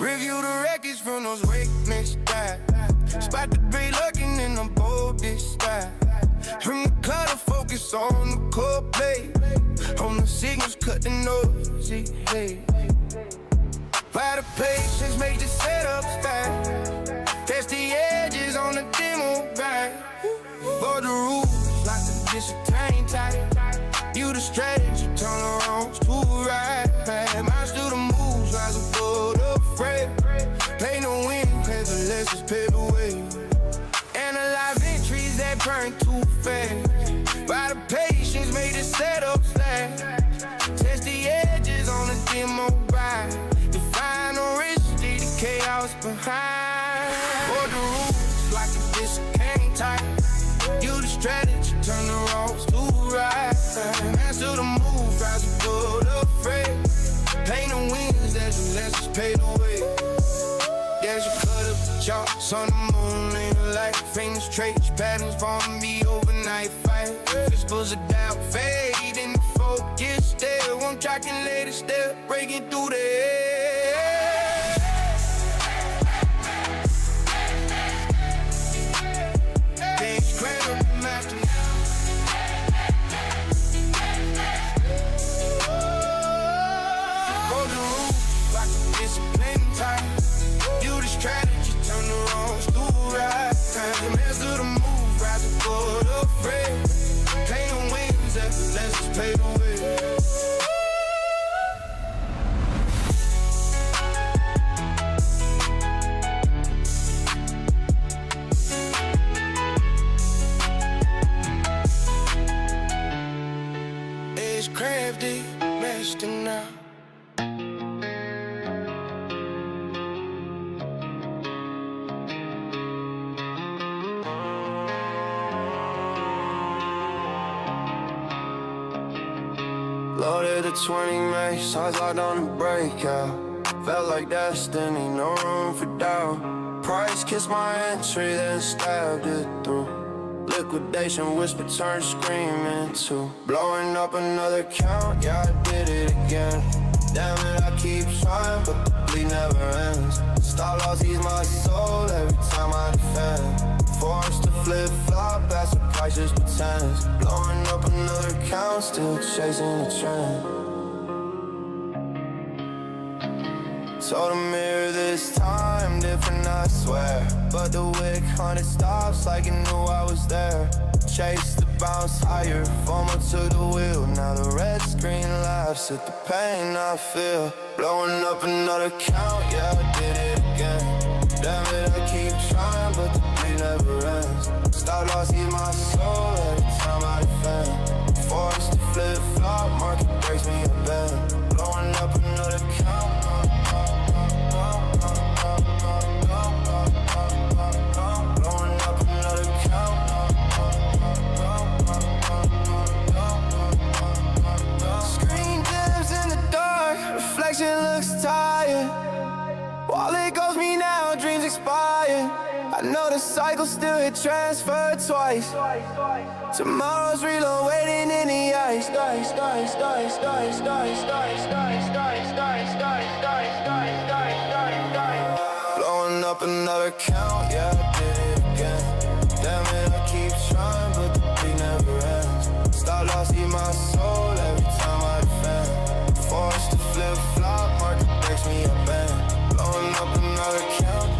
Review the records from those witness died. Spot the break looking in the boldest style. From the club to focus on the core play. On the signals, cut the noisy hey. By the patience, make the setup style. Test the edges on the demo ride. For the rules, like the discipline tight. You the strategy, turn the wrongs to right. Minds do the moves, rise above the fray. Play no win, play the lessons, pay the way. Analyze entries that burn too fast. By the patience, made the setup slash. Test the edges on the demo ride. Define the risk, see the chaos behind. For the rules, like a discipline tight. You the strategy, turn the wrongs to right. Master the move, rise above the fray. Pain the wins as the lessons pay the way. There's your cut up the charts on the moon in the light. Famous traits, patterns forming me overnight fight. Whispers of doubt fade in the focus still. One calculated step, breaking through the air. Things cradle to master. Hold the roof like a discipline time. You the strategy, turn the wrongs to right. Master the move, rise above the fray. Play the wins, let's pay the way. It's crafty, master now. Loaded the 20 max, eyes locked on the breakout. Felt like destiny, no room for doubt. Price kissed my entry, then stabbed it through. Liquidation whisper turned screaming to blowing up another count, yeah I did it again. Damn it, I keep trying, but the bleed never ends. Stop loss ease my soul every time I defend. Forced to flip-flop, that's the price just pretends. Blowing up another count, still chasing the trend. Told the mirror this time, different I swear. But the wick hunted stops like it knew I was there. Chase the bounce higher, FOMO to the wheel. Now the red screen laughs at the pain I feel. Blowing up another count, yeah I did it again. Damn it, I keep trying, but the bleed never ends. Stop loss ease my soul every time I defend. Forced to flip-flop, market breaks me a bend. Blowing up another count. Blowing up another count. Screen dims in the dark, reflection looks tired. Wallet goes me now, dreams expire. I know the cycle still hit transfer twice. Tomorrow's reload waiting in the ice. Blowing up another count, yeah I did it again. Damn it, I keep trying, but the beat never ends. Stop loss eat my soul every time I defend. Forced to flip-flop, market breaks me up and blowing up another count.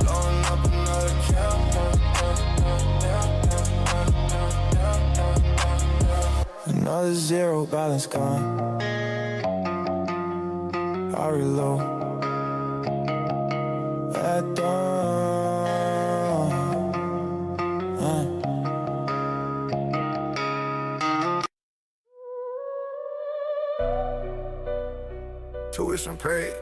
Blowing up another count. Another zero balance gone. I reload at dawn. Tuition paid.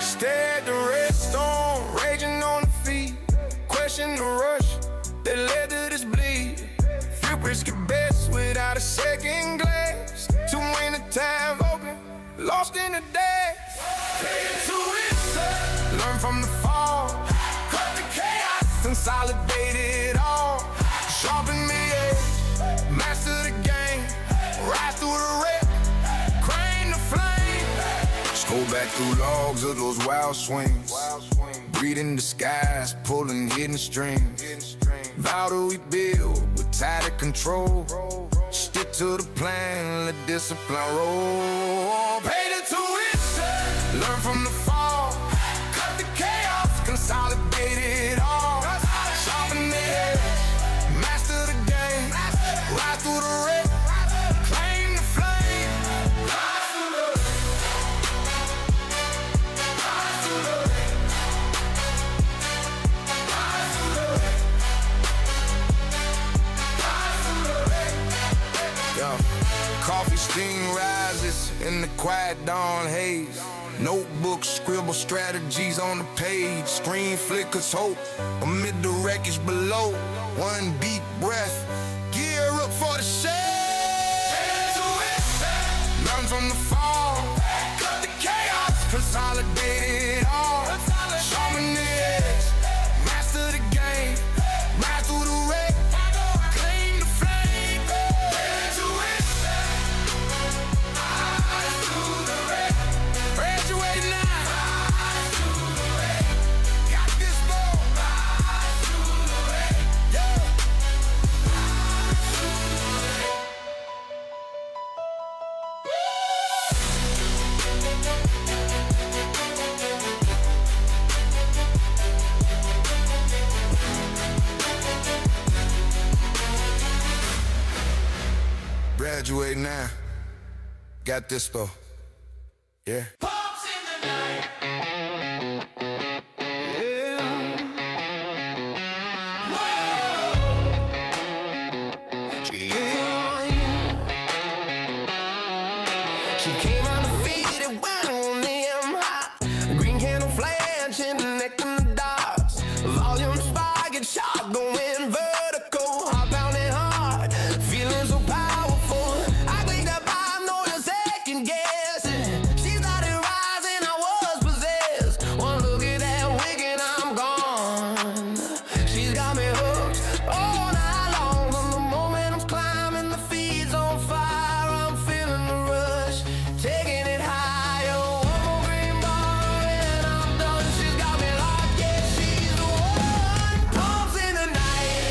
Stay at the red storm, raging on the feet. Question the rush that led to this bleed. Few bricks get best without a second glance. Too many times open, lost in the day. Learn from the fall, back through logs of those wild swings. Breathing the skies, pulling hidden strings. Vow to we build with tighter control. Stick to the plan, let discipline roll. Pay the tuition, learn from the fall. Cut the chaos, consolidate it all. Sharpen the edge, master the game. Ride through the wreck, claim the flame. Rise through the rise through the rise through the rise through the. Yo, coffee steam rises in the quiet dawn haze. Notebook, scribble strategies on the page. Screen flickers hope amid the wreckage below. One deep breath, gear up for the shade. Learn from the fall, cut the chaos, consolidate it all. Sharpen the edge, master the game. Ride through the wreck, claim the flame. Rise through the wreck. Graduate now. Rise through the wreck. Got this boy. Rise through the wreck. Yeah. Graduate now. Got this though. Yeah. She came undefeated, went on them high. Green candle flash and connecting the dots. Volume spike and shot going vertical. Heart pounding hard, feeling so powerful. I think that by no second guessing. She started rising, I was possessed. One look at that wicked, I'm gone. She's got me hooked all night long. From the moment I'm climbing, the feed's on fire. I'm feeling the rush, taking it higher. One more green bar and I'm done. She's got me locked, yeah, she's the one. Pumps in the night,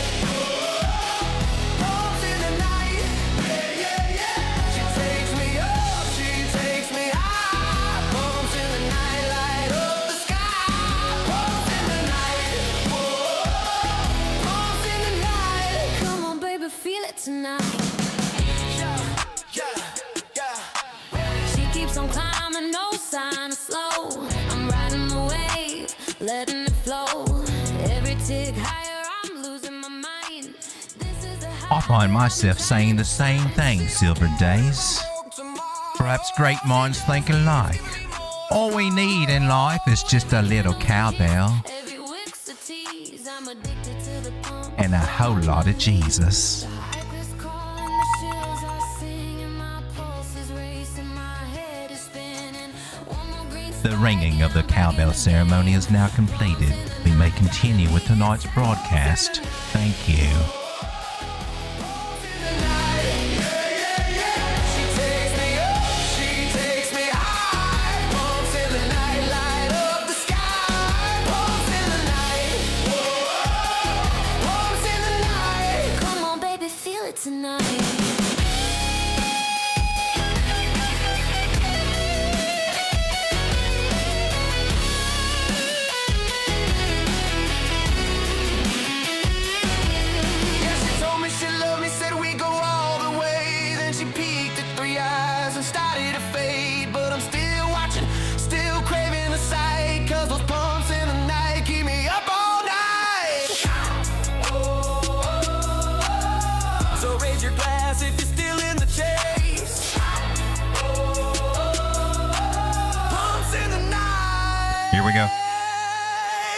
pumps in the night. Yeah, yeah, yeah. She takes me up, she takes me high. Pumps in the night, light up the sky. Pumps in the night, pumps in the night. Come on, baby, feel it tonight. Yeah, yeah, yeah. She keeps on climbing, no sign of slow. I'm riding the wave, letting it flow. Every tick higher, I'm losing my mind. This is the I find myself saying the same thing, Silver Days. Perhaps great minds think alike. All we need in life is just a little cowbell Every wick's a tease. I'm addicted to the pump. and a whole lot of Jesus. Hype is calling, the chills are singing. My pulse is racing, my head is spinning. One more green The ringing of the cowbell ceremony is now completed. We may continue with tonight's broadcast. Thank you. She takes me up, she takes me high. Pumps in the night, light up the sky. Pumps in the night, pumps in the night. Come on, baby, feel it tonight. Yeah, she told me she loved me, said we go all the way. Then she peeked at 3 eyes and started to fade. But I'm still watching, still craving the sight. Cause those pumps in the night keep me up all night. So raise your glass if you're still in the chase. Pumps in the night. Here we go.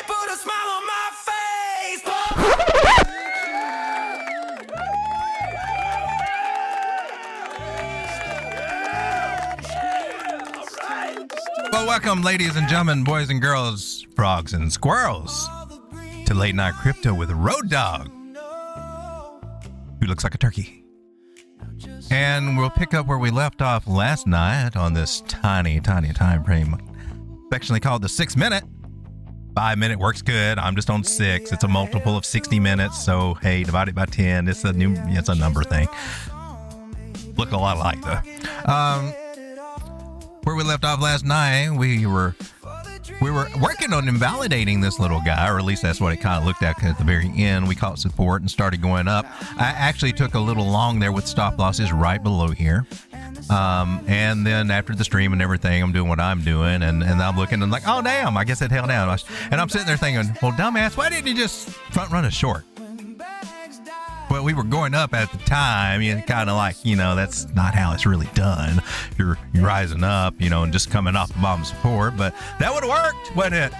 Put a smile on my face. Pumps. Well, welcome, ladies and gentlemen, boys and girls, frogs and squirrels, to Late Night Crypto with Road Dog, who looks like a turkey. And we'll pick up where we left off last night on this tiny time frame affectionately called the 6 minute. 5 minute works good. I'm just on 6. It's a multiple of 60 minutes. So, hey, divided by 10. It's a number thing. Look a lot alike, though. Where we left off last night, we were working on invalidating this little guy, or at least that's what it kind of looked at the very end. We caught support and started going up. I actually took a little long there with stop losses right below here. And then after the stream and everything, I'm doing what I'm doing, and I'm looking and like, oh damn, I guess it held down. And I'm sitting there thinking, well, dumbass, why didn't you just front run a short? Well, we were going up at the time, and kind of like, that's not how it's really done. You're rising up, and just coming off the bottom support, but that would have worked, wouldn't it?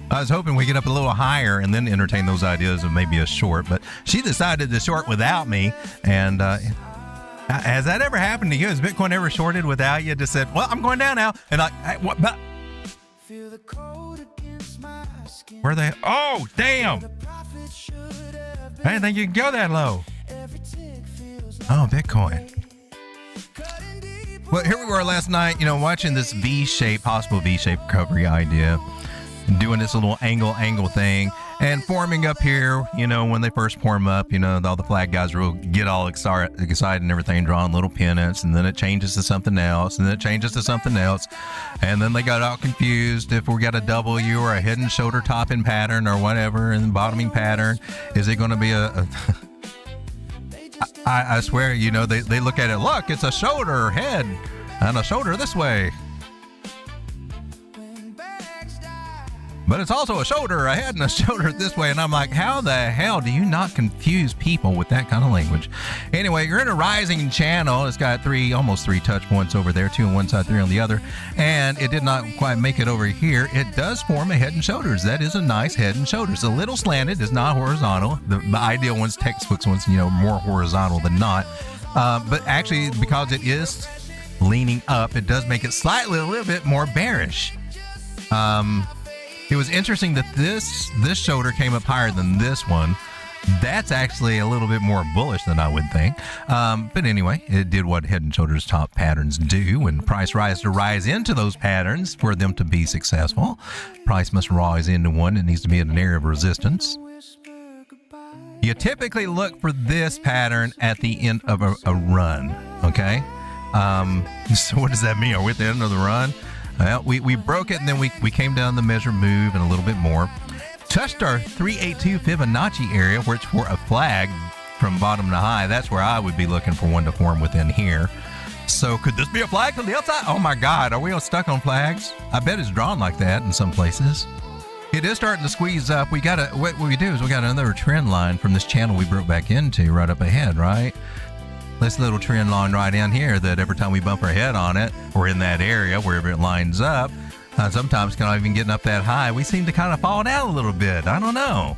I was hoping we get up a little higher and then entertain those ideas of maybe a short, but she decided to short without me, and has that ever happened to you? Has Bitcoin ever shorted without you? Just said, well, I'm going down now. And like, hey, what? Where are they? Oh, damn. I didn't think you could go that low. Oh, Bitcoin. Well, here we were last night, watching this possible V-shape recovery idea. Doing this little angle thing and forming up here, when they first form up, all the flag guys will get all excited and everything, drawing little pennants, and then it changes to something else, and then it changes to something else, and then they got all confused if we got a W or a head and shoulder topping pattern or whatever, and bottoming pattern. Is it going to be I swear, they look at it, look, it's a shoulder, head, and a shoulder this way. But it's also a shoulder, a head, and a shoulder this way. And I'm like, how the hell do you not confuse people with that kind of language? Anyway, you're in a rising channel. It's got almost three touch points over there, 2 on one side, 3 on the other. And it did not quite make it over here. It does form a head and shoulders. That is a nice head and shoulders. A little slanted, it's not horizontal. The ideal one's textbooks ones, more horizontal than not. But actually, because it is leaning up, it does make it slightly a little bit more bearish. It was interesting that this shoulder came up higher than this one. That's actually a little bit more bullish than I would think. But anyway, it did what head and shoulders top patterns do. When price rise to rise into those patterns for them to be successful, price must rise into one. It needs to be in an area of resistance. You typically look for this pattern at the end of a run. Okay. So what does that mean? Are we at the end of the run? Well, we broke it, and then we came down the measure move and a little bit more. Touched our 382 Fibonacci area, which for a flag from bottom to high, that's where I would be looking for one to form within here. So could this be a flag from the outside? Oh my God, are we all stuck on flags? I bet it's drawn like that in some places. It is starting to squeeze up. What we do is we got another trend line from this channel we broke back into right up ahead, right? This little trend line right down here that every time we bump our head on it, or in that area, wherever it lines up, sometimes kind of even getting up that high, we seem to kind of fall down a little bit. I don't know.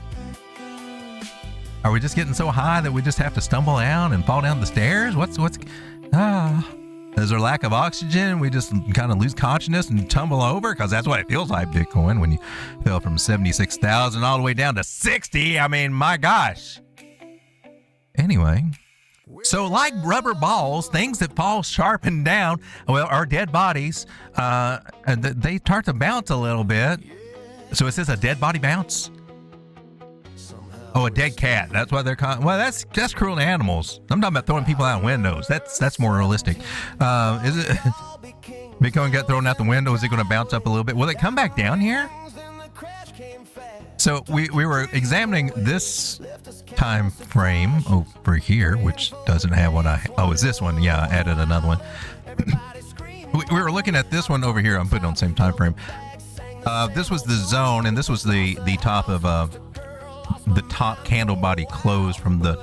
Are we just getting so high that we just have to stumble down and fall down the stairs? Is there lack of oxygen? We just kind of lose consciousness and tumble over? Because that's what it feels like, Bitcoin, when you fell from 76,000 all the way down to 60. I mean, my gosh. Anyway. So like rubber balls, things that fall sharp and down, are dead bodies. And they start to bounce a little bit. So is this a dead body bounce? Oh, a dead cat. That's why they're called. Well, that's cruel to animals. I'm talking about throwing people out of windows. That's more realistic. Is it? Bitcoin got thrown out the window. Is it going to bounce up a little bit? Will it come back down here? So we were examining this time frame over here, which doesn't have what is this one? Yeah, I added another one. We were looking at this one over here. I'm putting on the same time frame. This was the zone, and this was the top of the top candle body close from the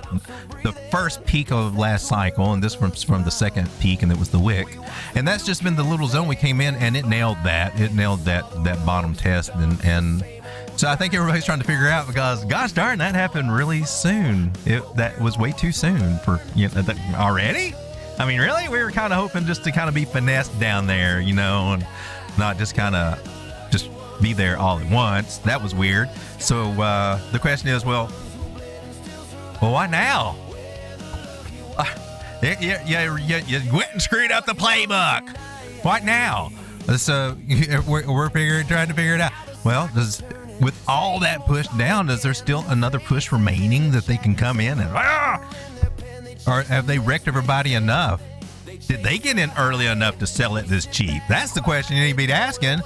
first peak of last cycle, and this one's from the second peak, and it was the wick. And that's just been the little zone we came in, and it nailed that. It nailed that bottom test, and so I think everybody's trying to figure out, because gosh darn, that happened really soon. That was way too soon for already. I mean, really, we were kind of hoping just to kind of be finessed down there, and not just kind of just be there all at once. That was weird. So the question is, well, why now? You went and screwed up the playbook. What now? So we're trying to figure it out. Well, with all that pushed down, is there still another push remaining that they can come in and, or have they wrecked everybody enough? Did they get in early enough to sell it this cheap? That's the question you need to be asking.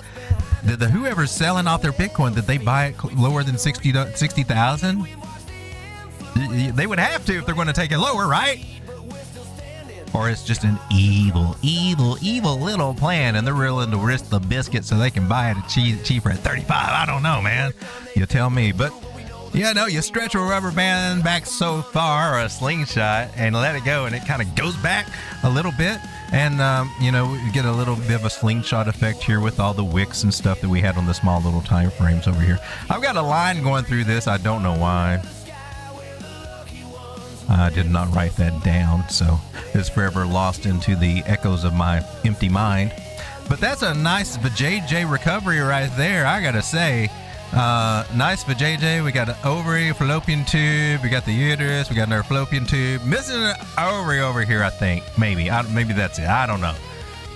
Did whoever's selling off their Bitcoin, did they buy it lower than 60,000? They would have to if they're going to take it lower, right? Or it's just an evil little plan, and they're willing to risk the biscuit so they can buy it cheaper at 35. I don't know, man. You tell me. But yeah, no, you stretch a rubber band back so far, or a slingshot, and let it go, and it kind of goes back a little bit. And, you get a little bit of a slingshot effect here with all the wicks and stuff that we had on the small little time frames over here. I've got a line going through this. I don't know why. I did not write that down, so it's forever lost into the echoes of my empty mind. But that's a nice vajayjay recovery right there, I gotta say. Nice vajayjay. We got an ovary, fallopian tube. We got the uterus. We got another fallopian tube. Missing an ovary over here, I think. Maybe that's it. I don't know.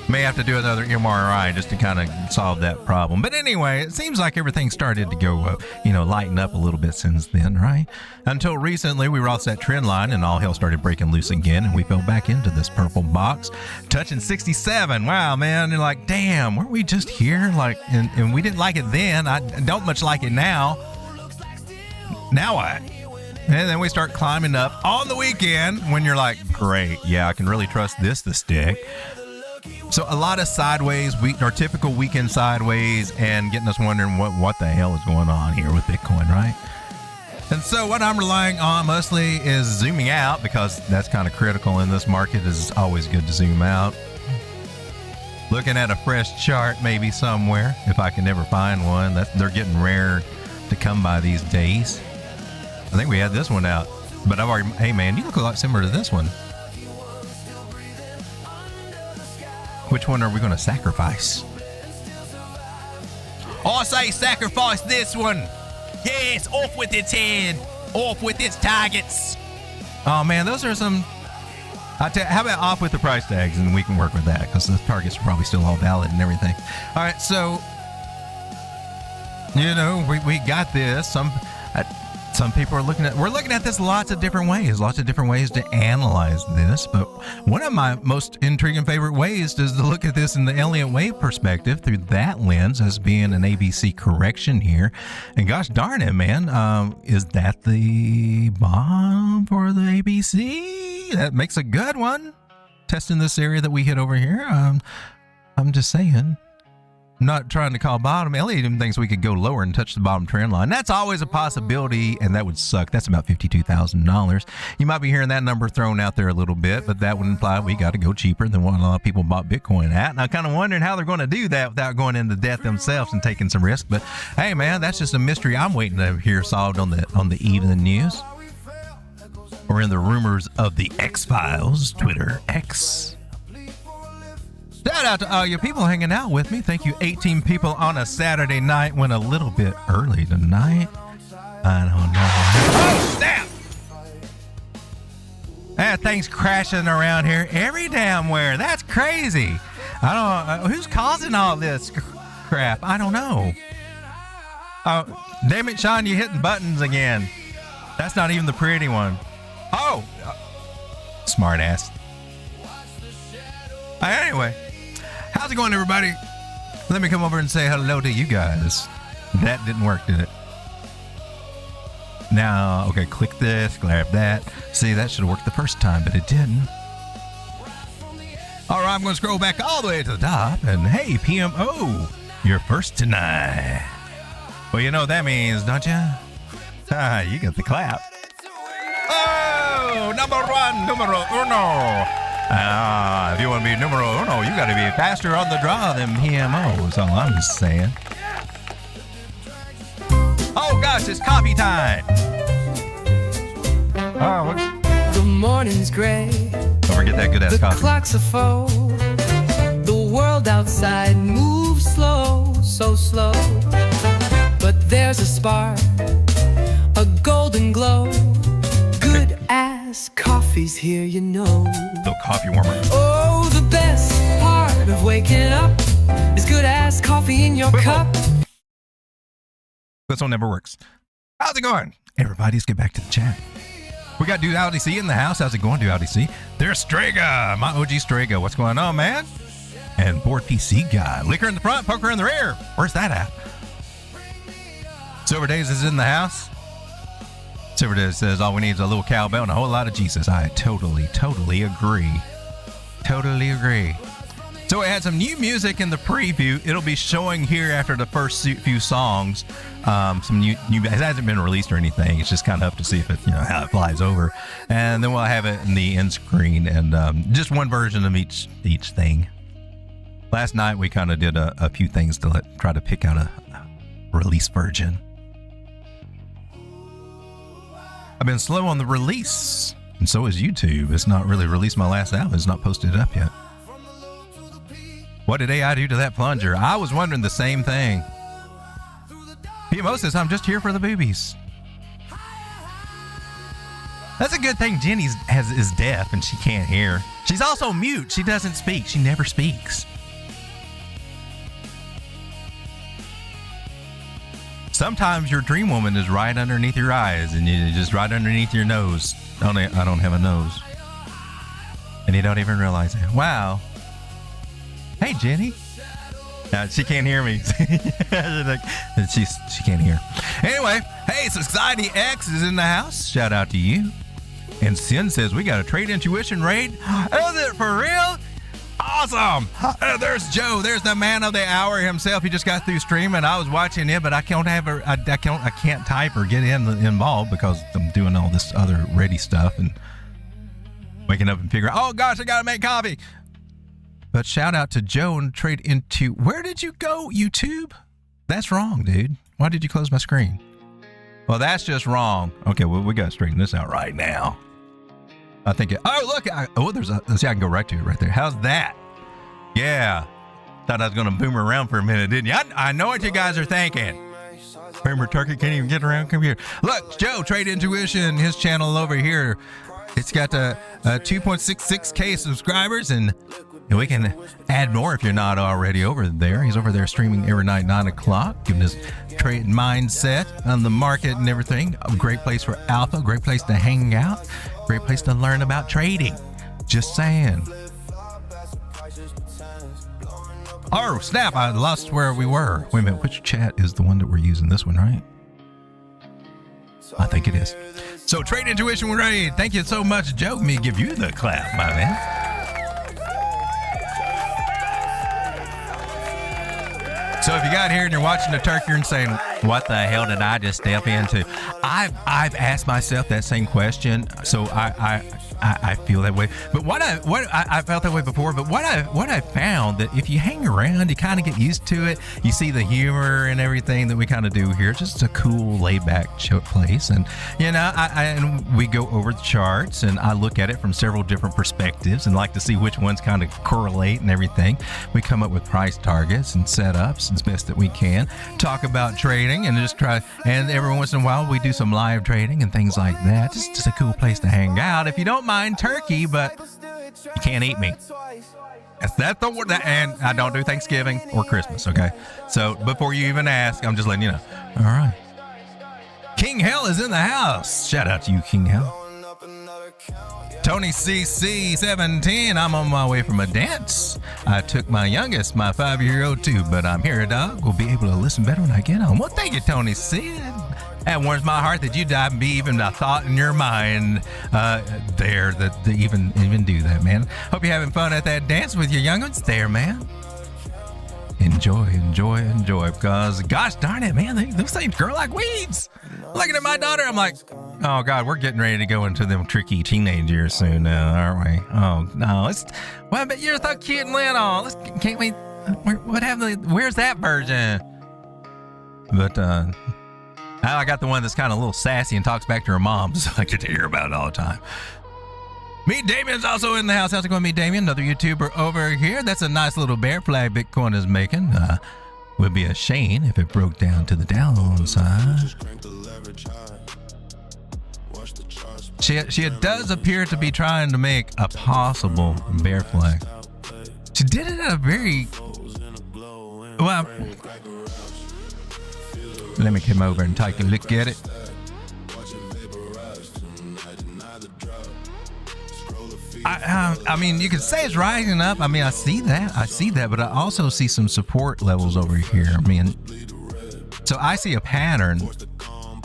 May have to do another MRI just to kind of solve that problem. But anyway, it seems like everything started to go, lighten up a little bit since then, right? Until recently, we were off that trend line and all hell started breaking loose again, and we fell back into this purple box, touching 67. Wow, man. You're like, damn, weren't we just here? And we didn't like it then. I don't much like it now. Now what? And then we start climbing up on the weekend when you're like, great, yeah, I can really trust this to stick. So a lot of sideways, our typical weekend sideways, and getting us wondering what the hell is going on here with Bitcoin, right? And so what I'm relying on mostly is zooming out, because that's kind of critical in this market. It's always good to zoom out. Looking at a fresh chart maybe somewhere, if I can ever find one. They're getting rare to come by these days. I think we had this one out, but I've already, hey man, you look a lot similar to this one. Which one are we going to sacrifice? I say sacrifice this one. Yes, off with its head. Off with its targets. Oh, man, those are some... how about off with the price tags, and we can work with that, because the targets are probably still all valid and everything. All right, so... we got this. Some people are we're looking at this lots of different ways to analyze this, but one of my most intriguing favorite ways is to look at this in the Elliott wave perspective through that lens as being an ABC correction here. And gosh darn it, man, is that the bottom for the ABC? That makes a good one. Testing this area that we hit over here. I'm just saying. Not trying to call bottom. Elliott even thinks we could go lower and touch the bottom trend line. That's always a possibility, and that would suck. That's about $52,000. You might be hearing that number thrown out there a little bit, but that would imply we got to go cheaper than what a lot of people bought Bitcoin at. And I'm kind of wondering how they're going to do that without going into debt themselves and taking some risk. But hey, man, that's just a mystery I'm waiting to hear solved on the evening news, or in the rumors of the X-Files, Twitter X. Shout out to all you people hanging out with me. Thank you, 18 people on a Saturday night. Went a little bit early tonight. I don't know. Oh, snap! That thing's crashing around here every damn where. That's crazy. I don't. Who's causing all this crap? I don't know. Oh, damn it, Sean! You're hitting buttons again. That's not even the pretty one. Oh, smart ass. Anyway. How's it going, everybody? Let me come over and say hello to you guys. That didn't work, did it? Now, okay, click this, grab that. See, that should have worked the first time, but it didn't. All right, I'm going to scroll back all the way to the top. And hey, PMO, you're first tonight. Well, you know what that means, don't you? You got the clap. Oh, numero uno. If you want to be numero uno, you got to be faster on the draw than PMO. Is all I'm just saying. Oh gosh, it's coffee time. Oh, the morning's gray. Don't forget that good ass coffee. The clock's a foe. The world outside moves slow, so slow. But there's a spark, a golden glow. Good ass coffee's here, you know. The coffee warmer. Oh, the best part of waking up as good as coffee in your cup. This one never works. How's it going? Everybody, let's get back to the chat. We got Dude LDC in the house. How's it going, Dude LDC? There's Strega, my OG Strega. What's going on, man? And Board PC guy. Liquor in the front, poker in the rear. Where's that at? Silver Days is in the house. Silver Days says all we need is a little cowbell and a whole lot of Jesus. I totally agree. Totally agree. So we had some new music in the preview. It'll be showing here after the first few songs. Some new. It hasn't been released or anything. It's just kind of up to see if it, how it flies over, and then we'll have it in the end screen and just one version of each thing. Last night we kind of did a few things to try to pick out a release version. I've been slow on the release, and so is YouTube. It's not really released my last album. It's not posted up yet. What did AI do to that plunger? I was wondering the same thing. PMO says, I'm just here for the boobies. That's a good thing. Jenny is deaf and she can't hear. She's also mute. She doesn't speak. She never speaks. Sometimes your dream woman is right underneath your eyes and you just right underneath your nose. I don't have a nose. And you don't even realize it. Wow. Hey, Jenny. She can't hear me. she can't hear. Anyway, hey, Society X is in the house. Shout out to you. And Sin says, we got a trade intuition raid. Is it for real? Awesome. There's Joe. There's the man of the hour himself. He just got through streaming. I was watching it, but I can't type or get involved because I'm doing all this other ready stuff and waking up and figure out, oh gosh, I got to make coffee. But shout out to Joe and trade into, where did you go, YouTube? That's wrong, dude. Why did you close my screen? Well, that's just wrong. Okay, well, we got to straighten this out right now. I think see, I can go right to it right there. How's that? Yeah. Thought I was going to boomer around for a minute, didn't you? I know what you guys are thinking. Boomer Turkey can't even get around computer. Look, Joe, Trade Intuition, his channel over here. It's got 2.66K subscribers, and we can add more if you're not already over there. He's over there streaming every night, 9 o'clock, giving his trade mindset on the market and everything. A great place for alpha, great place to hang out, great place to learn about trading. Just saying. Oh, snap, I lost where we were. Wait a minute, which chat is the one that we're using? This one, right? I think it is. So, Trade Intuition, we're ready. Thank you so much, Joe. Let me give you the clap, my man. So if you got here and you're watching the turkey and saying, what the hell did I just step into? I've asked myself that same question. So I feel that way. But I felt that way before. But what I found that if you hang around, you kind of get used to it. You see the humor and everything that we kind of do here. Just a cool, laid back place. And and we go over the charts and I look at it from several different perspectives and like to see which ones kind of correlate and everything. We come up with price targets and setups as best that we can. Talk about trading and just try. And every once in a while we do some live trading and things like that. Just a cool place to hang out. If you don't mind turkey, but you can't eat me. That's the word. And I don't do Thanksgiving or Christmas. Okay. So before you even ask, I'm just letting you know. All right. King Hell is in the house. Shout out to you, King Hell. Tony CC17, I'm on my way from a dance. I took my youngest, my 5-year-old too, but I'm here, dog. We'll be able to listen better when I get home. Well, thank you, Tony C. That warms my heart that you died and be even a thought in your mind there that even do that, man. Hope you're having fun at that dance with your young ones there, man. Enjoy, because gosh darn it, man, those things grow like weeds. Looking at my daughter, I'm like, oh God, we're getting ready to go into them tricky teenage years soon now, aren't we? Oh no, but you're so cute and little. Can't we? Where's that version? But I got the one that's kind of a little sassy and talks back to her mom, so I get to hear about it all the time. Meet Damien's also in the house. How's it going, Meet Damien? Another YouTuber over here. That's a nice little bear flag Bitcoin is making. Would be a shame if it broke down to the downside. She does appear to be trying to make a possible bear flag. She did it at a very Well, let me come over and take a look at it. I mean, you could say it's rising up. I mean, I see that, but I also see some support levels over here. I mean, so I see a pattern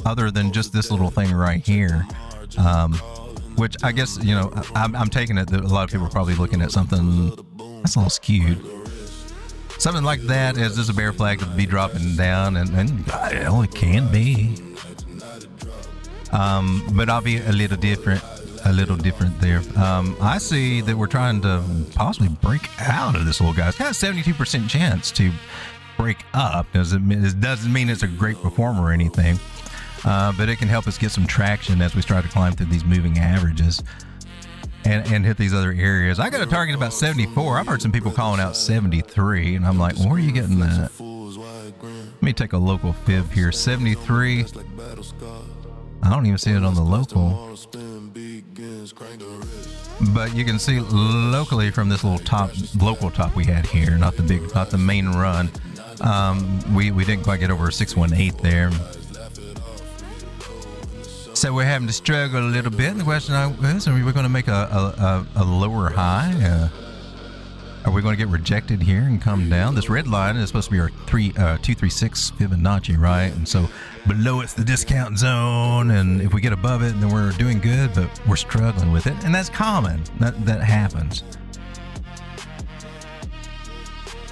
other than just this little thing right here, which I guess, you know, I'm taking it that a lot of people are probably looking at something that's a little skewed. Something like that is just a bear flag to be dropping down, and well, it can be. But I'll be a little different there. I see that we're trying to possibly break out of this little guy. It's got a 72% chance to break up. It doesn't mean it's a great performer or anything, but it can help us get some traction as we start to climb through these moving averages and hit these other areas. I got a target about 74. I've heard some people calling out 73, and I'm like, well, where are you getting that? Let me take a local fib here. 73. I don't even see it on the local. But you can see locally from this little local top we had here, not the main run. We didn't quite get over 618 there. So we're having to struggle a little bit. And the question is, are we going to make a lower high? Are we going to get rejected here and come down? This red line is supposed to be our 236 Fibonacci, right? And so below it's the discount zone, and if we get above it, then we're doing good, but we're struggling with it, and that's common. That happens.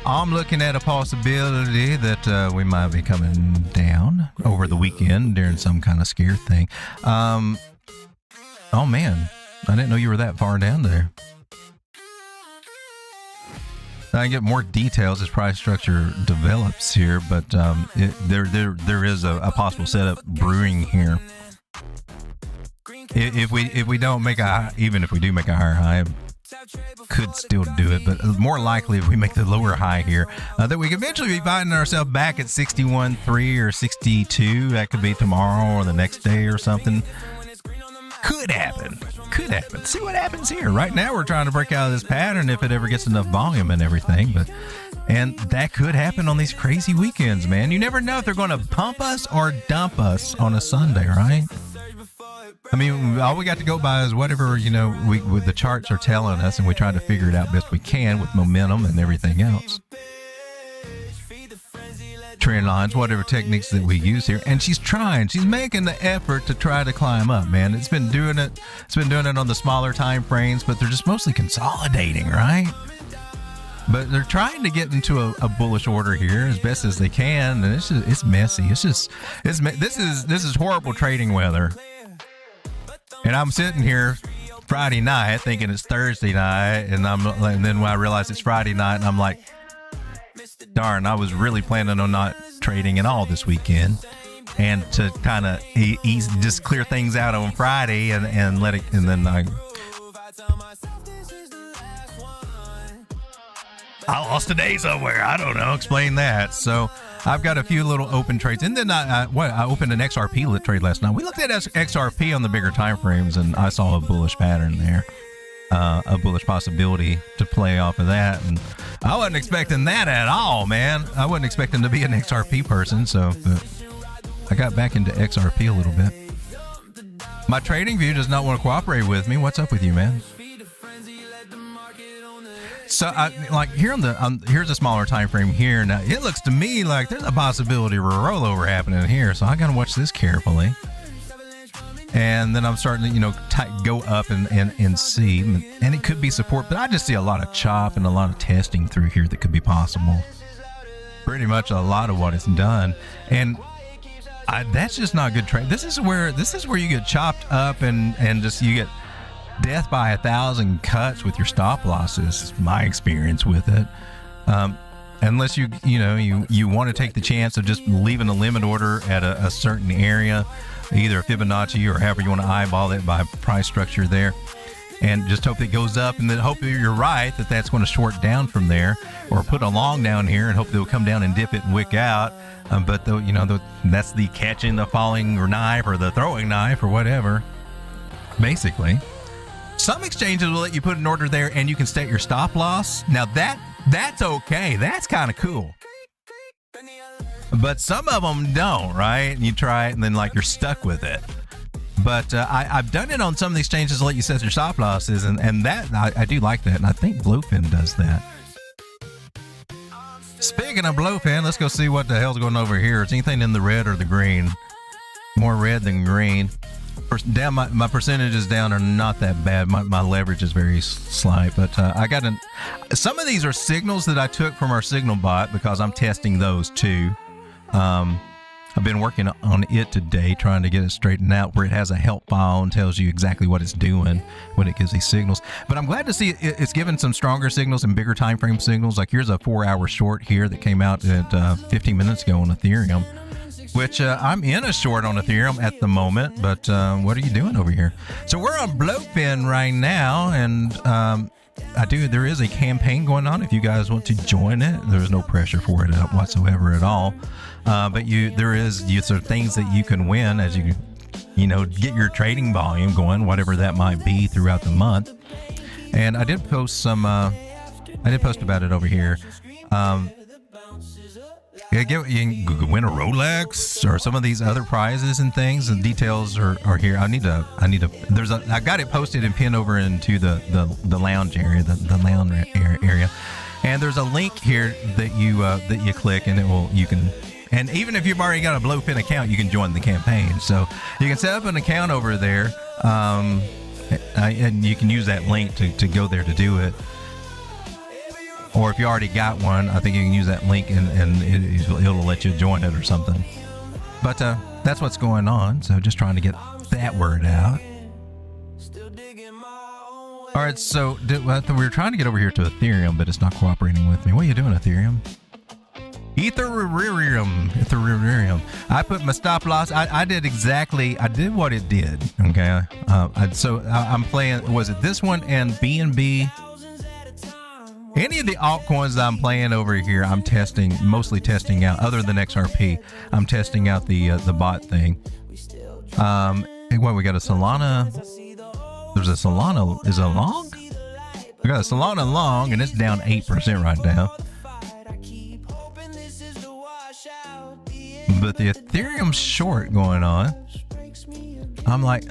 I'm looking at a possibility that we might be coming down over the weekend during some kind of scare thing. Oh man, I didn't know you were that far down there. I can get more details as price structure develops here, but there is a possible setup brewing here. If we don't make even if we do make a higher high, could still do it, but more likely if we make the lower high here, that we could eventually be finding ourselves back at 61.3 or 62. That could be tomorrow or the next day or something. Could happen. See what happens here. Right now we're trying to break out of this pattern if it ever gets enough volume and everything, and that could happen on these crazy weekends, man. You never know if they're going to pump us or dump us on a Sunday, right? I mean, all we got to go by is whatever, you know, the charts are telling us, and we try to figure it out best we can with momentum and everything else. Trend lines, whatever techniques that we use here, and she's making the effort to try to climb up, man. It's been doing it on the smaller time frames, but they're just mostly consolidating, right? But they're trying to get into a bullish order here as best as they can, and it's messy. This is horrible trading weather. And I'm sitting here Friday night thinking it's Thursday night, and then when I realize it's Friday night, and I'm like, darn, I was really planning on not trading at all this weekend, and to kind of just clear things out on Friday and let it, and then I lost a day somewhere. I don't know. Explain that. So I've got a few little open trades, and then I opened an XRP trade last night. We looked at XRP on the bigger time frames, and I saw a bullish pattern there. A bullish possibility to play off of that, and I wasn't expecting that at all, man. I wasn't expecting to be an XRP person, so but I got back into XRP a little bit. My trading view does not want to cooperate with me. What's up with you, man? So here's a smaller time frame here. Now it looks to me like there's a possibility of a rollover happening here, so I gotta watch this carefully. And then I'm starting to, go up and see, and it could be support, but I just see a lot of chop and a lot of testing through here that could be possible. Pretty much a lot of what it's done, and that's just not good trade. This is where you get chopped up and just you get death by 1,000 cuts with your stop losses. Is my experience with it. Unless you want to take the chance of just leaving a limit order at a certain area, either a Fibonacci or however you want to eyeball it by price structure there, and just hope it goes up, and then hope you're right that that's going to short down from there, or put a long down here and hope they'll come down and dip it and wick out. But though that's the catching the falling knife or the throwing knife or whatever. Basically, some exchanges will let you put an order there and you can set your stop loss. Now that's okay. That's kind of cool. but some of them don't, right? And you try it and then like you're stuck with it. But I've done it on some of these exchanges to let you set your stop losses, and that I do like that, and I think Blowfin does that. Speaking of Blowfin, let's go see what the hell's going over here. Is anything in the red or the green? More red than green. Down, my percentages down are not that bad. My leverage is very slight, but I got some of these are signals that I took from our signal bot because I'm testing those too. I've been working on it today, trying to get it straightened out where it has a help file and tells you exactly what it's doing when it gives these signals. But I'm glad to see it's given some stronger signals and bigger time frame signals. Like here's a 4-hour short here that came out at 15 minutes ago on Ethereum, which I'm in a short on Ethereum at the moment. But what are you doing over here? So we're on Blowfin right now, and there is a campaign going on. If you guys want to join it, there's no pressure for it whatsoever at all. But there are things that you can win as you get your trading volume going, whatever that might be throughout the month. And I did post about it over here. You can win a Rolex or some of these other prizes and things. The details are here. I got it posted and pinned over into the lounge area, the lounge area. And there's a link here that you click, and and even if you've already got a Blowfin account, you can join the campaign. So you can set up an account over there, and you can use that link to go there to do it. Or if you already got one, I think you can use that link and it'll let you join it or something. But that's what's going on. So just trying to get that word out. All right, so we were trying to get over here to Ethereum, but it's not cooperating with me. What are you doing, Ethereum? Ethereum. I put my stop loss. I did what it did. Okay. I'm playing. Was it this one and BNB? Any of the altcoins that I'm playing over here, I'm mostly testing out. Other than XRP, I'm testing out the bot thing. We got a Solana. There's a Solana. Is it long? We got a Solana long, and it's down 8% right now. But the Ethereum short going on, I'm like,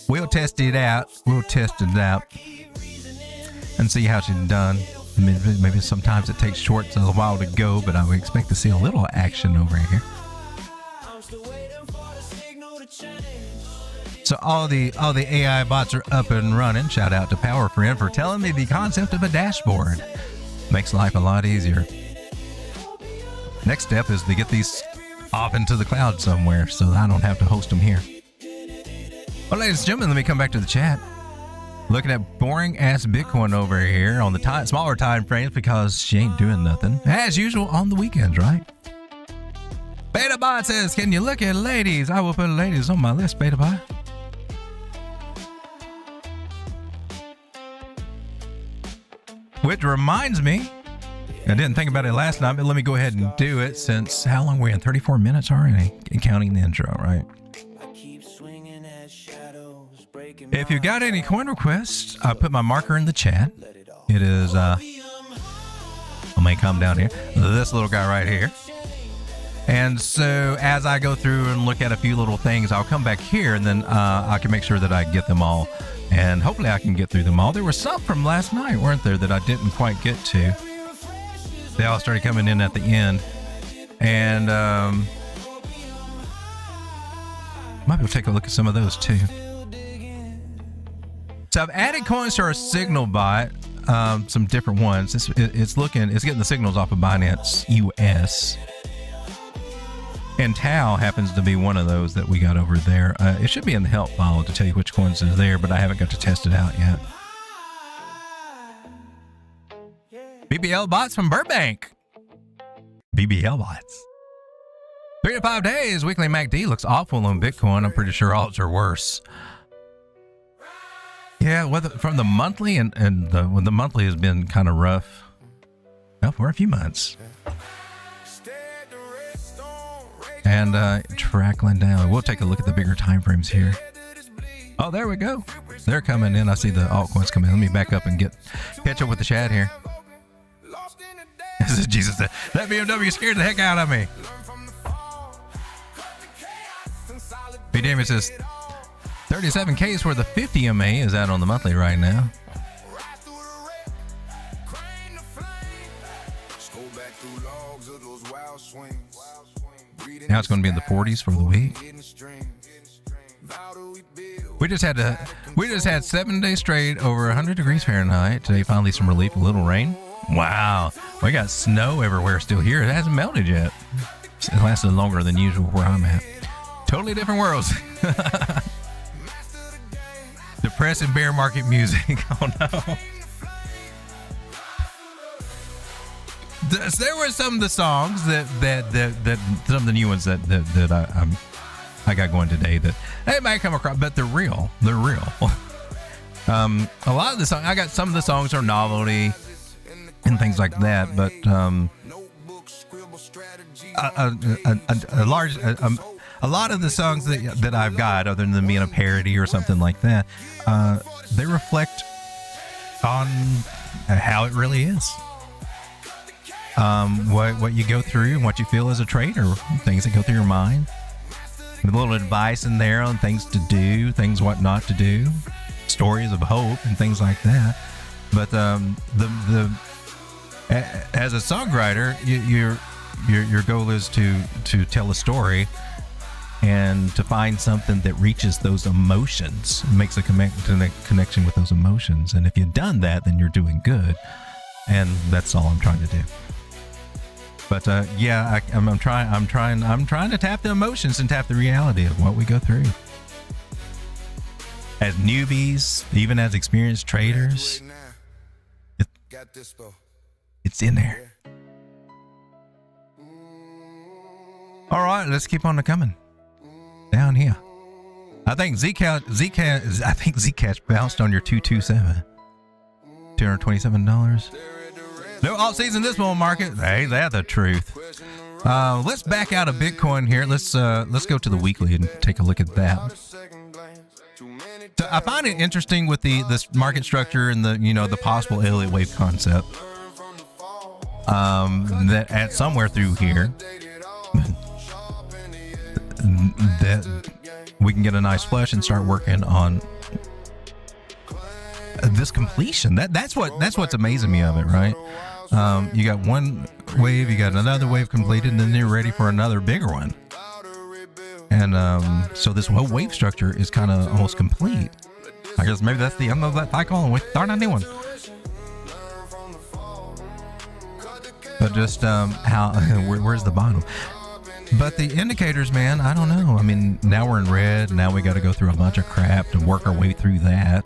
we'll test it out. And see how she's done. Maybe sometimes it takes shorts a while to go, but I would expect to see a little action over here. So all the AI bots are up and running. Shout out to PowerFriend for telling me the concept of a dashboard. Makes life a lot easier. Next step is to get these off into the cloud somewhere so that I don't have to host them here. Well, ladies and gentlemen, let me come back to the chat. Looking at boring ass Bitcoin over here on the smaller time frames because she ain't doing nothing. As usual on the weekends, right? BetaBot says, can you look at ladies? I will put ladies on my list, BetaBot. Which reminds me, I didn't think about it last night, but let me go ahead and do it since, how long are we in? 34 minutes already? Counting the intro, right? If you got any coin requests, I put my marker in the chat. It is, I may come down here, this little guy right here. And so as I go through and look at a few little things, I'll come back here and then I can make sure that I get them all. And hopefully I can get through them all. There were some from last night, weren't there, that I didn't quite get to. They all started coming in at the end. And might be able to take a look at some of those too. So I've added coins to our signal bot, some different ones. It's getting the signals off of Binance US. And Tau happens to be one of those that we got over there. It should be in the help file to tell you which coins are there, but I haven't got to test it out yet. BBL bots from Burbank. BBL bots. 3 to 5 days. Weekly MACD looks awful on Bitcoin. I'm pretty sure alts are worse. Yeah, whether from the monthly and the monthly has been kind of rough. Well, for a few months. And trackling down. We'll take a look at the bigger time frames here. Oh, there we go. They're coming in. I see the altcoins coming in. Let me back up and catch up with the chat here. This is Jesus said, that BMW scared the heck out of me. B. Damon says 37K is where the 50 MA is at on the monthly right now. Now it's going to be in the 40s for the week. We just had 7 days straight over 100 degrees Fahrenheit. Today finally some relief, a little rain. Wow, we got snow everywhere still here. It hasn't melted yet. It lasted longer than usual where I'm at. Totally different worlds. Depressing bear market music. Oh no. There were some of the songs that some of the new ones that I got going today that they might come across, but they're real. They're real. A lot of the songs, I got some of the songs are novelty and things like that, but a lot of the songs that I've got, other than being a parody or something like that, they reflect on how it really is. What you go through and what you feel as a trader, things that go through your mind. With a little advice in there on things to do, things what not to do, stories of hope and things like that. But as a songwriter, your goal is to tell a story and to find something that reaches those emotions, makes a connection with those emotions. And if you've done that, then you're doing good. And that's all I'm trying to do. But yeah, I'm trying to tap the emotions and tap the reality of what we go through. As newbies, even as experienced traders, it's in there. All right, let's keep on the coming. Down here. I think Zcash bounced on your 227. $227. No alt season this bull market. Hey, that's the truth. Let's back out of Bitcoin here. Let's go to the weekly and take a look at that. So I find it interesting with this market structure and the possible Elliott wave concept. That at somewhere through here that we can get a nice flush and start working on this completion. That's what's amazing me of it, right? You got one wave, you got another wave completed, and then you're ready for another bigger one. And so this whole wave structure is kind of almost complete. I guess maybe that's the end of that cycle, and we start a new one. But just where's the bottom? But the indicators, man, I don't know. I mean, now we're in red. Now we got to go through a bunch of crap to work our way through that.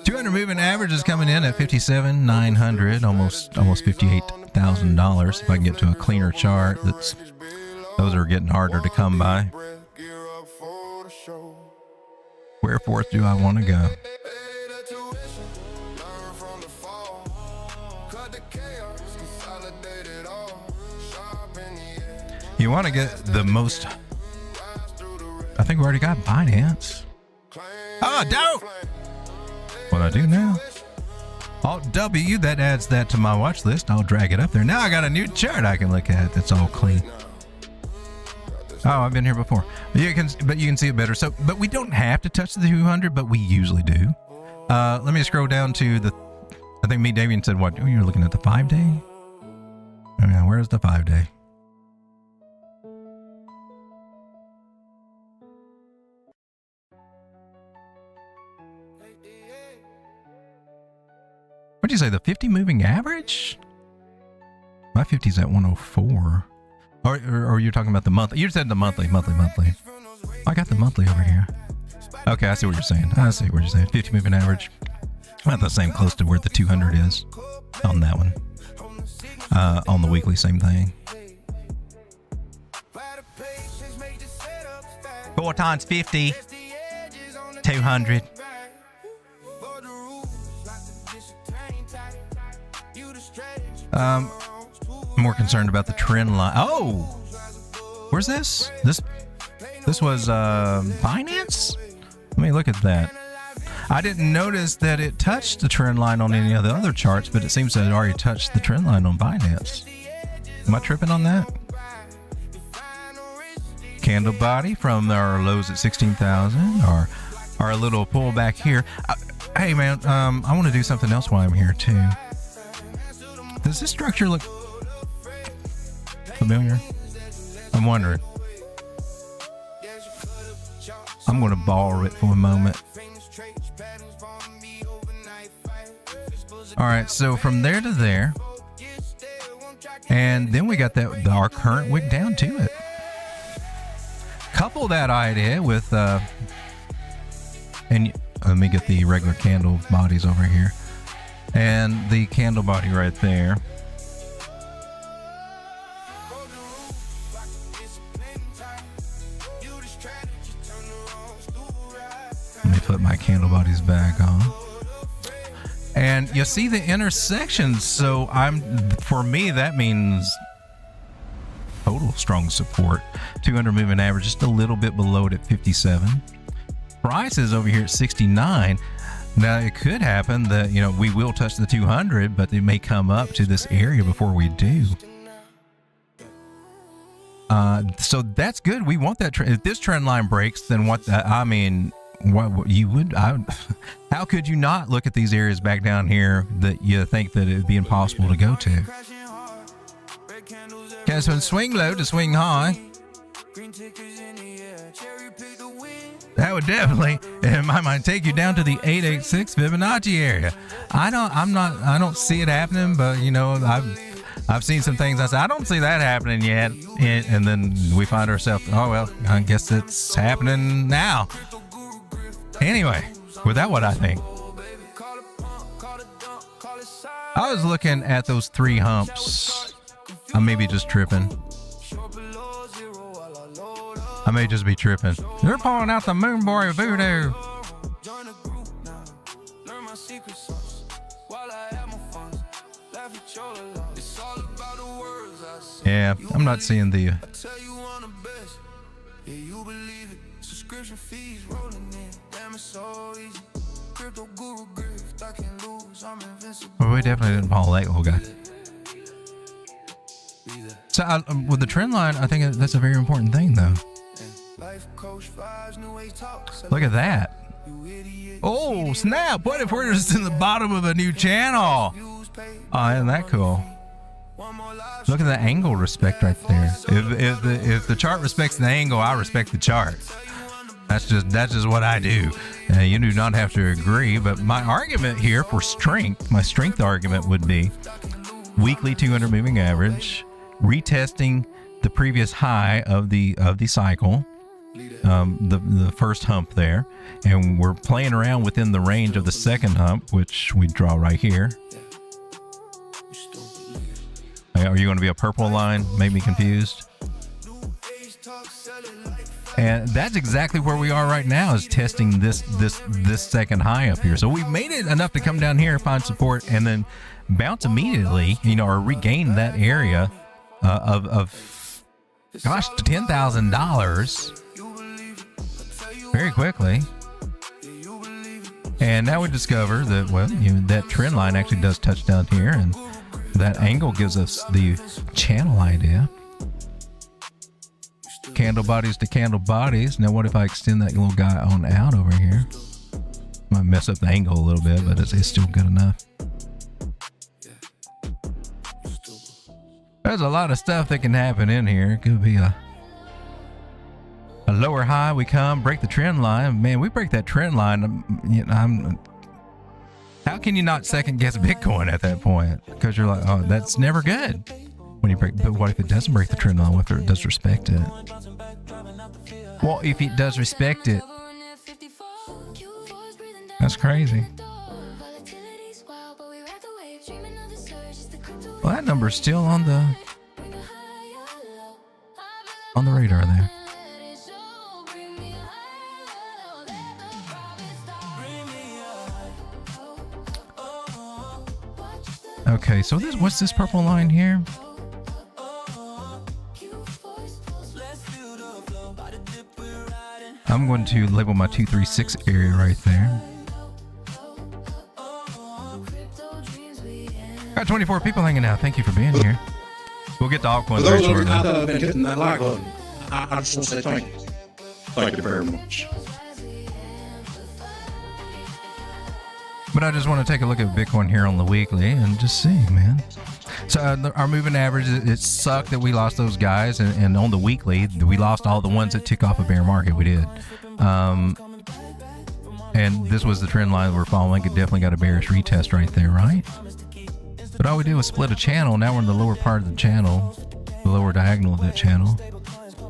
200 moving average is coming in at $57,900, almost $58,000. If I can get to a cleaner chart, those are getting harder to come by. Wherefore do I want to go? You want to get the most. I think we already got Binance. Oh, dope! What I do now? Alt W, that adds that to my watch list. I'll drag it up there. Now I got a new chart I can look at that's all clean. Oh, I've been here before. You can see it better. So, but we don't have to touch the 200, but we usually do. Let me scroll down to I think me, Damien said what? Oh, you're looking at the 5-day? I mean, where's the 5-day? What'd you say, the 50 moving average? My 50's at 104. Or you're talking about the monthly? You said the monthly. I got the monthly over here. Okay, I see what you're saying. 50 moving average. About the same, close to where the 200 is on that one. On the weekly, same thing. 4 times 50, 200. More concerned about the trend line. Oh, where's this? This was Binance. Let me look at that. I didn't notice that it touched the trend line on any of the other charts, but it seems that it already touched the trend line on Binance. Am I tripping on that? Candle body from our lows at 16,000, or our little pullback here. Hey man, I want to do something else while I'm here too. Does this structure look familiar? I'm wondering. I'm going to borrow it for a moment. All right, so from there to there, and then we got that our current wick down to it. Couple that idea with, and let me get the regular candle bodies over here, and the candle body right there. Let me put my candle bodies back on. And you see the intersections, so for me that means total strong support. 200 moving average, just a little bit below it at 57. Price is over here at 69. Now it could happen that, you know, we will touch the 200, but it may come up to this area before we do. So that's good. We want that. If this trend line breaks, then what you would, how could you not look at these areas back down here that you think that it would be impossible to go to? Okay, so swing low to swing high. That would definitely, in my mind, take you down to the 886 Fibonacci area. I don't see it happening, but you know, I've seen some things. I said I don't see that happening yet, and then we find ourselves, oh well, I guess it's happening now. Anyway, with that, what I think, I was looking at those 3 humps. I may be just tripping. I may just be tripping. They're pulling out the moon boy voodoo. Yeah, I'm not seeing the. Well, we definitely didn't follow that little guy. So with the trend line, I think that's a very important thing, though. Look at that. Oh, snap. What if we're just in the bottom of a new channel? Oh, isn't that cool? Look at the angle respect right there. If the chart respects the angle, I respect the chart. That's just what I do. You do not have to agree, but my argument here for strength, my strength argument would be weekly 200 moving average, retesting the previous high of the cycle, the first hump there, and we're playing around within the range of the second hump, which we draw right here. Are you going to be a purple line? Make me confused. And that's exactly where we are right now, is testing this second high up here. So we made it enough to come down here, find support, and then bounce immediately, you know, or regain that area of gosh, $10,000 very quickly. And now we discover that, well, you know, that trend line actually does touch down here, and that angle gives us the channel idea. Candle bodies to candle bodies. Now what if I extend that little guy on out over here? Might mess up the angle a little bit, but it's still good enough. There's a lot of stuff that can happen in here. It could be a lower high. We come, break the trend line. Man, we break that trend line. You know, how can you not second guess Bitcoin at that point? Because you're like, oh, that's never good when you break. But what if it doesn't break the trend line? What if it does respect it? Well, if it does respect it, that's crazy. Well, that number's still on the radar there. Okay, so what's this purple line here? I'm going to label my 236 area right there. Got 24 people hanging out. Thank you for being here. We'll get to altcoins For very those of you shortly. out there that have been hitting that like button, I just want to say thank you. Thank you very much. But I just want to take a look at Bitcoin here on the weekly and just see, man. So our moving average, it sucked that we lost those guys. And on the weekly, we lost all the ones that tick off a bear market. We did. And this was the trend line we're following. It definitely got a bearish retest right there, right? But all we did was split a channel. Now we're in the lower part of the channel, the lower diagonal of that channel.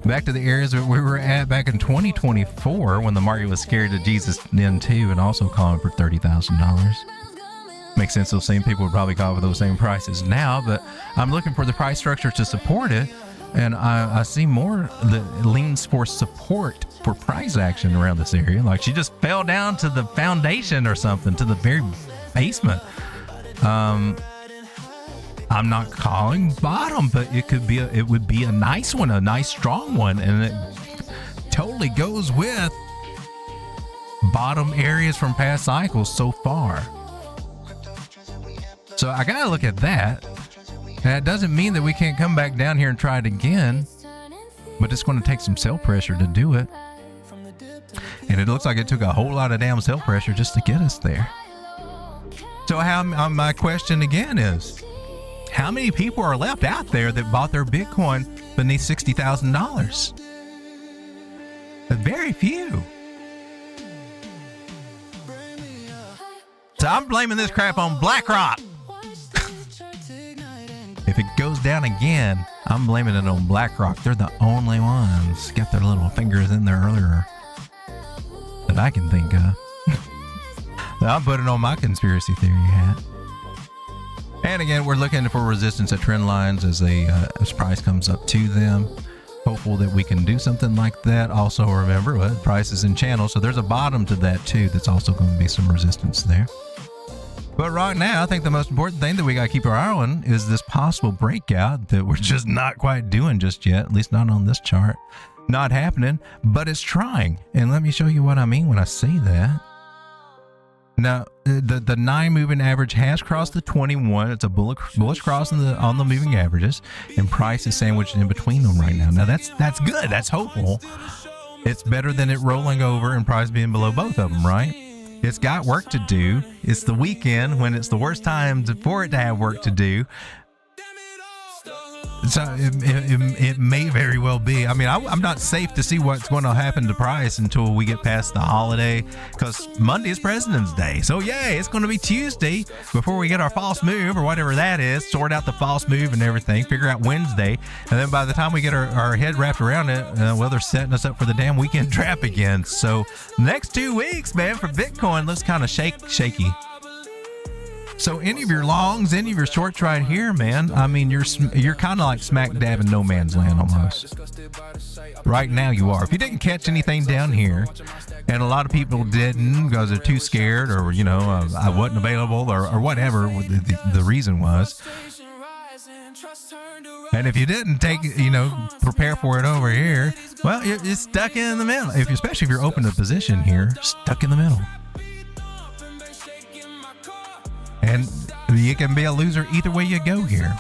Back to the areas that we were at back in 2024 when the market was scared of Jesus then too, and also calling for $30,000. Makes sense. Those same people would probably call for those same prices now, but I'm looking for the price structure to support it. And I see more that leans for support for price action around this area. Like she just fell down to the foundation or something, to the very basement. I'm not calling bottom, but it would be a nice one, a nice strong one. And it totally goes with bottom areas from past cycles so far. So I got to look at that. And that doesn't mean that we can't come back down here and try it again, but it's going to take some sell pressure to do it. And it looks like it took a whole lot of damn sell pressure just to get us there. So my question again is, how many people are left out there that bought their Bitcoin beneath $60,000? Very few. So I'm blaming this crap on BlackRock. If it goes down again, I'm blaming it on BlackRock. They're the only ones got their little fingers in there earlier that I can think of. I'll put it on my conspiracy theory hat. And again, we're looking for resistance at trend lines as price comes up to them. Hopeful that we can do something like that. Also, remember, price is in channel, so there's a bottom to that too. That's also going to be some resistance there. But right now, I think the most important thing that we got to keep our eye on is this possible breakout that we're just not quite doing just yet, at least not on this chart. Not happening, but it's trying. And let me show you what I mean when I say that. Now, the 9 moving average has crossed the 21. It's a bullish cross on the moving averages, and price is sandwiched in between them right now. Now, that's good. That's hopeful. It's better than it rolling over and price being below both of them, right? It's got work to do. It's the weekend when it's the worst time for it to have work to do. So it may very well be. I mean, I'm not safe to see what's going to happen to price until we get past the holiday, because Monday is President's Day. So yay, it's going to be Tuesday before we get our false move or whatever that is, sort out the false move and everything, figure out Wednesday. And then by the time we get our head wrapped around it, well, they're setting us up for the damn weekend trap again. So next 2 weeks, man, for Bitcoin looks kind of shaky. So any of your longs, any of your shorts right here, man, I mean, you're kind of like smack dab in no man's land almost. Right now you are. If you didn't catch anything down here, and a lot of people didn't because they're too scared, or, you know, I wasn't available, or whatever the reason was. And if you didn't prepare for it over here, well, it's stuck in the middle. Especially if you're open to position here, stuck in the middle. And you can be a loser either way you go here.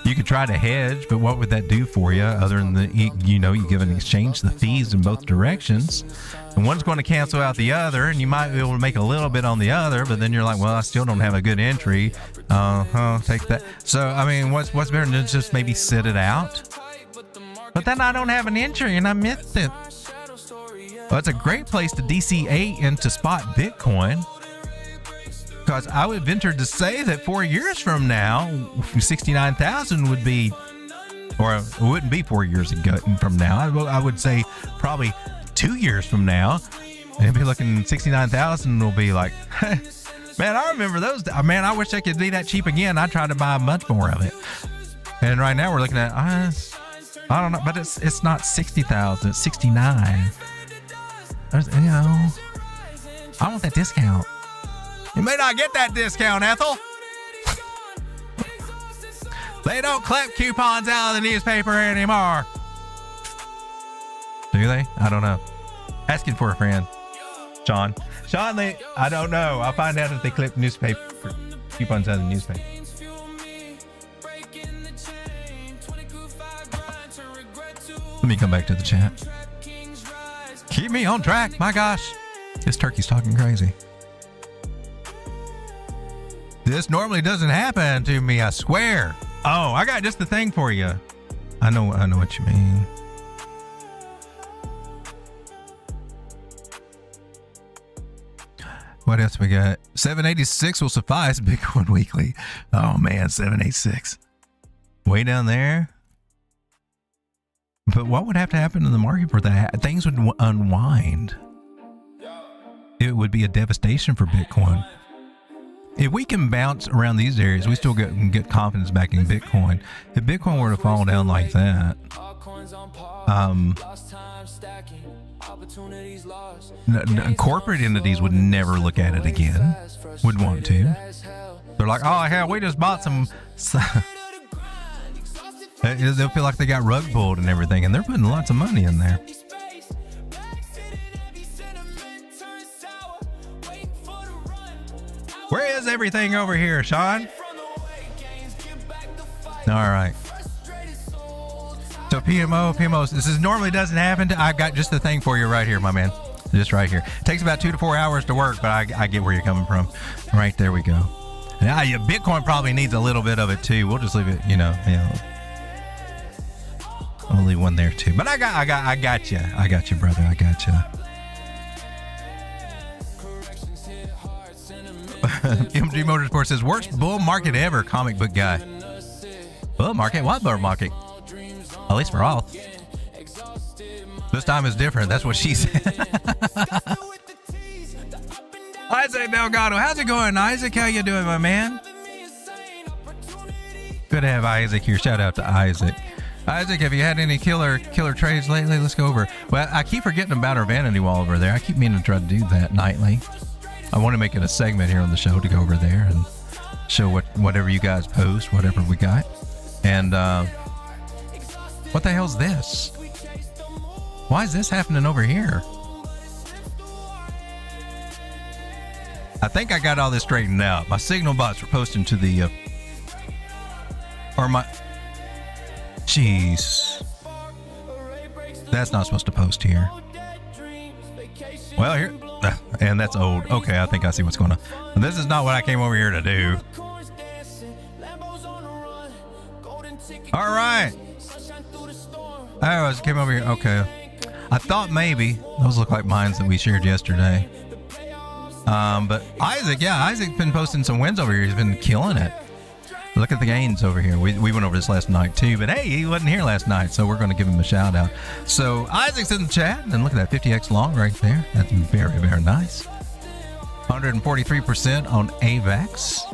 You could try to hedge, but what would that do for you other than you give an exchange the fees in both directions, and one's going to cancel out the other, and you might be able to make a little bit on the other, but then you're like, well, I still don't have a good entry. Take that. So I mean, what's better than just maybe sit it out? But then I don't have an entry and I missed it. Well, it's a great place to DC8 into spot Bitcoin, because I would venture to say that 4 years from now, 69,000 would be, or it wouldn't be 4 years ago from now. I would say probably 2 years from now, and it'd be looking 69,000 will be like, man, I remember those. Man, I wish I could be that cheap again. I tried to buy much more of it. And right now we're looking at, I don't know, but it's not 60,000, it's 69. I want that discount. You may not get that discount, Ethel. They don't clip coupons out of the newspaper anymore. Do they? I don't know. Asking for a friend. Sean, I don't know. I'll find out if they clip newspaper coupons out of the newspaper. Let me come back to the chat. Keep me on track. My gosh, this turkey's talking crazy. This normally doesn't happen to me, I swear. Oh, I got just the thing for you. I know what you mean. What else we got? 786 will suffice. Bitcoin Weekly. Oh man, 786. Way down there. But what would have to happen in the market for that? Things would unwind. It would be a devastation for Bitcoin. If we can bounce around these areas, we still get confidence back in Bitcoin. If Bitcoin were to fall down like that, corporate entities would never look at it again. Would want to. They're like, oh hell, we just bought some. They'll feel like they got rug pulled and everything, and they're putting lots of money in there. Where is everything over here, Sean? All right. So PMO, this normally doesn't happen. I've got just the thing for you right here, my man. Just right here. It takes about 2 to 4 hours to work, but I get where you're coming from. Right there we go. Now, Bitcoin probably needs a little bit of it too. We'll just leave it, I'll leave one there too. But I got you. I got you, brother. I got you. MG Motorsport says, worst bull market ever, comic book guy. Bull market? What bull market? At least for all. This time is different. That's what she said. Isaac Delgado, how's it going, Isaac? How you doing, my man? Good to have Isaac here. Shout out to Isaac. Isaac, have you had any killer trades lately? Let's go over. Well, I keep forgetting about our vanity wall over there. I keep meaning to try to do that nightly. I want to make it a segment here on the show to go over there and show whatever you guys post, whatever we got. And what the hell's this? Why is this happening over here? I think I got all this straightened out. My signal bots were posting to the jeez, that's not supposed to post here. Well, here, and that's old. Okay, I think I see what's going on. This is not what I came over here to do. All right. I came over here. Okay. I thought maybe those look like mines that we shared yesterday. But Isaac's been posting some wins over here. He's been killing it. Look at the gains over here. We went over this last night too, but hey, he wasn't here last night, so we're going to give him a shout out. So Isaac's in the chat, and look at that 50x long right there. That's very, very nice. 143% on AVAX.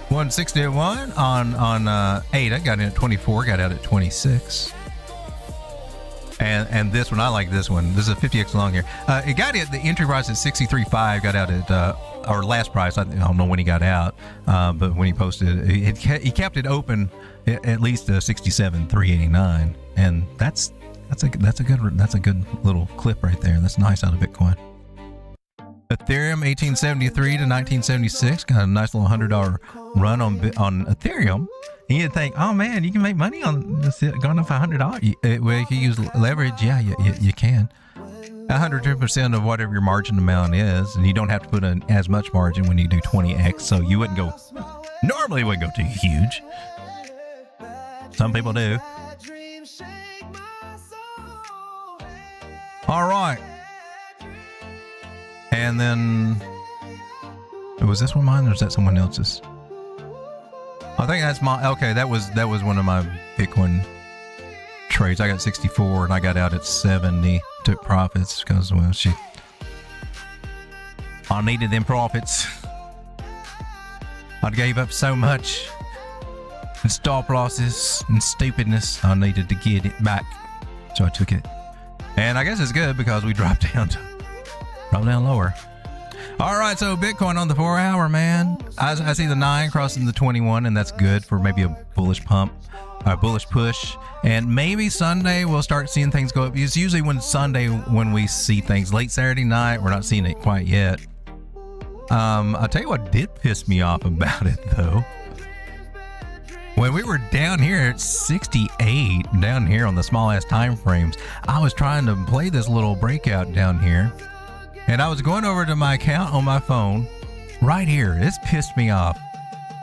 161 on ADA. Got in at 24. Got out at 26. And this one, I like this one. This is a 50x long here. It got it. The entry price at 63.5. Got out at our last price. I don't know when he got out, but when he posted it, he kept it open at least 67.389, and that's a good little clip right there. That's nice out of Bitcoin. Ethereum 1873 to 1976 got a nice little $100 run on Ethereum. And you'd think, oh man, you can make money on this going up $100. Well, if you use leverage, yeah, you can. 110% of whatever your margin amount is, and you don't have to put in as much margin when you do 20x. So you wouldn't go, normally wouldn't go too huge. Some people do. All right. And then, was this one mine or is that someone else's? I think that's my, okay, that was one of my Bitcoin trades. I got 64 and I got out at 70, took profits because, well, I needed them profits. I gave up so much in stop losses and stupidness. I needed to get it back, so I took it. And I guess it's good because we dropped down lower. All right, so Bitcoin on the 4 hour, man. I see the 9 crossing the 21, and that's good for maybe a bullish pump. a bullish push, and maybe Sunday we'll start seeing things go up. It's usually when we see things. Late Saturday night, we're not seeing it quite yet. I'll tell you what did piss me off about it though. When we were down here at 68, down here on the small ass time frames, I was trying to play this little breakout down here, and I was going over to my account on my phone right here. It's pissed me off.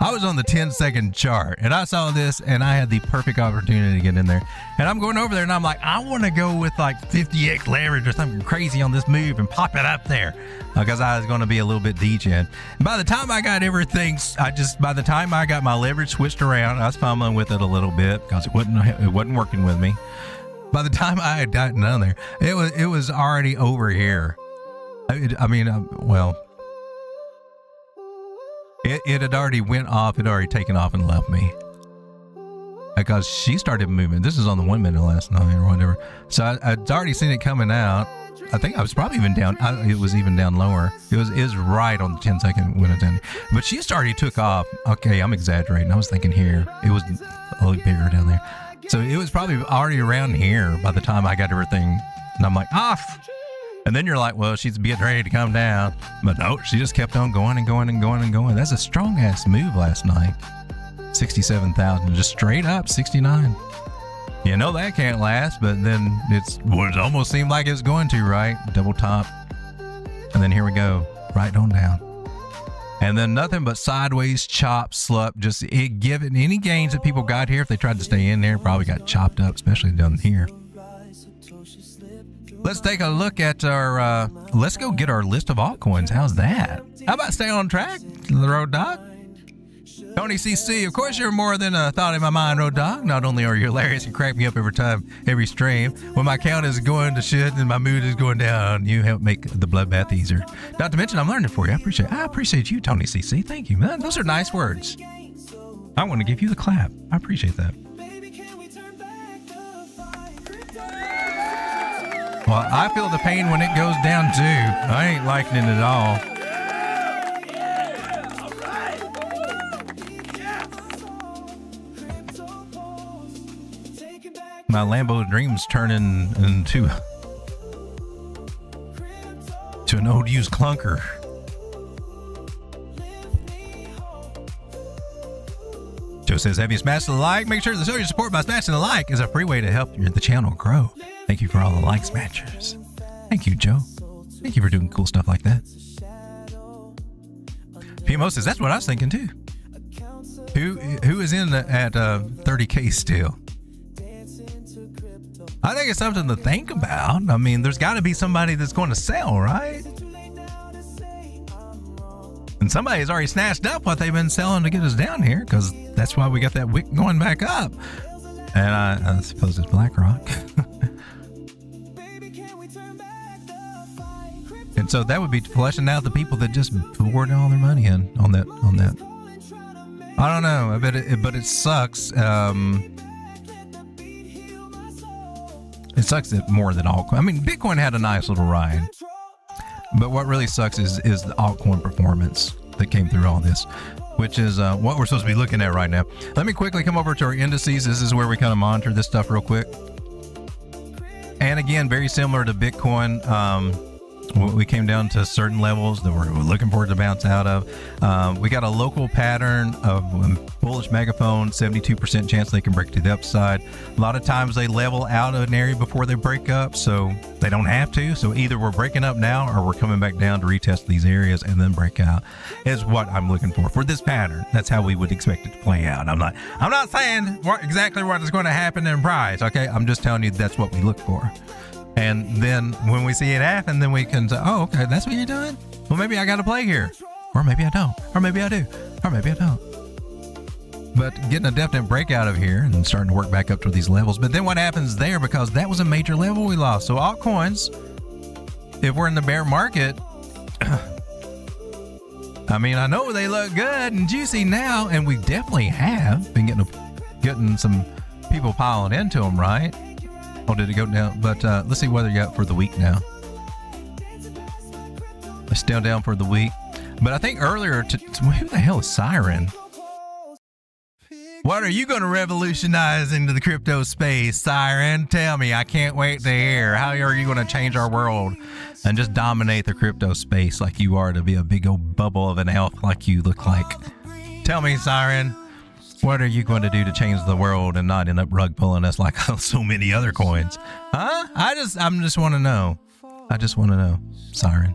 I was on the 10-second chart and I saw this and I had the perfect opportunity to get in there. And I'm going over there and I'm like, I want to go with like 50x leverage or something crazy on this move and pop it up there because I was going to be a little bit degen. By the time I got everything, by the time I got my leverage switched around, I was fumbling with it a little bit because it wasn't working with me. By the time I had gotten down there, it was already over here. It had already went off. It had already taken off and left me because she started moving. This is on the 1 minute last night or whatever. So I'd already seen it coming out. I think I was probably even down. It was even down lower. It was right on the 10-second when it's down. But she already took off. Okay, I'm exaggerating. I was thinking here. It was a little bigger down there. So it was probably already around here by the time I got everything. And I'm like, off. And then you're like, well, she's getting ready to come down. But no, she just kept on going and going and going and going. That's a strong ass move last night. 67,000, just straight up 69. You know that can't last, but then it almost seemed like it's going to, right? Double top. And then here we go, right on down. And then nothing but sideways, chop, slup, just it giving any gains that people got here, if they tried to stay in there, probably got chopped up, especially down here. Let's take a look at our, let's go get our list of altcoins. How's that? How about stay on track, the Road Dog? Tony CC, of course you're more than a thought in my mind, Road Dog. Not only are you hilarious, you crack me up every stream. When my count is going to shit and my mood is going down, you help make the bloodbath easier. Not to mention, I'm learning for you. I appreciate you, Tony CC. Thank you, man. Those are nice words. I want to give you the clap. I appreciate that. Well, I feel the pain when it goes down too. I ain't liking it at all. My Lambo dreams turning into an old used clunker. Joe says, have you smashed the like? Make sure to show your support by smashing the like is a free way to help the channel grow. Thank you for all the like smashers. Thank you, Joe. Thank you for doing cool stuff like that. PMO says, that's what I was thinking too. Who is in at 30K still? I think it's something to think about. I mean, there's got to be somebody that's going to sell, right? And somebody's already snatched up what they've been selling to get us down here, because that's why we got that wick going back up. And I suppose it's BlackRock. And so that would be flushing out the people that just poured all their money in on that. I don't know, but it sucks. It sucks that more than altcoin. I mean, Bitcoin had a nice little ride, but what really sucks is the altcoin performance that came through all this, which is what we're supposed to be looking at right now. Let me quickly come over to our indices. This is where we kind of monitor this stuff real quick. And again, very similar to Bitcoin. We came down to certain levels that we're looking for it to bounce out of. We got a local pattern of bullish megaphone, 72% chance they can break to the upside. A lot of times they level out of an area before they break up, so they don't have to. So either we're breaking up now or we're coming back down to retest these areas and then break out is what I'm looking for this pattern. That's how we would expect it to play out. I'm not saying exactly what is going to happen in price, okay? I'm just telling you that's what we look for. And then when we see it happen, then we can say, oh, okay, that's what you're doing? Well, maybe I got to play here. Or maybe I don't. Or maybe I do. Or maybe I don't. But getting a definite breakout of here and starting to work back up to these levels. But then what happens there, because that was a major level we lost. So altcoins, if we're in the bear market, I mean, I know they look good and juicy now, and we definitely have been getting some people piling into them, right? Oh, did it go down? But let's see whether you got for the week now. It's still down for the week. But I think earlier, who the hell is Siren? What are you going to revolutionize into the crypto space, Siren? Tell me. I can't wait to hear. How are you going to change our world and just dominate the crypto space like you are, to be a big old bubble of an elf like you look like? Tell me, Siren. What are you going to do to change the world and not end up rug pulling us like so many other coins? Huh? I just want to know. I just want to know, Siren.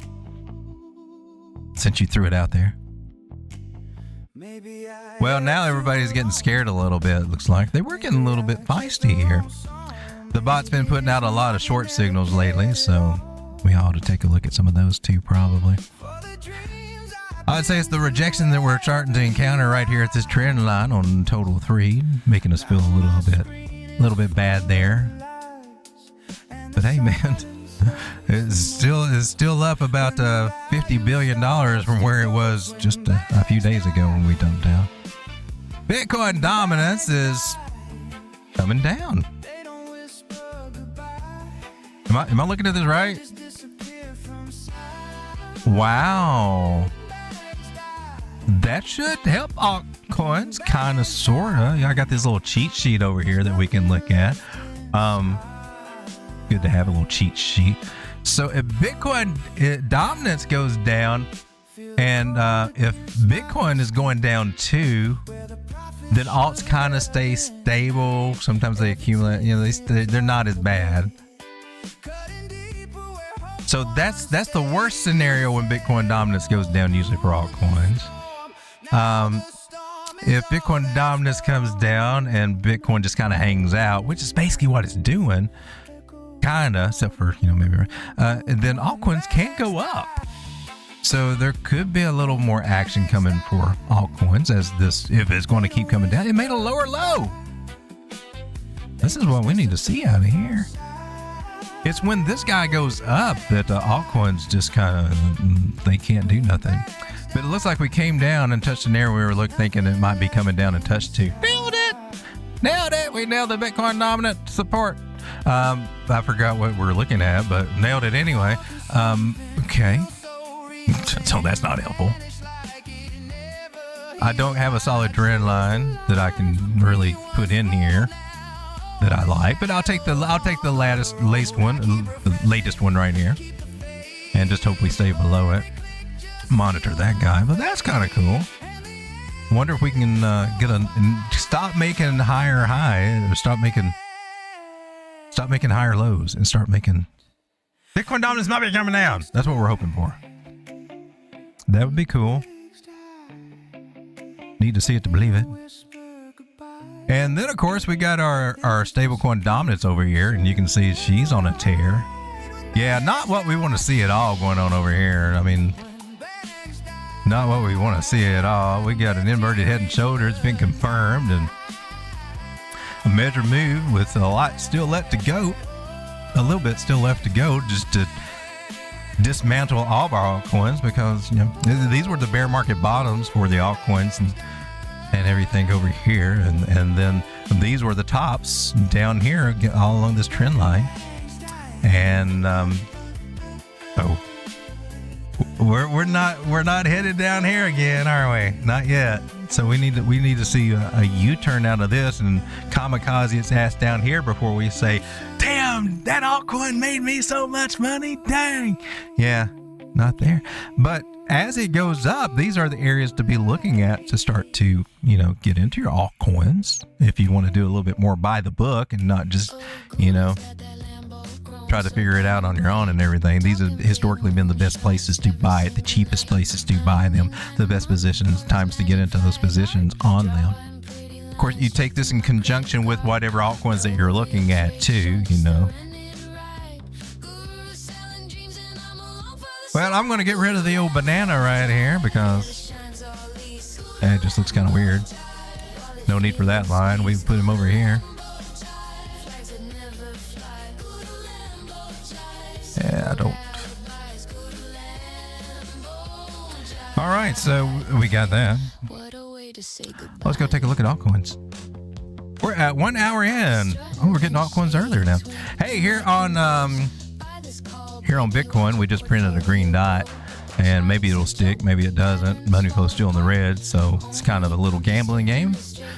Since you threw it out there. Well, now everybody's getting scared a little bit, it looks like. They were getting a little bit feisty here. The bot's been putting out a lot of short signals lately, so we ought to take a look at some of those too, probably. I'd say it's the rejection that we're starting to encounter right here at this trend line on total 3, making us feel a little bit bad there. But hey, man, it's still up about $50 billion from where it was just a few days ago when we dumped down. Bitcoin dominance is coming down. Am I looking at this right? Wow. That should help altcoins, kind of, sort of. I got this little cheat sheet over here that we can look at. Good to have a little cheat sheet. So if Bitcoin dominance goes down, and if Bitcoin is going down too, then alts kind of stay stable. Sometimes they accumulate. You know, they're not as bad. So that's the worst scenario when Bitcoin dominance goes down, usually for altcoins. If Bitcoin dominance comes down and Bitcoin just kind of hangs out, which is basically what it's doing, kinda, except for, you know, maybe, then altcoins can go up. So there could be a little more action coming for altcoins as this, if it's going to keep coming down. It made a lower low. This is what we need to see out of here. It's when this guy goes up that altcoins just kind of, they can't do nothing. But it looks like we came down and touched an area we were thinking it might be coming down and touched to. Nailed it! Nailed it! We nailed the Bitcoin dominant support. I forgot what we're looking at, but nailed it anyway. Okay. So that's not helpful. I don't have a solid trend line that I can really put in here that I like, but I'll take the latest one right here, and just hope we stay below it. Monitor that guy, but that's kind of cool. Wonder if we can stop making higher high, or stop making higher lows, and start making Bitcoin dominance might be coming down. That's what we're hoping for. That would be cool. Need to see it to believe it. And then, of course, we got our stablecoin dominance over here, and you can see she's on a tear. Yeah, not what we want to see at all going on over here. I mean, not what we want to see at all. We got an inverted head and shoulder. It's been confirmed, and a measure move with a lot still left to go. A little bit still left to go, just to dismantle all of our altcoins, because, you know, these were the bear market bottoms for the altcoins and everything over here, and then these were the tops down here all along this trend line. And we're not headed down here again, are we? Not yet. So we need to see a U-turn out of this and kamikaze its ass down here before we say, damn, that altcoin made me so much money, dang. Yeah, not there. But as it goes up, these are the areas to be looking at to start to, you know, get into your altcoins if you want to do a little bit more by the book and not just, you know, try to figure it out on your own and everything. These have historically been the best places to buy it, the cheapest places to buy them, the best positions, times to get into those positions on them. Of course, you take this in conjunction with whatever altcoins that you're looking at too, you know. Well, I'm going to get rid of the old banana right here because it just looks kind of weird. No need for that line. We can put him over here. Yeah, I don't. All right, so we got that. Let's go take a look at altcoins. We're at 1 hour in. Oh, we're getting altcoins earlier now. Hey, here on Bitcoin, we just printed a green dot. and maybe it'll stick, maybe it doesn't. Money flow's still in the red, so it's kind of a little gambling game.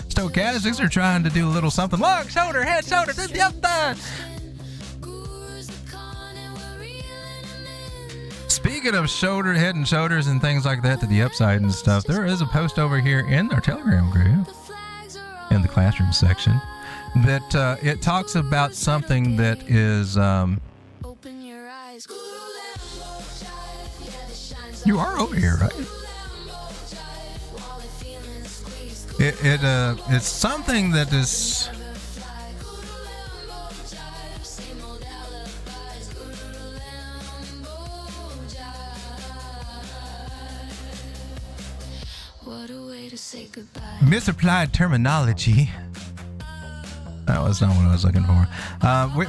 Stochastics are trying to do a little something. Look, shoulder, head, shoulder, to the upside. Speaking of shoulder, head and shoulders and things like that to the upside and stuff, there is a post over here in our Telegram group, in the classroom section, that it talks about something that is, you are over here, right? It's something that is, misapplied terminology. That was not what I was looking for.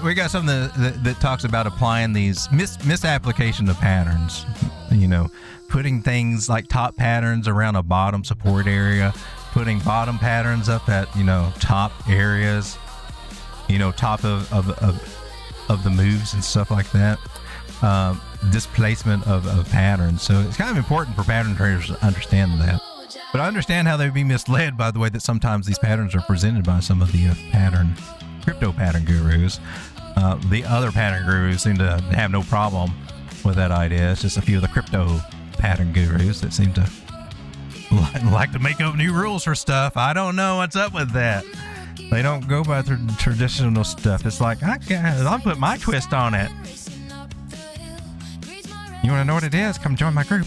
We got something that talks about applying these misapplication of patterns. You know, putting things like top patterns around a bottom support area, putting bottom patterns up at, you know, top areas, you know, top of the moves and stuff like that. Displacement of patterns. So it's kind of important for pattern traders to understand that. But I understand how they'd be misled by the way that sometimes these patterns are presented by some of the crypto pattern gurus. The other pattern gurus seem to have no problem with that idea. It's just a few of the crypto pattern gurus that seem to like to make up new rules for stuff. I don't know what's up with that. They don't go by the traditional stuff. It's like, I'll put my twist on it. You want to know what it is? Come join my group.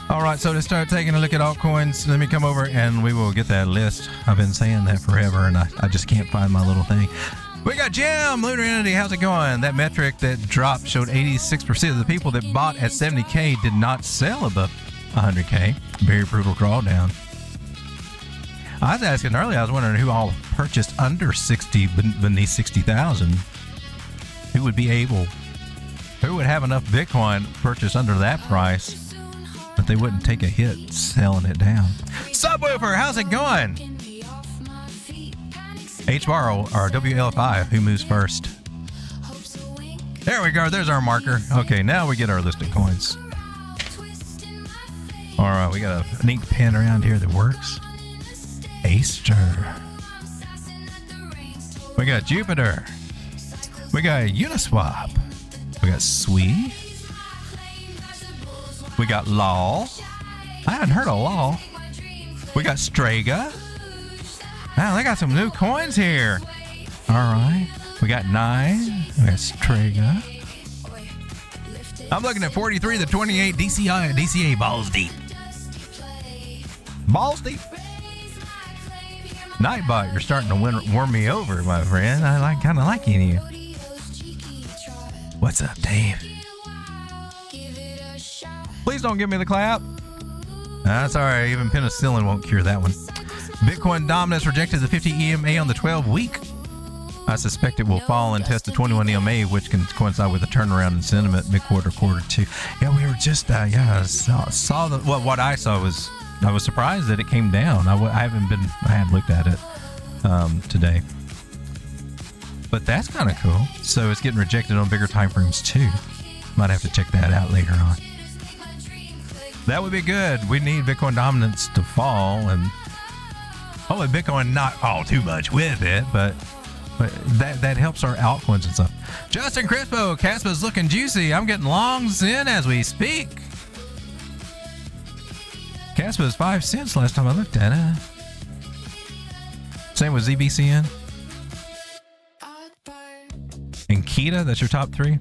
All right, so to start taking a look at altcoins, let me come over and we will get that list. I've been saying that forever, and I just can't find my little thing. We got Jim, Lunar Entity. How's it going? That metric that dropped showed 86% of the people that bought at 70K did not sell above 100K. Very brutal drawdown. I was asking earlier, I was wondering who all purchased under 60, beneath 60,000. Who would have enough Bitcoin purchased under that price that they wouldn't take a hit selling it down? Subwoofer, how's it going? H-bar or WLFI, who moves first? There we go, there's our marker. Okay, now we get our listed coins. All right, we got a neat pin around here that works. Aster. We got Jupiter. We got Uniswap. We got Swee. We got LOL. I haven't heard of LOL. We got Strega. Wow, they got some new coins here. All right. We got 9. We got Strega. I'm looking at 43 to 28 DCA balls deep. Balls deep. Nightbot, you're starting to warm me over, my friend. I kind of like you. What's up, Dave? Please don't give me the clap. That's all right. Even penicillin won't cure that one. Bitcoin dominance rejected the 50 EMA on the 12-week. I suspect it will fall and test the 21 EMA, which can coincide with a turnaround in sentiment mid-quarter, quarter 2. Yeah, we were just, saw the, what I saw was, I was surprised that it came down. I hadn't looked at it today. But that's kind of cool. So it's getting rejected on bigger time frames too. Might have to check that out later on. That would be good. We need Bitcoin dominance to fall, and hopefully Bitcoin not fall too much with it, but that helps our altcoins and stuff. Justin Crispo, Casper's looking juicy. I'm getting longs in as we speak. Casper was 5 cents last time I looked at it. Same with ZBCN. And Kita, that's your top 3.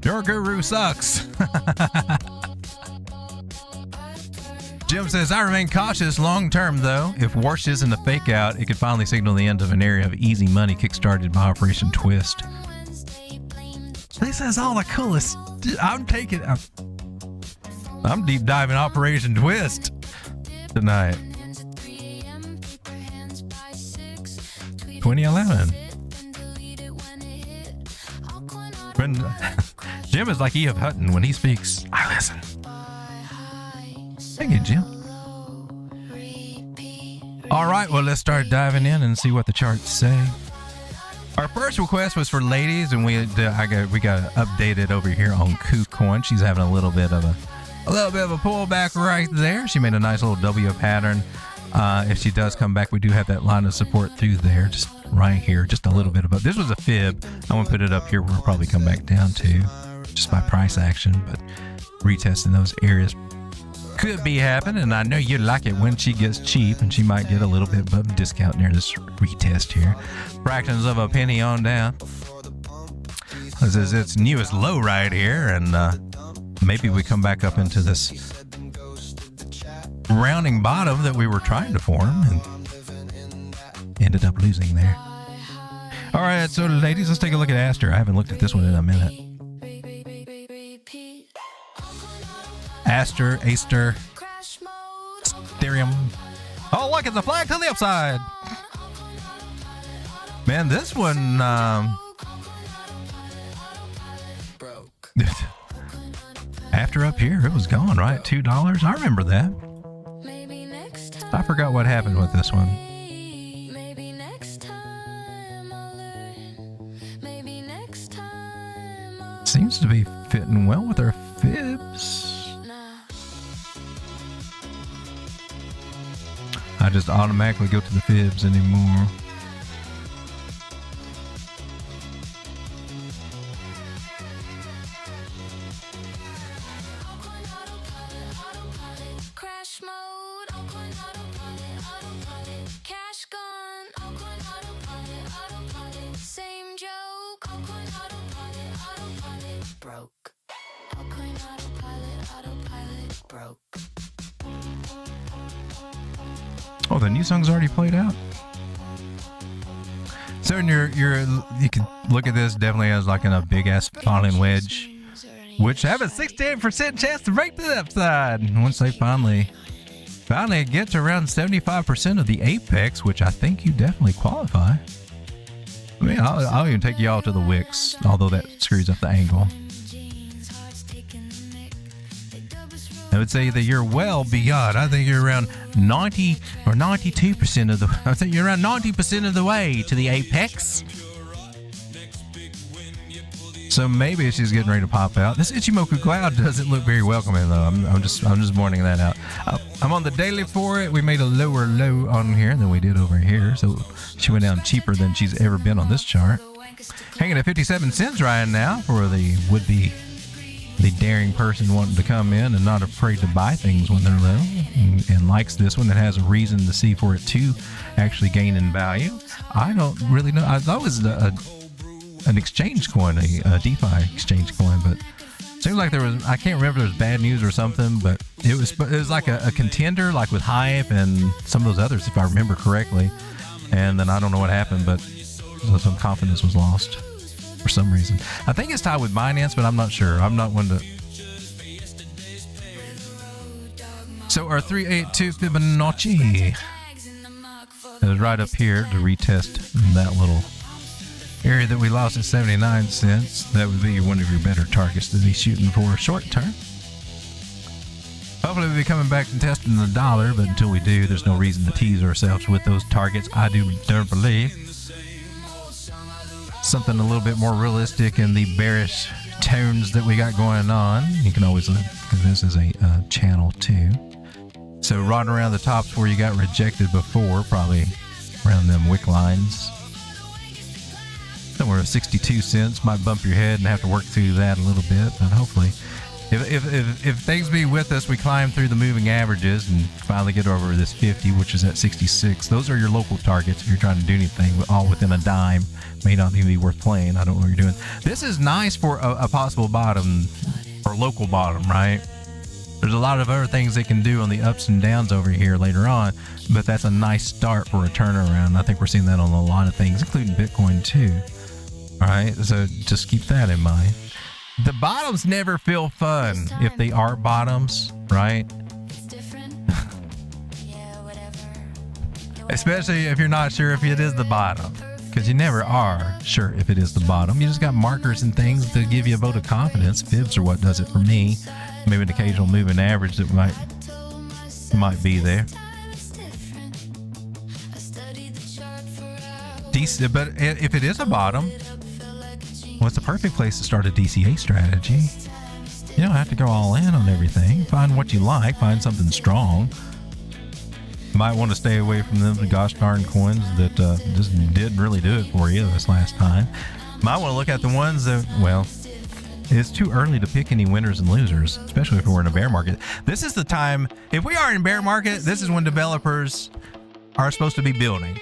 Your guru sucks. Jim says, I remain cautious long term though. If Warsh isn't a fake out, it could finally signal the end of an area of easy money kickstarted by Operation Twist. This is all the coolest. I'm deep diving Operation Twist tonight. 2011. When Jim is like E.F. Hutton when he speaks. I listen. Thank you, Jim. All right, well, let's start diving in and see what the charts say. Our first request was for ladies, and we got updated over here on KuCoin. She's having a little bit of a pullback right there. She made a nice little W pattern. If she does come back, we do have that line of support through there, just right here, just a little bit above. This was a fib. I'm gonna put it up here. We'll probably come back down to just by price action, but retesting those areas could be happening. And I know you like it when she gets cheap, and she might get a little bit of a discount near this retest here. Fractions of a penny on down. This is its newest low right here, and maybe we come back up into this rounding bottom that we were trying to form and ended up losing there. All right, so ladies, let's take a look at Aster. I haven't looked at this one in a minute. Aster, Ethereum. Oh, look, it's a flag to the upside. Man, this one, after up here, it was gone, right? $2. I remember that. I forgot what happened with this one. Seems to be fitting well with our fibs. I just automatically go to the fibs anymore. Oh, the new song's already played out. So in you can look at this definitely as like in a big ass falling wedge, which have a 68% chance to break the upside once they finally get to around 75% of the apex, which I think you definitely qualify. I mean, I'll even take y'all to the wicks, although that screws up the angle. I would say that you're well beyond. I think you're around 90 or 92% of the. I think you're around 90% of the way to the apex. So maybe she's getting ready to pop out. This Ichimoku cloud doesn't look very welcoming though. I'm just pointing that out. I'm on the daily for it. We made a lower low on here than we did over here, so she went down cheaper than she's ever been on this chart. Hanging at 57 cents right now for the would-be. The daring person wanting to come in and not afraid to buy things when they're low and likes this one that has a reason to see for it to actually gain in value. I don't really know. I thought it was an exchange coin, a DeFi exchange coin, but it seems like there was, I can't remember if there was bad news or something, but it was like a contender, like with Hype and some of those others, if I remember correctly. And then I don't know what happened, but some confidence was lost. For some reason. I think it's tied with Binance, but I'm not sure. I'm not one to. So our 382 Fibonacci is right up here to retest that little area that we lost at 79 cents. That would be one of your better targets to be shooting for short term. Hopefully we'll be coming back and testing the dollar, but until we do, there's no reason to tease ourselves with those targets. I do believe. Something a little bit more realistic in the bearish tones that we got going on. You can always look, because this is a channel too. So right around the tops where you got rejected before, probably around them wick lines. Somewhere at 62 cents, might bump your head and have to work through that a little bit, but hopefully if things be with us, we climb through the moving averages and finally get over this 50, which is at 66. Those are your local targets if you're trying to do anything, all within a dime. May not even be worth playing. I don't know what you're doing. This is nice for a possible bottom or local bottom, right? There's a lot of other things they can do on the ups and downs over here later on, but that's a nice start for a turnaround. I think we're seeing that on a lot of things, including Bitcoin too. All right, so just keep that in mind. The bottoms never feel fun if they are bottoms, right? Especially if you're not sure if it is the bottom, because you never are sure if it is the bottom. You just got markers and things to give you a vote of confidence. Fibs are what does it for me. Maybe an occasional moving average that might be there. But if it is a bottom, well, it's a perfect place to start a DCA strategy. You don't have to go all in on everything. Find what you like. Find something strong. You might want to stay away from them, the gosh darn coins that just didn't really do it for you this last time. Might want to look at the ones that, well, it's too early to pick any winners and losers, especially if we're in a bear market. This is the time, if we are in bear market, this is when developers are supposed to be building.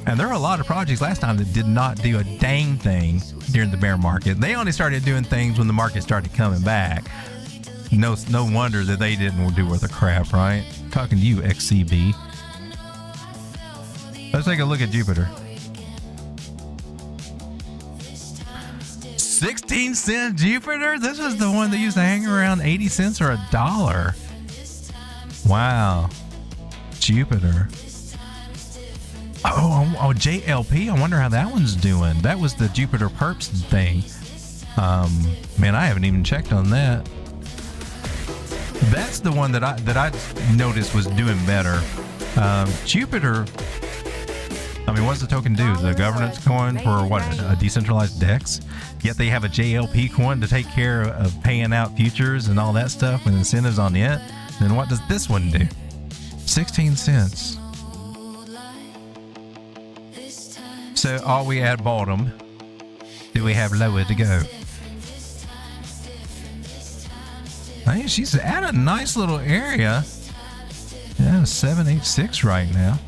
And there are a lot of projects last time that did not do a dang thing during the bear market. They only started doing things when the market started coming back. No wonder that they didn't do worth a crap, right? Talking to you, XCB. Let's take a look at Jupiter. 16-cent Jupiter? This was the one that used to hang around 80 cents or $1. Wow. Jupiter. Oh, JLP. I wonder how that one's doing. That was the Jupiter Perps thing. Man, I haven't even checked on that. That's the one that I noticed was doing better. Jupiter. I mean, what's the token do? The governance coin for what? A decentralized DEX? Yet they have a JLP coin to take care of paying out futures and all that stuff with incentives on it. Then what does this one do? 16 cents. So are we at bottom? Do we have lower to go? I think she's at a nice little area. Yeah, 786 right now.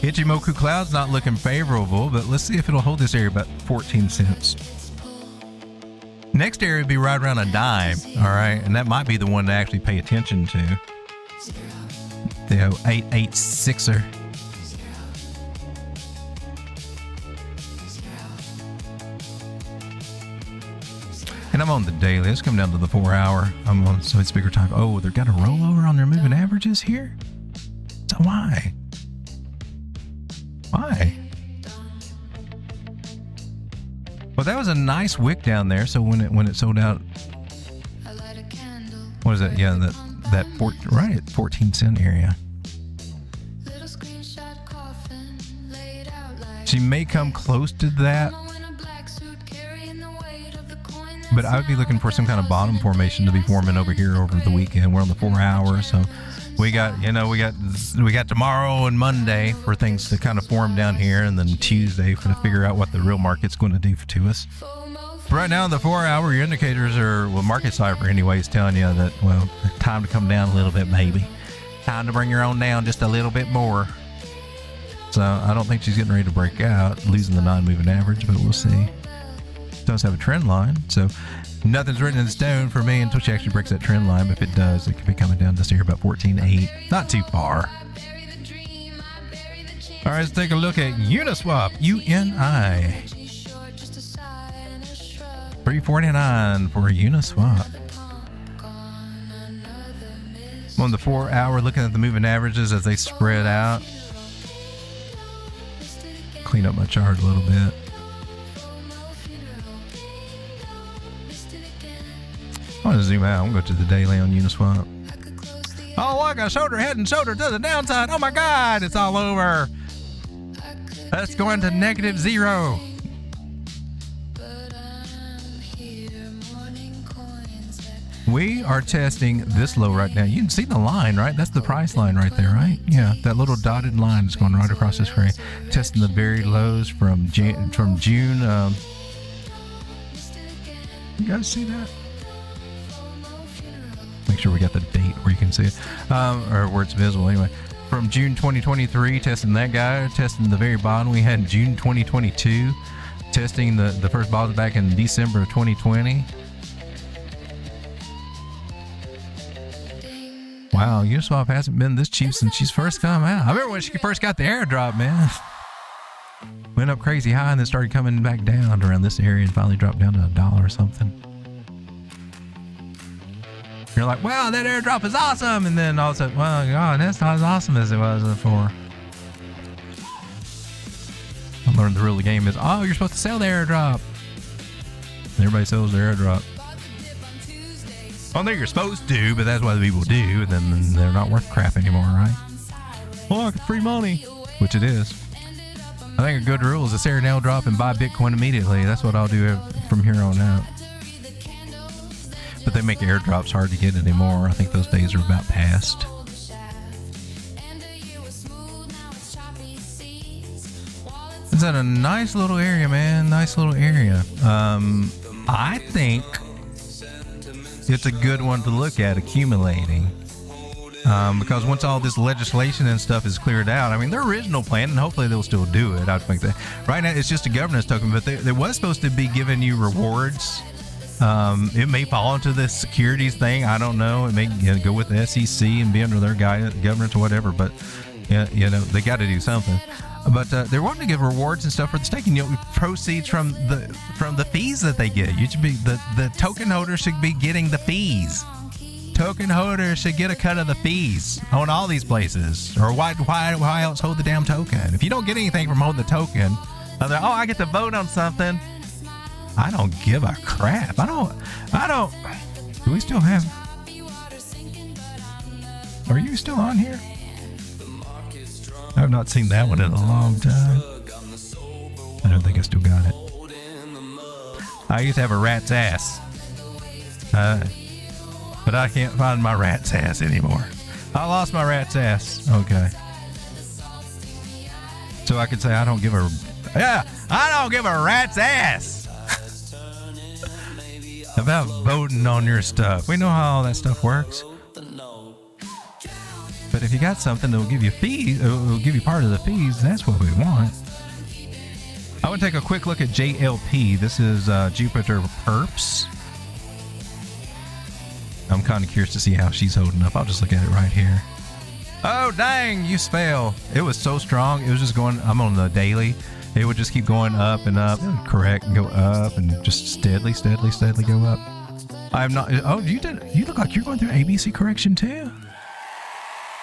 Ichimoku Cloud's not looking favorable, but let's see if it'll hold this area about 14 cents. Next area would be right around a dime, all right? And that might be the one to actually pay attention to. The 886er. And I'm on the daily. Let's come down to the 4 hour. I'm on Side Speaker Time. Oh, they've got a rollover on their moving averages here? So why? Why? Well, that was a nice wick down there. So when it sold out, what is that? Yeah, right at 14 cent area. She may come close to that, but I would be looking for some kind of bottom formation to be forming over here over the weekend. We're on the 4 hour, so we got tomorrow and Monday for things to kind of form down here, and then Tuesday to figure out what the real market's going to do to us. Right now, the 4 hour, your indicators are, well, Market Cipher anyway is telling you that, well, time to come down a little bit, maybe. Time to bring her on down just a little bit more. So I don't think she's getting ready to break out, losing the non-moving average, but we'll see. Does have a trend line, so nothing's written in stone for me until she actually breaks that trend line. But if it does, it could be coming down this year about 14.8, not too far. All right, let's take a look at Uniswap, UNI. 349 for Uniswap. On the 4 hour, looking at the moving averages as they spread out. Clean up my chart a little bit. I'm going to zoom out. I'm going to go to the daily on Uniswap. Oh, look, a shoulder, head and shoulder to the downside. Oh my God, it's all over. Let's go into -0. We are testing this low right now. You can see the line, right? That's the price line right there, right? Yeah, that little dotted line is going right across the screen. Testing the very lows from June. You guys see that? Make sure we got the date where you can see it, or where it's visible anyway. From June 2023, testing that guy, testing the very bottom. We had June 2022, testing the first bottom back in December of 2020. Wow, Uniswap hasn't been this cheap since she's first come out. I remember when she first got the airdrop, man. Went up crazy high and then started coming back down around this area and finally dropped down to $1 or something. You're like, wow, that airdrop is awesome. And then all of a sudden, well, God, that's not as awesome as it was before. I learned the rule of the game is, oh, you're supposed to sell the airdrop. Everybody sells their airdrop. Well, no, you're supposed to, but that's what the people do. And then they're not worth crap anymore, right? Oh, I get free money. which it is. I think a good rule is to stare at an airdrop and buy Bitcoin immediately. That's what I'll do from here on out. But they make airdrops hard to get anymore. I think those days are about past. It's in a nice little area, man. Nice little area. I think it's a good one to look at, accumulating. Because once all this legislation and stuff is cleared out, I mean, their original plan, and hopefully they'll still do it. I think that right now it's just a governance token, but they was supposed to be giving you rewards. It may fall into this securities thing. I don't know. It may go with the SEC and be under their governance or whatever. But they got to do something. But they're wanting to give rewards and stuff for the staking. Proceeds from the fees that they get. You should be the token holders should be getting the fees. Token holders should get a cut of the fees on all these places. Or why else hold the damn token? If you don't get anything from holding the token, I get to vote on something. I don't give a crap. I don't. Do we still have? Are you still on here? I've not seen that one in a long time. I don't think I still got it. I used to have a rat's ass. But I can't find my rat's ass anymore. I lost my rat's ass. Okay. So I could say I don't give a rat's ass about voting on your stuff. We know how all that stuff works. But if you got something that will give you fees, it will give you part of the fees, that's what we want. I would take a quick look at JLP. This is Jupiter Perps. I'm kind of curious to see how she's holding up. I'll just look at it right here. Oh, dang, you fail. It was so strong. It was just going, I'm on the daily. It would just keep going up and up. It would correct and go up and just steadily go up. I'm not, you look like you're going through ABC correction too.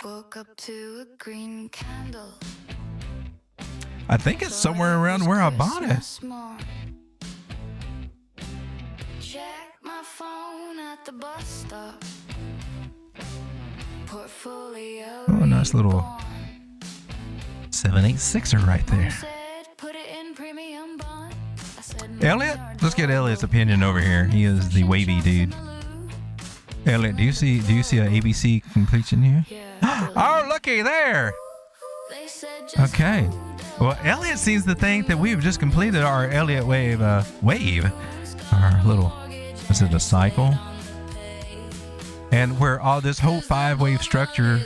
Woke up to a green candle. I think it's somewhere around where I bought it. Check my phone at the bus stop. Portfolio. Oh, a nice little 786er right there. Put it in premium bond. Elliott? Let's get Elliott's opinion over here. He is the wavy dude. Elliott, do you see a ABC completion here? Oh, looky there. Okay. Well, Elliott seems to think that we've just completed our Elliott wave. Our little, is it a cycle? And where all this whole 5-wave structure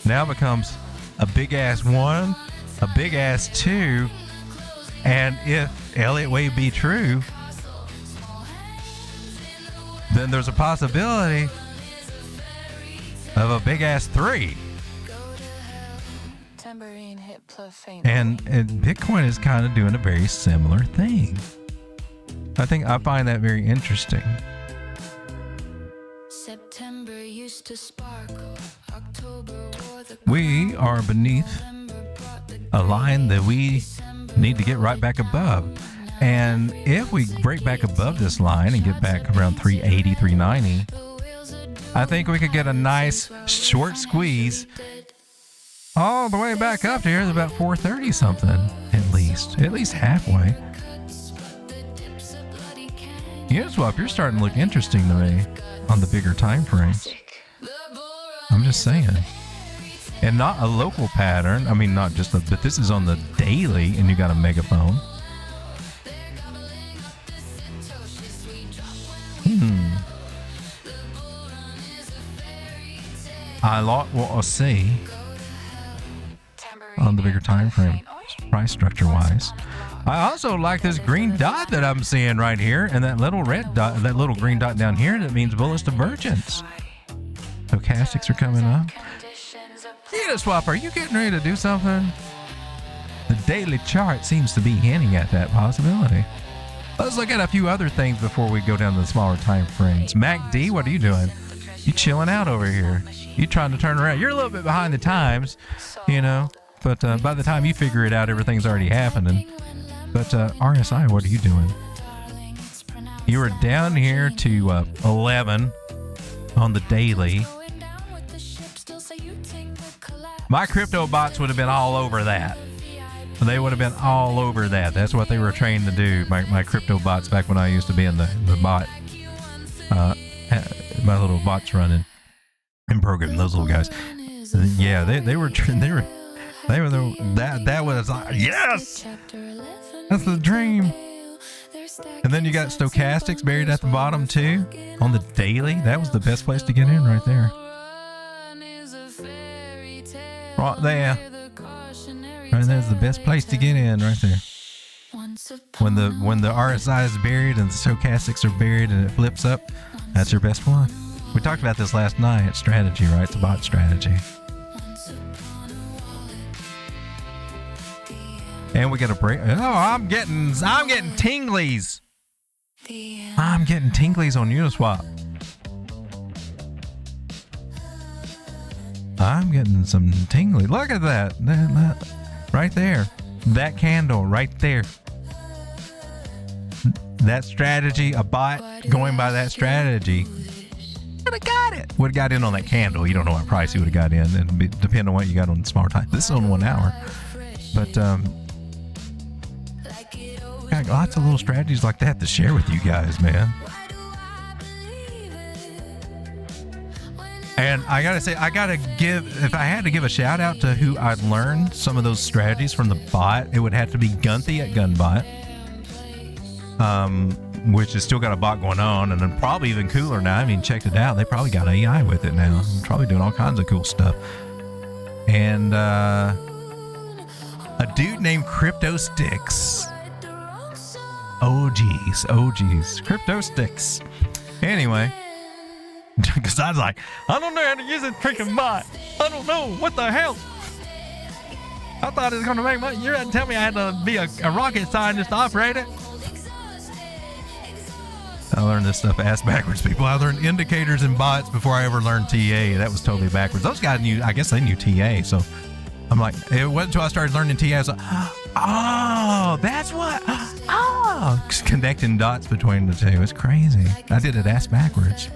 now becomes a big ass 1, a big ass 2, and if Elliott wave be true, then there's a possibility of a big ass 3. And Bitcoin is kind of doing a very similar thing. I find that very interesting. September used to sparkle. October wore the We are beneath a line that we need to get right back above. And if we break back above this line and get back around 380, 390, I think we could get a nice short squeeze all the way back up to here. It's about 430 something, at least halfway. Uniswap, you're starting to look interesting to me on the bigger time frames. I'm just saying. And not a local pattern. I mean, not just but this is on the daily and you got a megaphone. We'll see on the bigger time frame, price structure wise. I also like this green dot that I'm seeing right here, and that little red dot, that little green dot down here. That means bullish divergence. Stochastics are coming up. Uniswap, are you getting ready to do something? The daily chart seems to be hinting at that possibility. Let's look at a few other things before we go down to the smaller time frames. MACD, what are you doing? You chilling out over here. You trying to turn around. You're a little bit behind the times, but by the time you figure it out, everything's already happening. But RSI, what are you doing? You were down here to 11 on the daily. My crypto bots would have been all over that. They would have been all over that. That's what they were trained to do. My crypto bots back when I used to be in the bot. My little bots running and programming those little guys. Yeah, they were that was like, yes, that's the dream. And then you got stochastics buried at the bottom too on the daily. That was the best place to get in right there. Right there. Right there's the best place to get in right there. When the RSI is buried and the stochastics are buried and it flips up, that's your best one. We talked about this last night. It's strategy, right? It's about strategy. And we got a break. Oh, I'm getting tinglies. I'm getting tinglies on Uniswap. I'm getting some tingly. Look at that. Right there. That candle right there. That strategy, a bot going by that strategy. Would have got it. Would have got in on that candle. You don't know what price you would have got in. It'd depend on what you got on the small time. This is on 1 hour. But got lots of little strategies like that to share with you guys, man. And I gotta say, if I had to give a shout out to who I'd learned some of those strategies from the bot, it would have to be Gunthy at Gunbot, which has still got a bot going on, and then probably even cooler now. I mean, checked it out. They probably got AI with it now. Probably doing all kinds of cool stuff. And a dude named Crypto Sticks. OGs, Crypto Sticks. Anyway. Because I was like, I don't know how to use this freaking bot. I don't know. What the hell? I thought it was going to make money. You're going to tell me I had to be a rocket scientist to operate it? I learned this stuff ass backwards, people. I learned indicators and bots before I ever learned TA. That was totally backwards. Those guys knew, I guess they knew TA. So I'm like, it wasn't until I started learning TA. I was like, oh, that's what. Oh, connecting dots between the two. It's crazy. I did it ass backwards.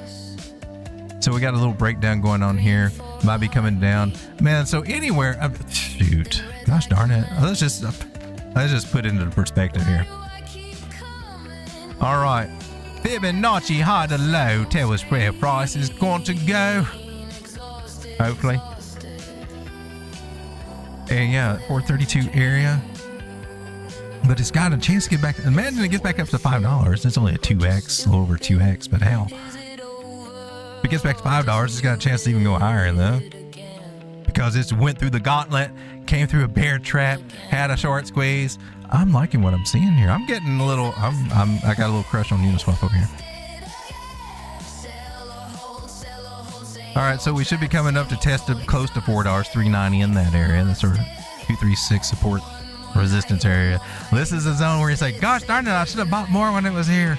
So we got a little breakdown going on here. Might be coming down, man. So anywhere, shoot, gosh darn it. Let's just put it into perspective here. All right, Fibonacci high to low. Tell us where price is going to go. Hopefully, and yeah, 432 area. But it's got a chance to get back. Imagine it gets back up to $5. It's only a 2x, a little over 2x, but hell. If it gets back to $5, it's got a chance to even go higher though, because it's went through the gauntlet, came through a bear trap, had a short squeeze. I'm liking what I'm seeing here. I'm getting a little. I got a little crush on Uniswap over here. All right, so we should be coming up to test close to $4, $3.90 in that area. That's our 236 support resistance area. This is a zone where you say, "Gosh darn it, I should have bought more when it was here."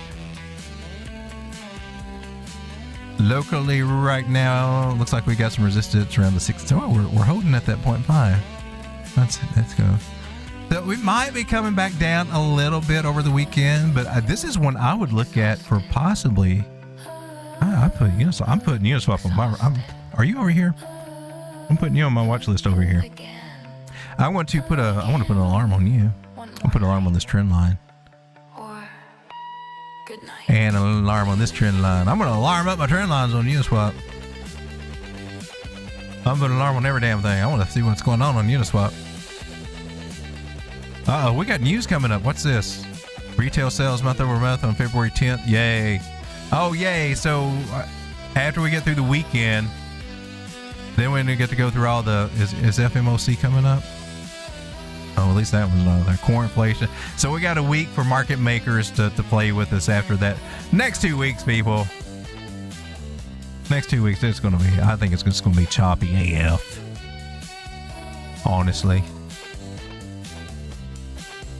Locally right now, looks like we got some resistance around the 6. Oh, we're holding at that 0.5. Let's go. So we might be coming back down a little bit over the weekend, but this is one I would look at for possibly. I'm putting Uniswap on my. Are you over here? I'm putting you on my watch list over here. I want to put an alarm on you. I'll put an alarm on this trend line. And an alarm on this trend line. I'm going to alarm up my trend lines on Uniswap. I'm putting an alarm on every damn thing. I want to see what's going on Uniswap. Uh-oh, we got news coming up. What's this? Retail sales month over month on February 10th. Yay. Oh, yay. So after we get through the weekend, then we get to go through all the... Is FMOC coming up? Oh, at least that one's not there. Core inflation. So we got a week for market makers to play with us after that. Next 2 weeks, people. Next 2 weeks, it's going to be, I think it's just going to be choppy AF. Honestly.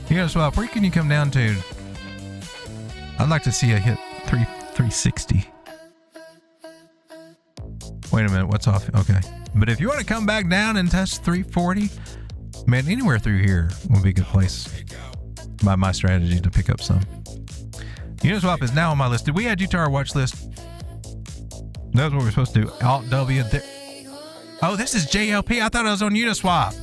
Uniswap, where can you come down to? I'd like to see a hit 360. Wait a minute, what's off? Okay. But if you want to come back down and touch 340, man, anywhere through here would be a good place by my strategy to pick up some. Uniswap is now on my list. Did we add you to our watch list? That's what we're supposed to do. Alt W. Oh, this is JLP. I thought I was on Uniswap.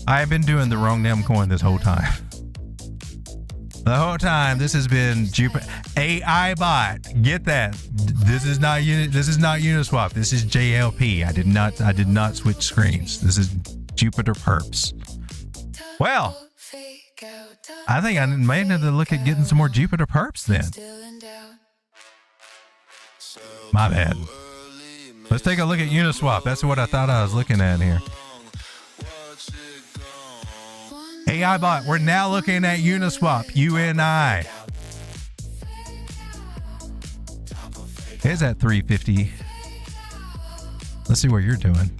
I have been doing the wrong damn coin this whole time. The whole time this has been Jupiter AI bot. Get that? This is not Uniswap. This is JLP. I did not switch screens. This is Jupiter Perps. Well, I think I may have to look at getting some more Jupiter Perps then. My bad. Let's take a look at Uniswap. That's what I thought I was looking at here. AI bot, we're now looking at Uniswap, UNI. It's at 350. Let's see what you're doing.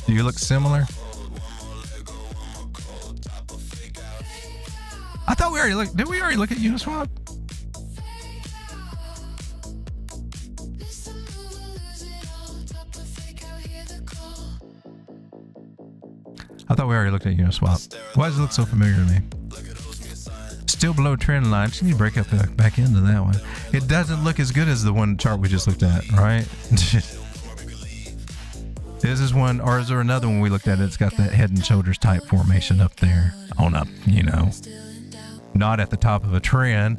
Do you look similar? I thought we already looked. Did we already look at Uniswap? I thought we already looked at Uniswap. Why does it look so familiar to me? Still below trend line. Just need to break up back into that one. It doesn't look as good as the one chart we just looked at, right? This is one, or is there another one we looked at? It's got that head and shoulders type formation up there. On up, you know. Not at the top of a trend,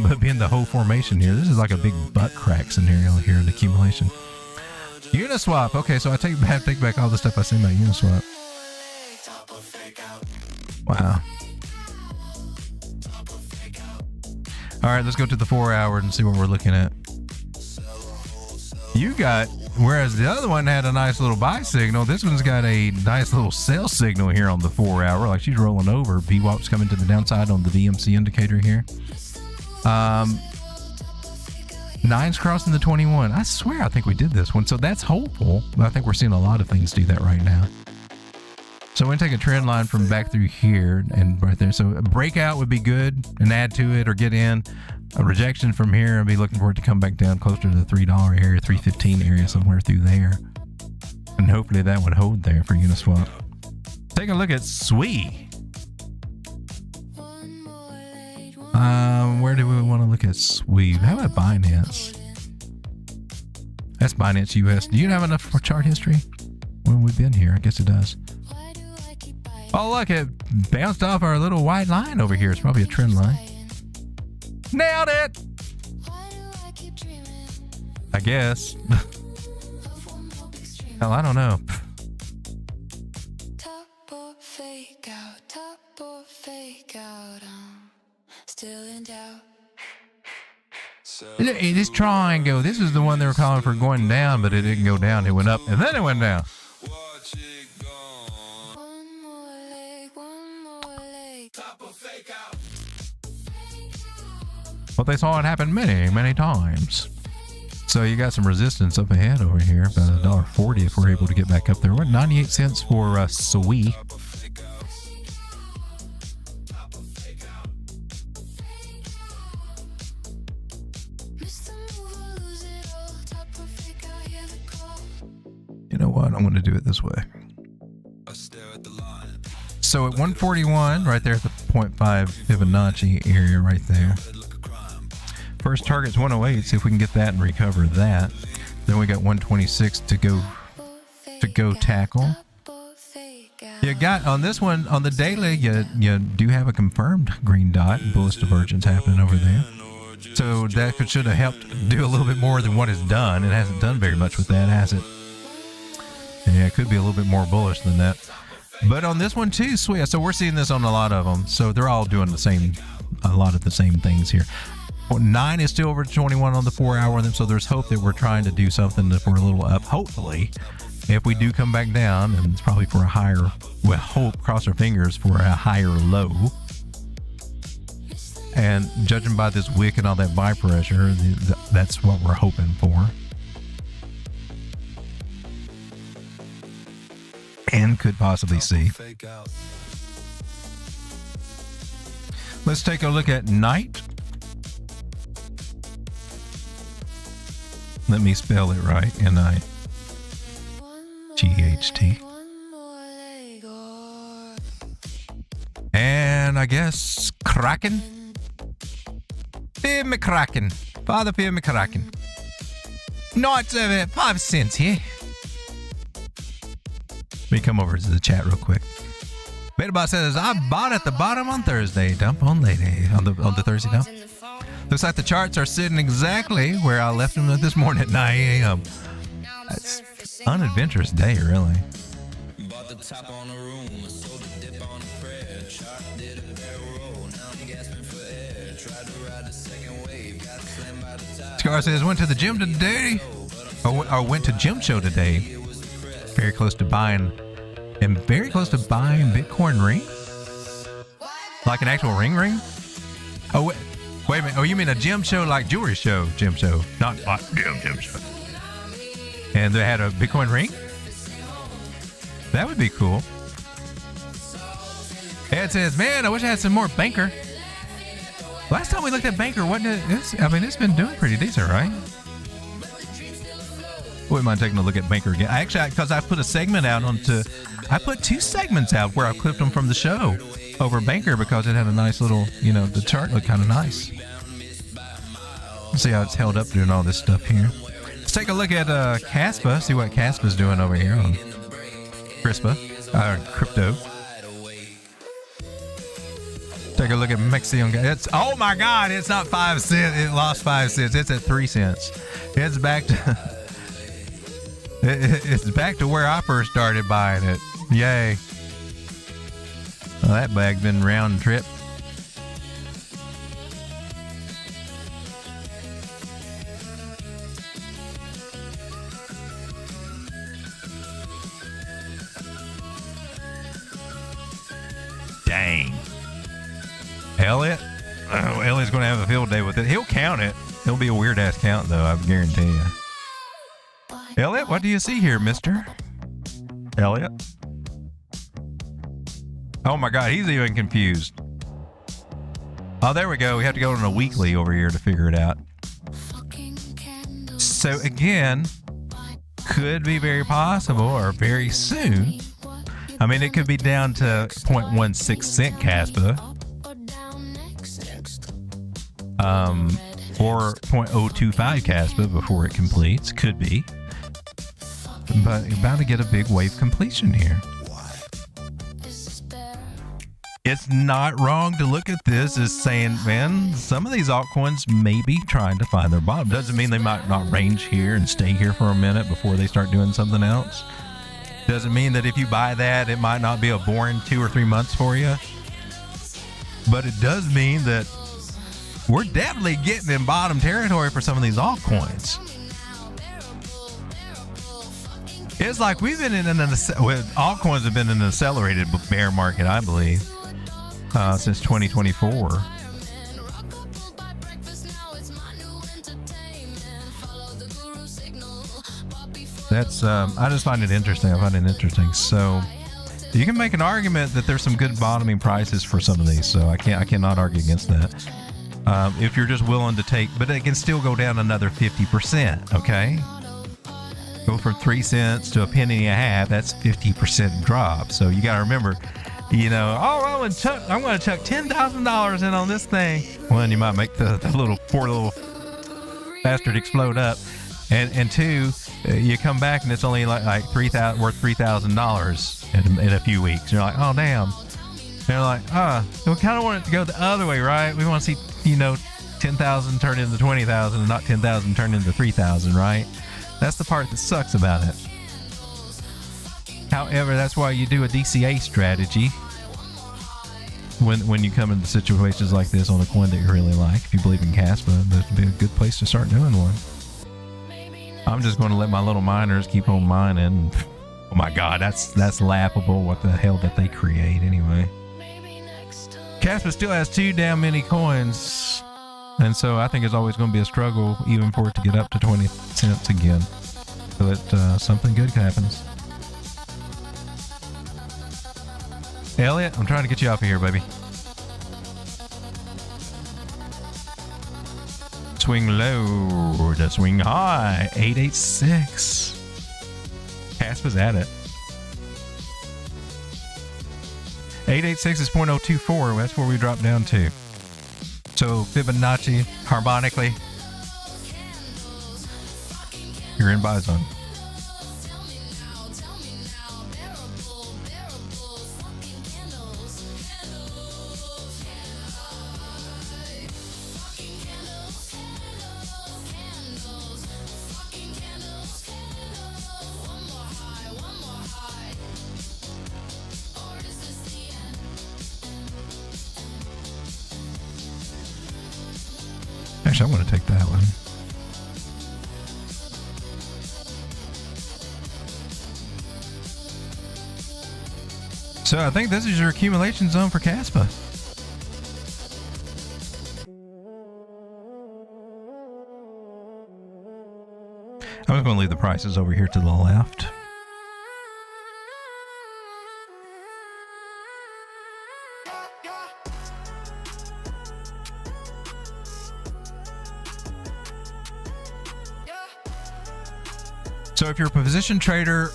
but being the whole formation here. This is like a big butt crack scenario here in accumulation. Uniswap. Okay, so I take back all the stuff I said about Uniswap. Wow. All right, let's go to the 4 hour and see what we're looking at. You got, whereas the other one had a nice little buy signal, this one's got a nice little sell signal here on the 4 hour. Like she's rolling over. VWAP's coming to the downside on the VMC indicator here. 9's crossing the 21. I swear I think we did this one. So that's hopeful. I think we're seeing a lot of things do that right now. So we're going to take a trend line from back through here and right there. So a breakout would be good and add to it or get in. A rejection from here and be looking for it to come back down closer to the $3 area, $3.15 area, somewhere through there. And hopefully that would hold there for Uniswap. Take a look at SWE. Where do we want to look at SWE? How about Binance? That's Binance US. Do you have enough for chart history? When we've been here, I guess it does. Oh, look, it bounced off our little white line over here. It's probably a trend line. Nailed it! I guess. Hell, I don't know. This triangle, this is the one they were calling for going down, but it didn't go down. It went up and then it went down. But they saw it happen many, many times. So you got some resistance up ahead over here, about $1.40 if we're able to get back up there. We're at 98 cents for SWE. You know what? I'm going to do it this way. So at 141, right there at the 0.5 Fibonacci area right there. First target's 108. See if we can get that and recover that. Then we got 126 to go tackle. You got on this one on the daily. You do have a confirmed green dot. Bullish divergence happening over there. So that should have helped do a little bit more than what it's done. It hasn't done very much with that, has it? Yeah, it could be a little bit more bullish than that. But on this one too, sweet. So we're seeing this on a lot of them. So they're all doing a lot of the same things here. 9 is still over 21 on the 4 hour, and so there's hope that we're trying to do something if we're a little up. Hopefully, if we do come back down, and it's probably for a higher, we hope, cross our fingers for a higher low. And judging by this wick and all that buy pressure, that's what we're hoping for. And could possibly see. Let's take a look at night. Let me spell it right. N-I-G-H-T. And I guess Kraken. Fear McCracken. Father Fear McCracken. Not 5 cents here. Let me come over to the chat real quick. Betabot says, I bought at the bottom on Thursday. Dump on lady. On the Thursday dump. Looks like the charts are sitting exactly where I left them this morning at 9 a.m. That's unadventurous day, really. Bought the top on the room, sold the dip on the prayer. Chart did a barrel roll, now I'm gasping for air. Tried to ride the second wave, got slammed by the tide. Scar says, went to the gym today. Or went to gym show today. Very close to buying. And very close to buying Bitcoin ring? Like an actual ring? Oh, wait a minute. Oh, you mean a gym show like jewelry show? Gym show. Not like gym show. And they had a Bitcoin ring? That would be cool. Ed says, man, I wish I had some more Banker. Last time we looked at Banker, wasn't it? It's been doing pretty decent, right? Wouldn't mind taking a look at Banker again. Actually, because I put a segment out I put 2 segments out where I clipped them from the show over Banker because it had a nice little, the chart looked kind of nice. Let's see how it's held up doing all this stuff here. Let's take a look at Casper, see what Casper's doing over here on crypto. Take a look at Mexion. It's, oh my God, it's not 5 cents. It lost 5 cents. It's at 3 cents. It's back to it's back to where I first started buying it. Yay. Well, that bag's been round trip. Dang. Elliott? Oh, Elliott's going to have a field day with it. He'll count it. It'll be a weird ass count though, I guarantee you. Elliott, what do you see here, mister? Elliott? Oh my God, he's even confused. Oh, there we go. We have to go on a weekly over here to figure it out. So again, could be very possible or very soon. I mean, it could be down to 0.16 cent Casper. Or 0.025 Casper before it completes. Could be. But you're about to get a big wave completion here. It's not wrong to look at this as saying, man, some of these altcoins may be trying to find their bottom. Doesn't mean they might not range here and stay here for a minute before they start doing something else. Doesn't mean that if you buy that, it might not be a boring 2 or 3 months for you. But it does mean that we're definitely getting in bottom territory for some of these altcoins. It's like we've been in altcoins have been in an accelerated bear market, I believe, since 2024. That's I just find it interesting. I find it interesting. So you can make an argument that there's some good bottoming prices for some of these. So I cannot argue against that. If you're just willing to take, but it can still go down another 50%. Okay. Go from 3 cents to a penny and a half. That's 50% drop. So you got to remember, I'm going to chuck $10,000 in on this thing. One, you might make the poor little bastard explode up, and 2, you come back and it's only like worth $3,000 in a few weeks. You're like, oh damn. And you're like, we kind of want it to go the other way, right? We want to see 10,000 turn into 20,000 and not 10,000 turn into 3,000, right? That's the part that sucks about it. However, that's why you do a DCA strategy when you come into situations like this on a coin that you really like. If you believe in Casper, that would be a good place to start doing one. I'm just going to let my little miners keep on mining. Oh my God, that's laughable. What the hell did they create anyway? Casper still has 2 damn many coins. And so I think it's always going to be a struggle even for it to get up to 20 cents again. So that something good happens. Elliott, I'm trying to get you off of here, baby. Swing low to swing high. 886. Casper's at it. 886 is 0.024. That's where we dropped down to. So Fibonacci, harmonically, you're in buy zone. Actually, I'm going to take that one. So I think this is your accumulation zone for Casper. I'm just going to leave the prices over here to the left. So if you're a position trader,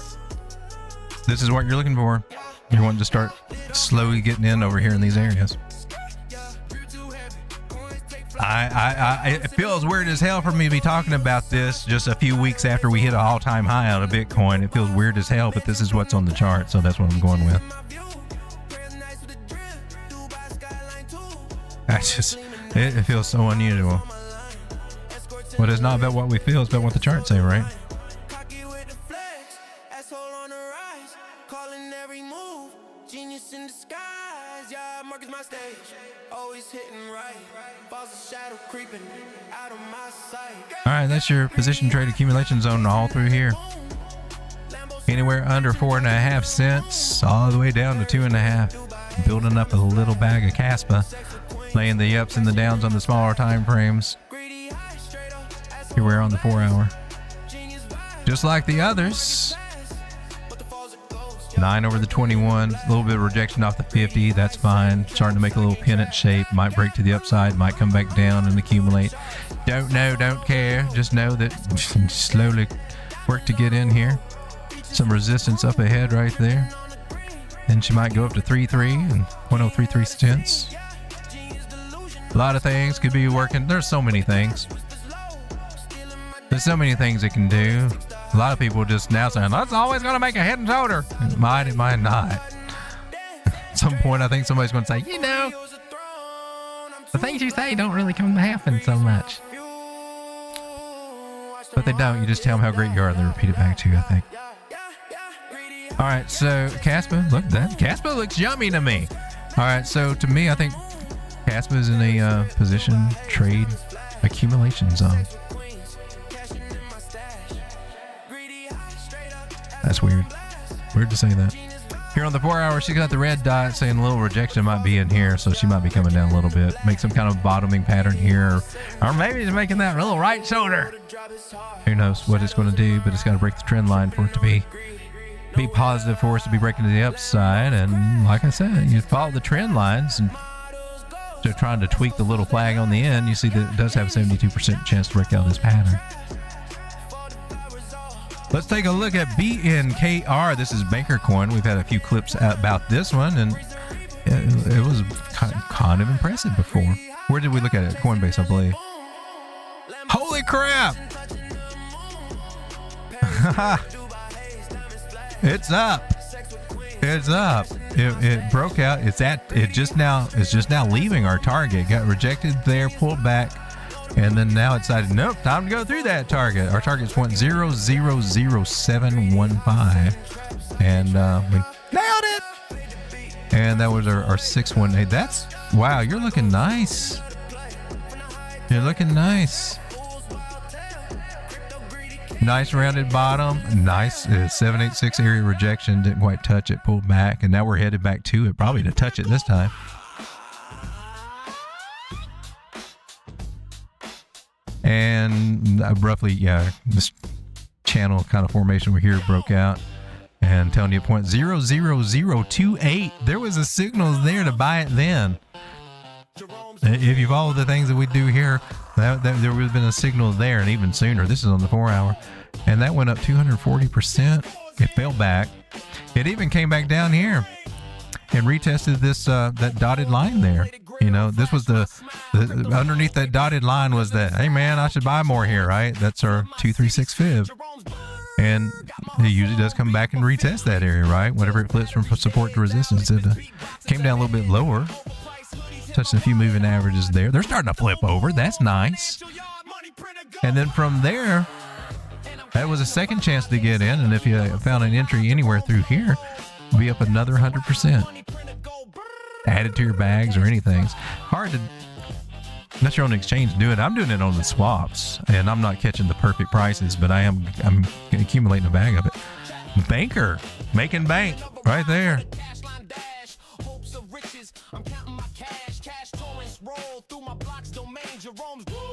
this is what you're looking for. You're wanting to start slowly getting in over here in these areas. It feels weird as hell for me to be talking about this just a few weeks after we hit an all-time high on a Bitcoin. It feels weird as hell, but this is what's on the chart, so that's what I'm going with. It feels so unusual. But it's not about what we feel, it's about what the charts say, right? Alright, that's your position trade accumulation zone all through here. Anywhere under 4.5 cents, all the way down to 2.5. Building up a little bag of Casper, laying the ups and the downs on the smaller time frames. Here we're on the 4 hour. Just like the others. 9 over the 21, a little bit of rejection off the 50, that's fine. Starting to make a little pennant shape, might break to the upside, might come back down and accumulate. Don't know, don't care, just know that slowly work to get in here. Some resistance up ahead right there. Then she might go up to 3.3 and 103.3 cents. A lot of things could be working. There's so many things. There's so many things it can do. A lot of people just now saying, that's always going to make a head and shoulder. It might not. At some point, I think somebody's going to say, you know, the things you say don't really come to happen so much. But they don't. You just tell them how great you are and they repeat it back to you, I think. All right, so Casper, look, that Casper looks yummy to me. All right, so to me, I think Casper is in a position trade accumulation zone. That's weird. Weird to say that. Here on the 4 hour, she's got the red dot saying a little rejection might be in here, so she might be coming down a little bit. Make some kind of bottoming pattern here, or maybe it's making that little right shoulder. Who knows what it's going to do, but it's got to break the trend line for it to be positive, for us to be breaking to the upside. And like I said, you follow the trend lines and so trying to tweak the little flag on the end, you see that it does have a 72% chance to break out this pattern. Let's take a look at BNKR. This is Banker Coin. We've had a few clips about this one, and it was kind of impressive before. Where did we look at it? Coinbase, I believe. Holy crap! It's up. It's up. It broke out. It's just now leaving our target. Got rejected there, pulled back. And then now it decided, nope, time to go through that target. Our target's 0.000715. And we nailed it. And that was our 618. That's, wow, you're looking nice. You're looking nice. Nice rounded bottom. Nice 786 area rejection. Didn't quite touch it, pulled back. And now we're headed back to it, probably to touch it this time. And roughly, yeah, this channel kind of formation over here broke out, and telling you 0.00028. There was a signal there to buy it then. If you follow the things that we do here, there would have been a signal there, and even sooner. This is on the 4 hour, and that went up 240%. It fell back. It even came back down here and retested this that dotted line there. You know, this was the underneath that dotted line was that, hey man, I should buy more here, right? That's our 236 fib. And it usually does come back and retest that area, right? Whenever it flips from support to resistance, it came down a little bit lower. Touched a few moving averages there. They're starting to flip over. That's nice. And then from there, that was a second chance to get in. And if you found an entry anywhere through here, it'd be up another 100%. Added to your bags or anything. It's hard to, unless you're on the exchange, do it. I'm doing it on the swaps, and I'm not catching the perfect prices, but I'm accumulating a bag of it. Banker making bank right there.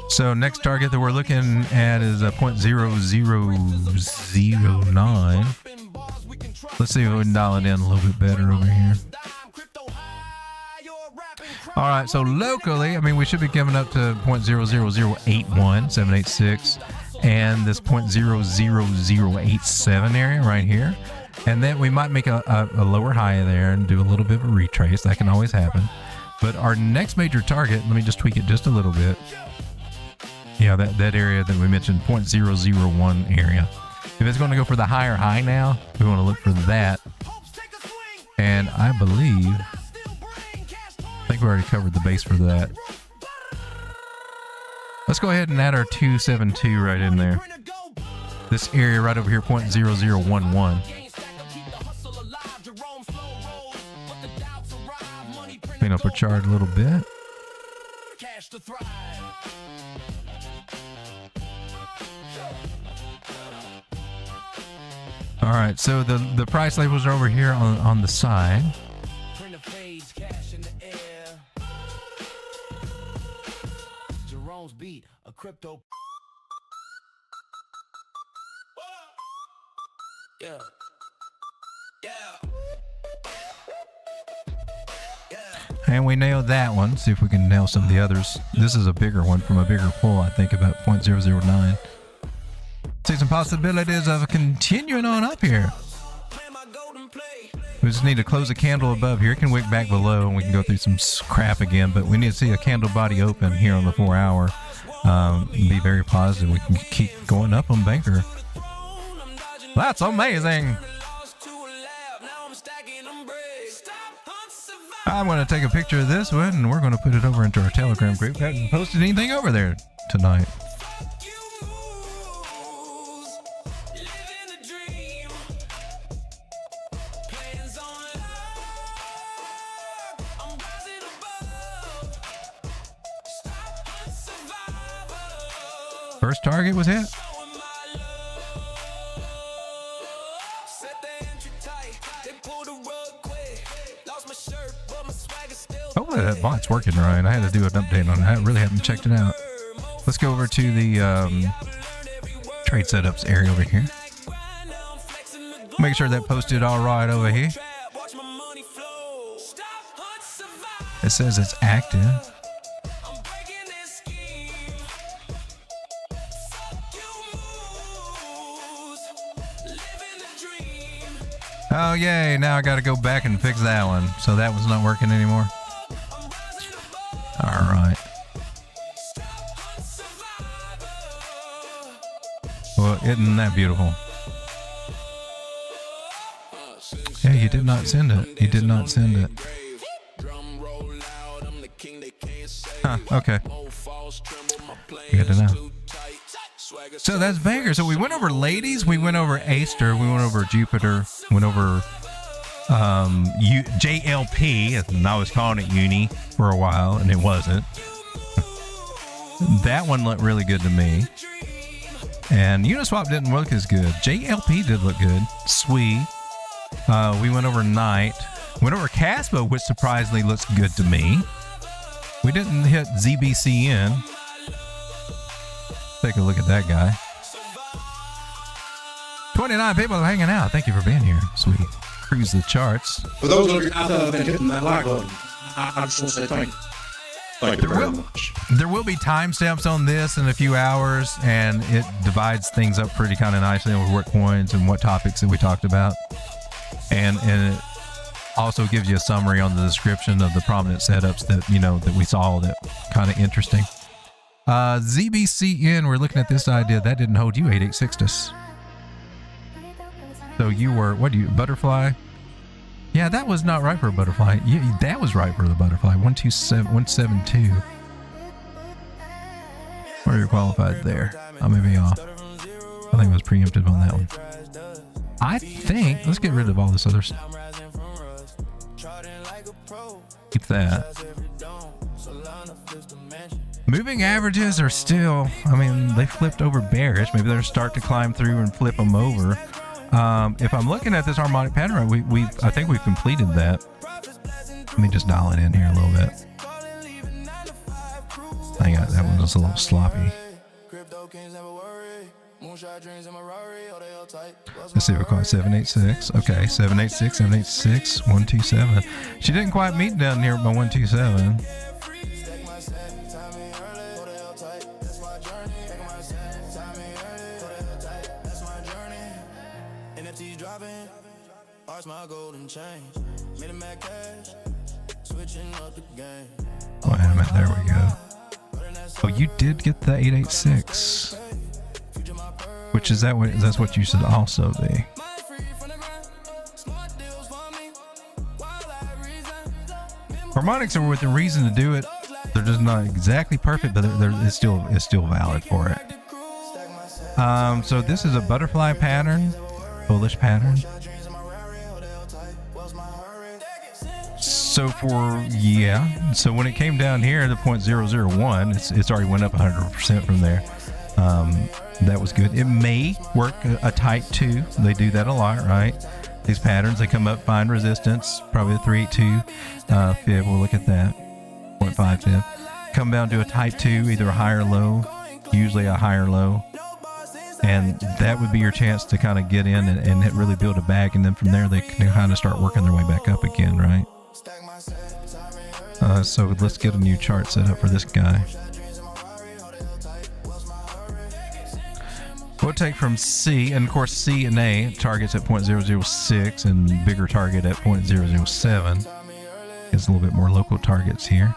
So next target that we're looking at is a 0.0009. Let's see if we can dial it in a little bit better over here. All right, so locally, I mean, we should be coming up to 0.00081786 and this 0.00087 area right here. And then we might make a lower high there and do a little bit of a retrace. That can always happen. But our next major target, let me just tweak it just a little bit. Yeah, that area that we mentioned, 0.001 area. If it's going to go for the higher high now, we want to look for that. And I believe, I think we already covered the base for that. Let's go ahead and add our 272 right in there. This area right over here, 0.0011. Clean up our chart a little bit. All right, so the price labels are over here on the side. Crypto. Yeah. And we nailed that one. See if we can nail some of the others. This is a bigger one from a bigger pool, I think about 0.009. See some possibilities of continuing on up here. We just need to close a candle above here. It can wick back below and we can go through some crap again, but we need to see a candle body open here on the 4 hour. Be very positive. We can keep going up on Banker. That's amazing. I'm going to take a picture of this one and we're going to put it over into our Telegram group. I haven't posted anything over there tonight. First target was hit. Hopefully that bot's working right. I had to do an update on it. I really haven't checked it out. Let's go over to the trade setups area over here. Make sure that posted all right over here. It says it's active. Oh, yay. Now I got to go back and fix that one. So that one's not working anymore. All right. Well, isn't that beautiful? Yeah, you did not send it. You did not send it. Huh, okay. Good to know. So that's Banker. So we went over ladies, we went over Aster, we went over Jupiter, went over JLP, and I was calling it Uni for a while, and it wasn't. That one looked really good to me. And Uniswap didn't look as good. JLP did look good. Sweet. We went over Night. Went over Casper, which surprisingly looks good to me. We didn't hit ZBCN. Take a look at that guy. 29 people hanging out. Thank you for being here. Sweet. Cruise the charts. For those of you out there that hitting that like button, I just want to say thank you. Thank you very much. There will be timestamps on this in a few hours, and it divides things up pretty kind of nicely over what coins and what topics that we talked about. And Also gives you a summary on the description of the prominent setups that, you know, that we saw that kind of interesting. ZBCN, we're looking at this idea. That didn't hold you 886 us. So you were, what do you, butterfly? Yeah, that was not right for a butterfly. Yeah, that was right for the butterfly. 172. Or you're qualified there. I may be off. I think it was preemptive on that one. I think, let's get rid of all this other stuff. Keep that. Moving averages are still, I mean, they flipped over bearish. Maybe they'll start to climb through and flip them over. If I'm looking at this harmonic pattern, I think we've completed that. Let me just dial it in here a little bit. Hang on, that one was a little sloppy. Let's see if we call it 786. Okay, 786, 786, 127. She didn't quite meet down here at my 127. Wait a minute, there we go. Oh, you did get the 886. Which is that's what you should also be. Harmonics are with the reason to do it. They're just not exactly perfect, but it's still valid for it. So this is a butterfly pattern, bullish pattern. So so when it came down here to 0.001, it's already went up 100% from there. That was good. It may work a tight 2. They do that a lot, right? These patterns, they come up, find resistance, probably a 382 fib. We'll look at that. 0.5 fib. Come down to a tight 2, either a high or low, usually a higher low. And that would be your chance to kind of get in and really build a bag. And then from there, they can kind of start working their way back up again, right? So let's get a new chart set up for this guy. We'll take from C, and of course C and A targets at 0.006 and bigger target at 0.007. It's a little bit more local targets here.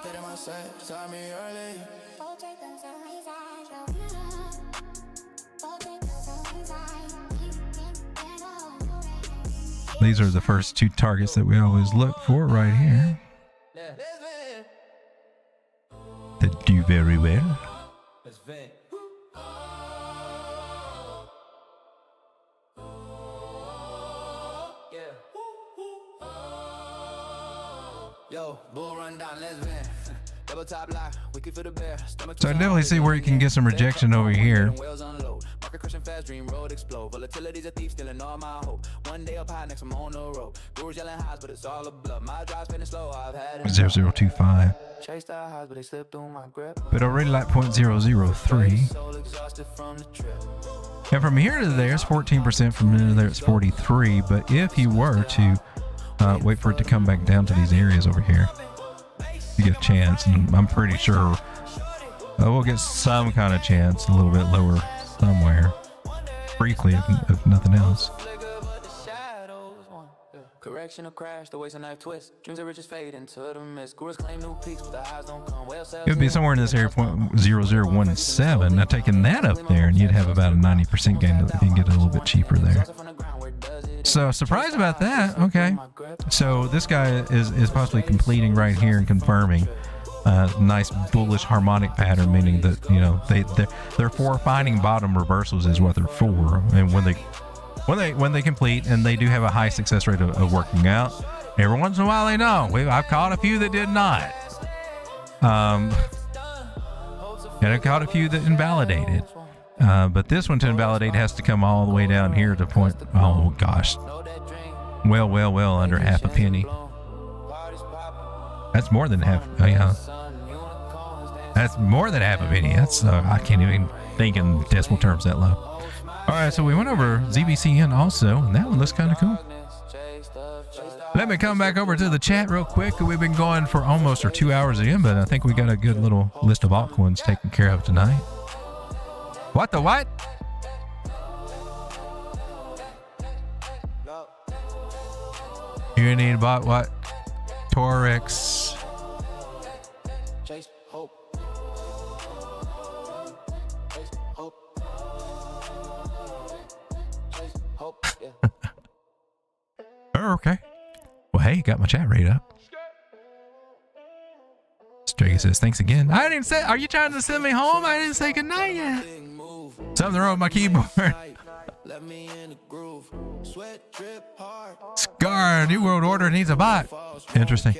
These are the first 2 targets that we always look for right here. That do very well. So I definitely see where you can get some rejection over here. 0.025. But I really like 0.003. And from here to there, it's 14%. From here to there, it's 43. But if you were to wait for it to come back down to these areas over here, you get a chance, and I'm pretty sure we'll get some kind of chance, a little bit lower somewhere, briefly, if nothing else. Correction or crash, the ways a knife twist. Dreams of riches fade into the mist. Gurus claim new peaks, but the highs don't come. It would be somewhere in this area, 0.0017. Now taking that up there, and you'd have about a 90% gain if you can get it a little bit cheaper there. So surprised about that. Okay, so this guy is possibly completing right here and confirming nice bullish harmonic pattern, meaning that, you know, they're for finding bottom reversals is what they're for, and when they complete, and they do have a high success rate of working out. Every once in a while they don't. I've caught a few that did not. And I've caught a few that invalidated. But this one to invalidate has to come all the way down here to point, oh gosh, well under half a penny. That's more than half. Oh yeah, that's more than half a penny. That's I can't even think in decimal terms that low. All right, so we went over ZBCN also, and that one looks kind of cool. Let me come back over to the chat real quick. We've been going for almost 2 hours in, but I think we got a good little list of altcoins taken care of tonight. What the what? You need bot what? Torix. Chase hope. Chase hope. Chase hope. Yeah. Oh, okay. Well, hey, got my chat rate up. Strega says, thanks again. I didn't say, are you trying to send me home? I didn't say goodnight yet. Something wrong with my keyboard. Scar, New World Order needs a bot. Interesting.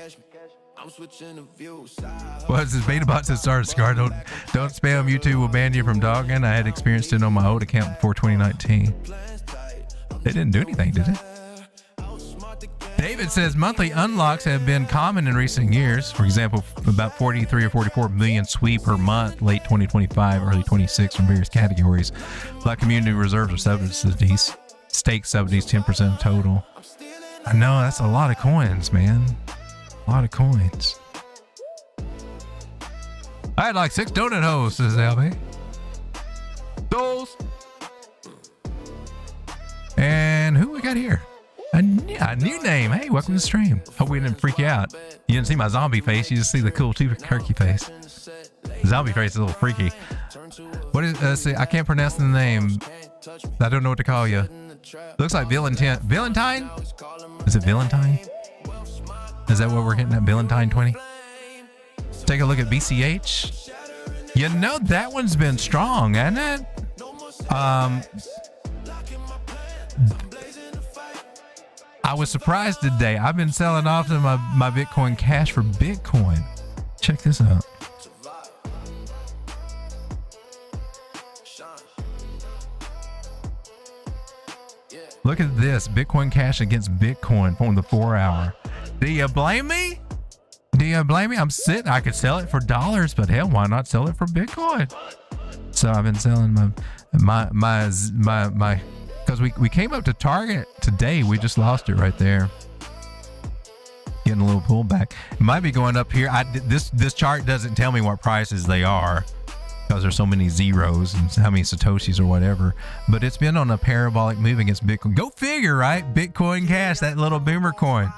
What's this beta bot says, sorry, Scar, don't spam. YouTube will ban you from dogging. I had experienced it on my old account before 2019. They didn't do anything, did it? David says monthly unlocks have been common in recent years. For example, about 43 or 44 million sweep per month, late 2025, early 26 from various categories. Like community reserves or subsidies, stake subsidies, 10% of total. I know, that's a lot of coins, man. A lot of coins. I had like 6 donut hoes, says LB. Those. And who we got here? A new name. Hey, welcome to the stream. Hope we didn't freak you out. You didn't see my zombie face. You just see the cool turkey face. Zombie face is a little freaky. What is? See, I can't pronounce the name. I don't know what to call you. Looks like Valentine. Valentine? Is it Valentine? Is that what we're getting at? Valentine 20. Take a look at BCH. You know that one's been strong, hasn't it? I was surprised today. I've been selling off to my Bitcoin Cash for Bitcoin. Check this out. Look at this. Bitcoin Cash against Bitcoin on the 4 hour. Do you blame me? Do you blame me? I'm sitting. I could sell it for dollars, but hell, why not sell it for Bitcoin? So I've been selling my because we came up to target today. We just lost it right there. Getting a little pullback. It might be going up here. This chart doesn't tell me what prices they are because there's so many zeros and how many Satoshis or whatever. But it's been on a parabolic move against Bitcoin. Go figure, right? Bitcoin Cash, that little boomer coin.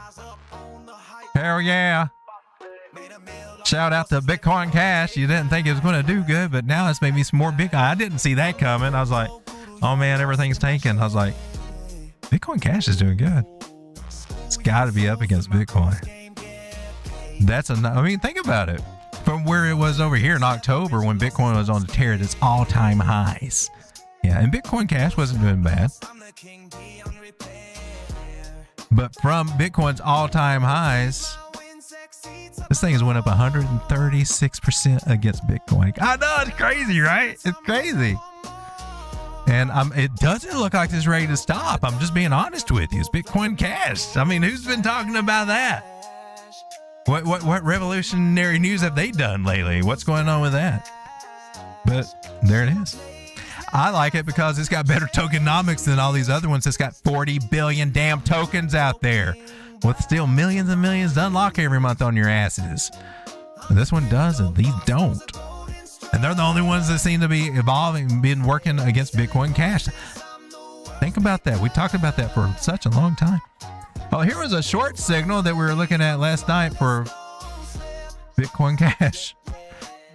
Hell yeah. Shout out to Bitcoin Cash. You didn't think it was going to do good, but now it's made me some more Bitcoin. I didn't see that coming. I was like, oh man, everything's tanking. I was like, Bitcoin Cash is doing good. It's got to be up against Bitcoin. I mean, think about it. From where it was over here in October when Bitcoin was on the tear at its all-time highs. Yeah, and Bitcoin Cash wasn't doing bad. But from Bitcoin's all-time highs, this thing has went up 136% against Bitcoin. I know, it's crazy, right? It's crazy. And it doesn't look like it's ready to stop. I'm just being honest with you. It's Bitcoin Cash. I mean, who's been talking about that? What revolutionary news have they done lately? What's going on with that? But there it is. I like it because it's got better tokenomics than all these other ones. It's got 40 billion damn tokens out there with still millions and millions to unlock every month on your asses. But this one doesn't. These don't. And they're the only ones that seem to be evolving, been working against Bitcoin Cash. Think about that. We talked about that for such a long time. Oh, here was a short signal that we were looking at last night for Bitcoin Cash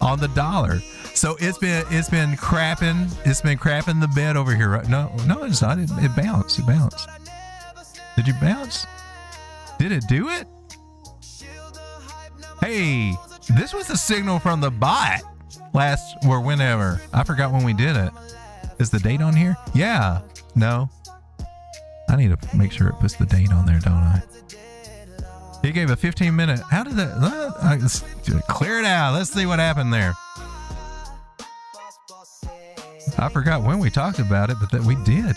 on the dollar. So it's been crapping. It's been crapping the bed over here. Right? No, it's not. It bounced. It bounced. Did you bounce? Did it do it? Hey, this was a signal from the bot last or whenever. I forgot when we did it. Is the date on here? Yeah. No. I need to make sure it puts the date on there, don't I? He gave a 15-minute. How did that? Clear it out. Let's see what happened there. I forgot when we talked about it, but that we did.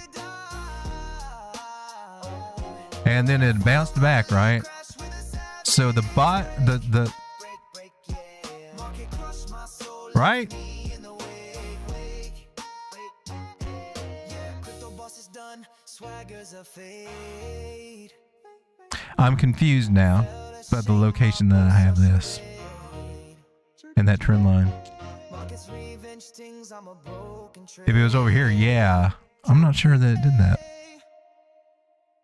And then it bounced back, right? So the bot, the right? I'm confused now about the location that I have this and that trend line. If it was over here, yeah. I'm not sure that it did that.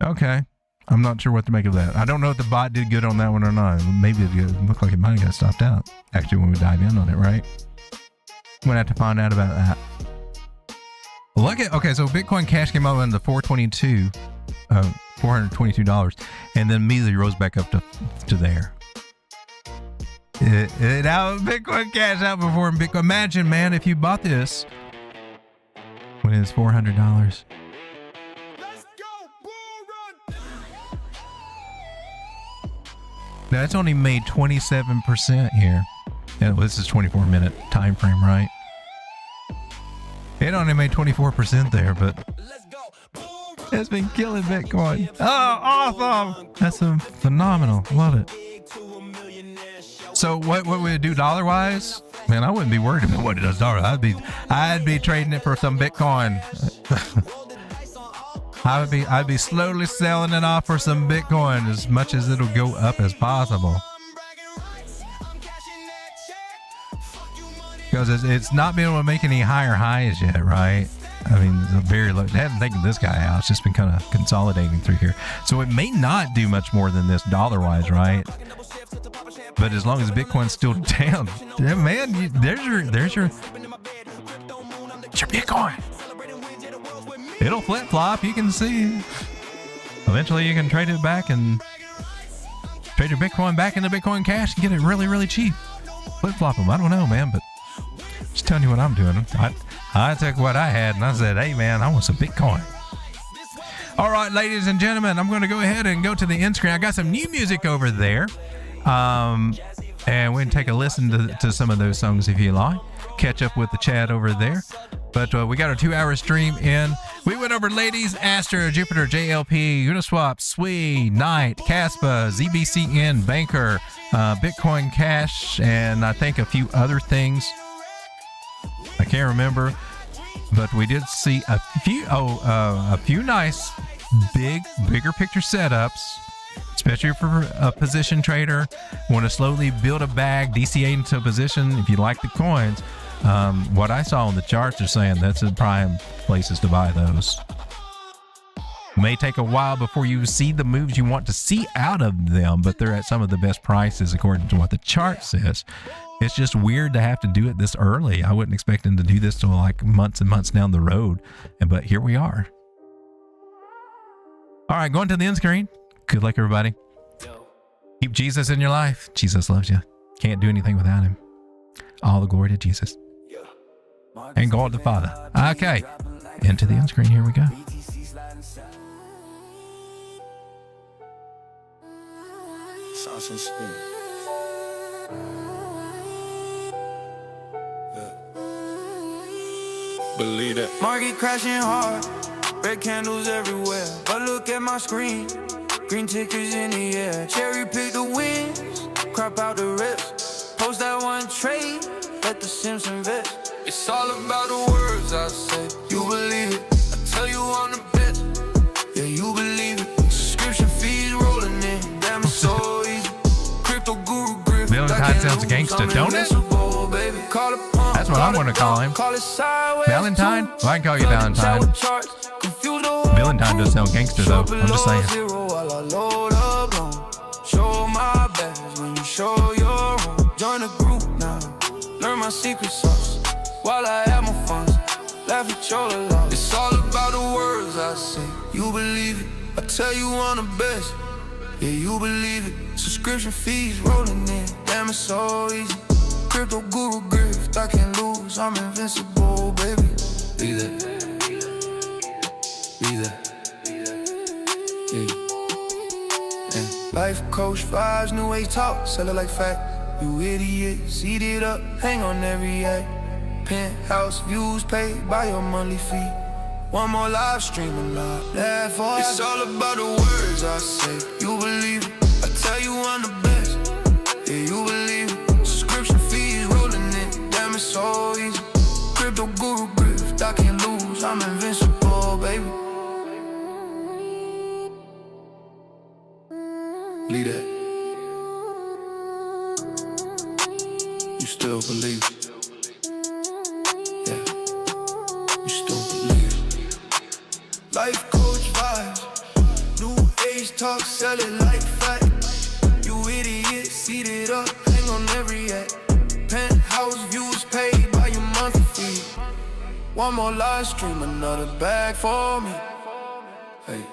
Okay. I'm not sure what to make of that. I don't know if the bot did good on that one or not. Maybe it looked like it might have got stopped out. Actually, when we dive in on it, right? We're gonna have to find out about that. Look at, okay, so Bitcoin Cash came out into $422, and then immediately rose back up to there. Now Bitcoin Cash outperformed Bitcoin. Imagine, man, if you bought this when it's $400. Now it's only made 27% here. And this is 24-minute time frame, right? It only made 24% there, but it's been killing Bitcoin. Oh, awesome! That's phenomenal. Love it. So what would it do dollar-wise? Man, I wouldn't be worried about what it does dollar. I'd be trading it for some Bitcoin. I'd be slowly selling it off for some Bitcoin as much as it'll go up as possible. Because it's not been able to make any higher highs yet, right? I mean, it's very low. They haven't taken this guy out. It's just been kind of consolidating through here. So it may not do much more than this dollar-wise, right? But as long as Bitcoin's still down, yeah, man, there's your Bitcoin. It'll flip-flop. You can see. Eventually, you can trade it back and trade your Bitcoin back into Bitcoin Cash and get it really, really cheap. Flip-flop them. I don't know, man, but just telling you what I'm doing. I took what I had and I said, hey, man, I want some Bitcoin. All right, ladies and gentlemen, I'm going to go ahead and go to the end screen. I got some new music over there. And we can take a listen to some of those songs if you like. Catch up with the chat over there. But we got our 2-hour stream in. We went over ladies, Aster, Jupiter, JLP, Uniswap, Swee, Knight, Casper, ZBCN, Banker, Bitcoin Cash, and I think a few other things. I can't remember, but we did see a few nice bigger picture setups, especially for a position trader. Want to slowly build a bag, DCA into a position. If you like the coins, what I saw on the charts are saying that's the prime places to buy those. May take a while before you see the moves you want to see out of them, but they're at some of the best prices according to what the chart says. It's just weird to have to do it this early. I wouldn't expect them to do this till like months and months down the road, but here we are. All right, going to the end screen. Good luck, everybody. Keep Jesus in your life. Jesus loves you. Can't do anything without him. All the glory to Jesus. And God the Father. Okay, into the end screen. Here we go. Sauce and spin. Believe that. Market crashing hard, red candles everywhere. But look at my screen, green tickets in the air. Cherry pick the wins, crop out the rips. Post that one trade, let the Sims invest. It's all about the words I say. You believe it, I tell you I'm the best. Yeah, you believe it. Subscription fees rolling in, damn it's so easy. Crypto guru grip. Valentine sounds a gangster, don't it? That's what I'm going to call him. Valentine? Well, I can call you Valentine. Valentine does sound gangster, though. I'm just saying. Show my best when you show your own. Join the group now. Learn my secret sauce while I have my fun. Laugh at your love. It's all about the words I say. You believe it. I tell you I'm the best. Yeah, you believe it. Subscription fees rolling in. Damn, it's so easy. Crypto guru grift, I can't lose, I'm invincible, baby. Be that. Be that. Yeah. Life coach vibes, new age talk, sell it like fact. You idiot, seat it up, hang on every act. Penthouse views paid by your monthly fee. One more live stream, I'm live. It's all about the words I say. You believe it, I tell you I'm the best. Yeah, you believe it. Subscription fees rolling in, damn it's so easy. Crypto guru grift, I can't lose, I'm invincible, baby. Leave that. You still believe it. Yeah, you still believe it. Life coach vibes, new age talk, sell it like fact. You idiot, seat it up, hang on every act. Penthouse views paid by your monthly fee. One more live stream, another bag for me. Hey,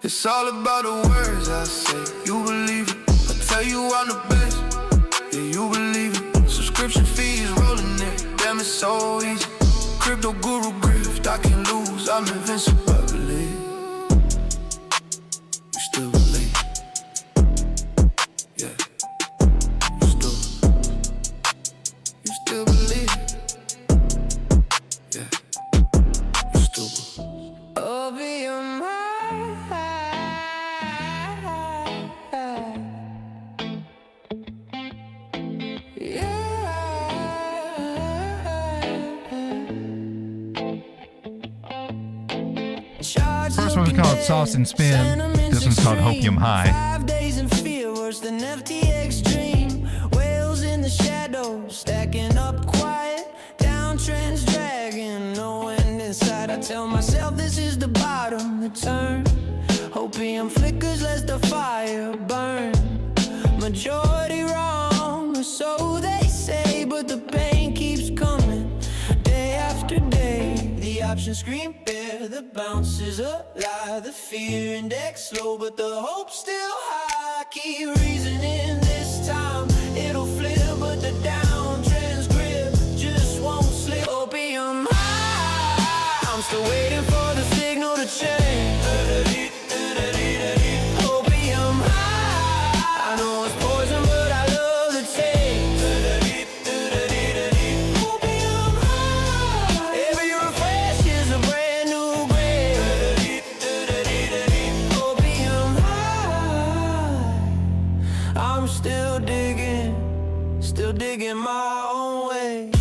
it's all about the words I say. You believe it, I tell you I'm the best. Yeah, you believe it. Subscription fees rolling in, damn it's so easy. Crypto guru grift, I can lose, I'm invincible. Believe. You still believe. Yeah. You still believe. Yeah. You still believe. Open your mind. First one was called Sauce and Spin. This one's called Hopium High. 5 days in fear, worse than FTX dream. Whales in the shadows, stacking up quiet. Downtrends dragging, no end in sight. I tell myself this is the bottom, the turn. Opium flickers, lets the fire burn. Majority wrong, or so they say, but the pain keeps coming day after day. The options scream bare, the bounce is a lie. The fear index low, but the hope still high. Keep reasoning this time, it'll flip, but the downtrend's grip just won't slip. Opium high, I'm still waiting for the signal to change. Opium high, I know it's poison, but I love the taste. Opium high, every refresh is a brand new grade. Opium high, I'm still digging my own way.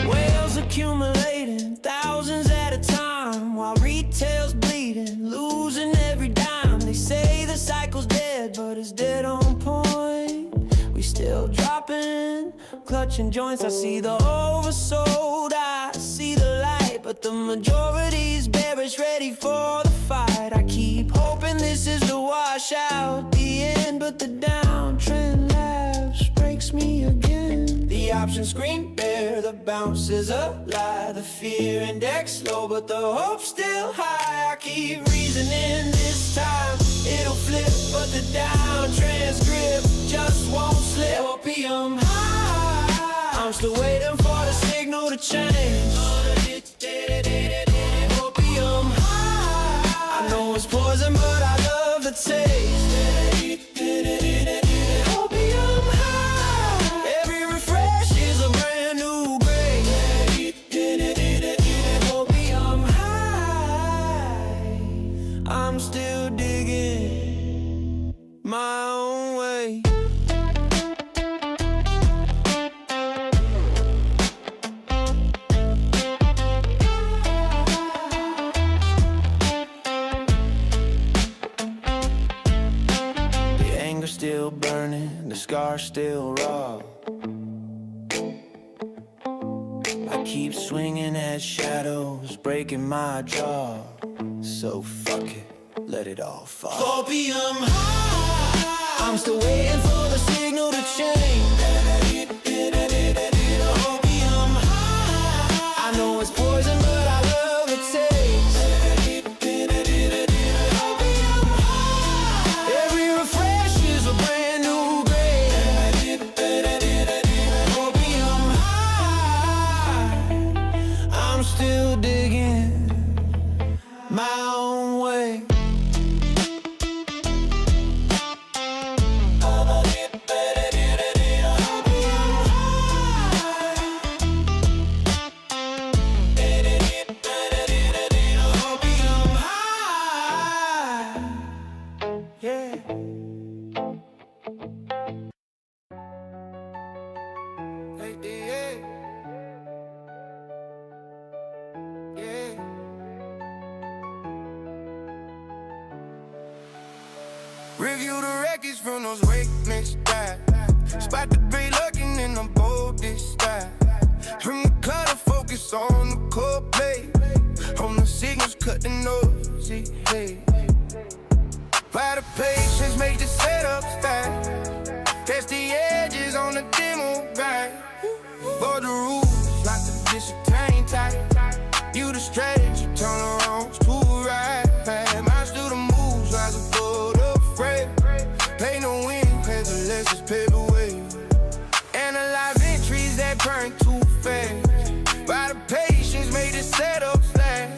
Whales accumulating thousands at a time, while retail's bleeding, losing every dime. They say the cycle's dead, but it's dead on point. We still dropping, clutching joints. I see the oversold, I see the light, but the majority's bearish, ready for the fight. I keep hoping this is the washout, the end, but the downtrend laughs, breaks me again. The options scream bare, the bounce is a lie. The fear index low, but the hope still high. I keep reasoning this time, it'll flip, but the downtrend's grip just won't slip. Opium high, I'm still waiting for the signal to change. Opium high, I know it's poison, but I love the taste. Opium high, every refresh is a brand new grade. Opium high, I'm still digging my own way. Still burning, the scar still raw. I keep swinging at shadows, breaking my jaw. So fuck it, let it all fall. Opium high, I'm still waiting for the signal to change. Opium high, I know it's poison, but I love the taste. Still digging my own way. review the records from those wake mixed dive. Spot the three looking in the boldest style. Bring the clutter, focus on the core play. On the signals, cut the noisy, hey. By the patience, make the setup stack. Test the edges on the demo ride. For the rules, like the discipline tight. You the strategy, turn around to right. Minds do the moves, rise above the fray. Play no win, pay the lessons, pay the way. Analyze entries that burn too fast. By the patience, made the setup slack.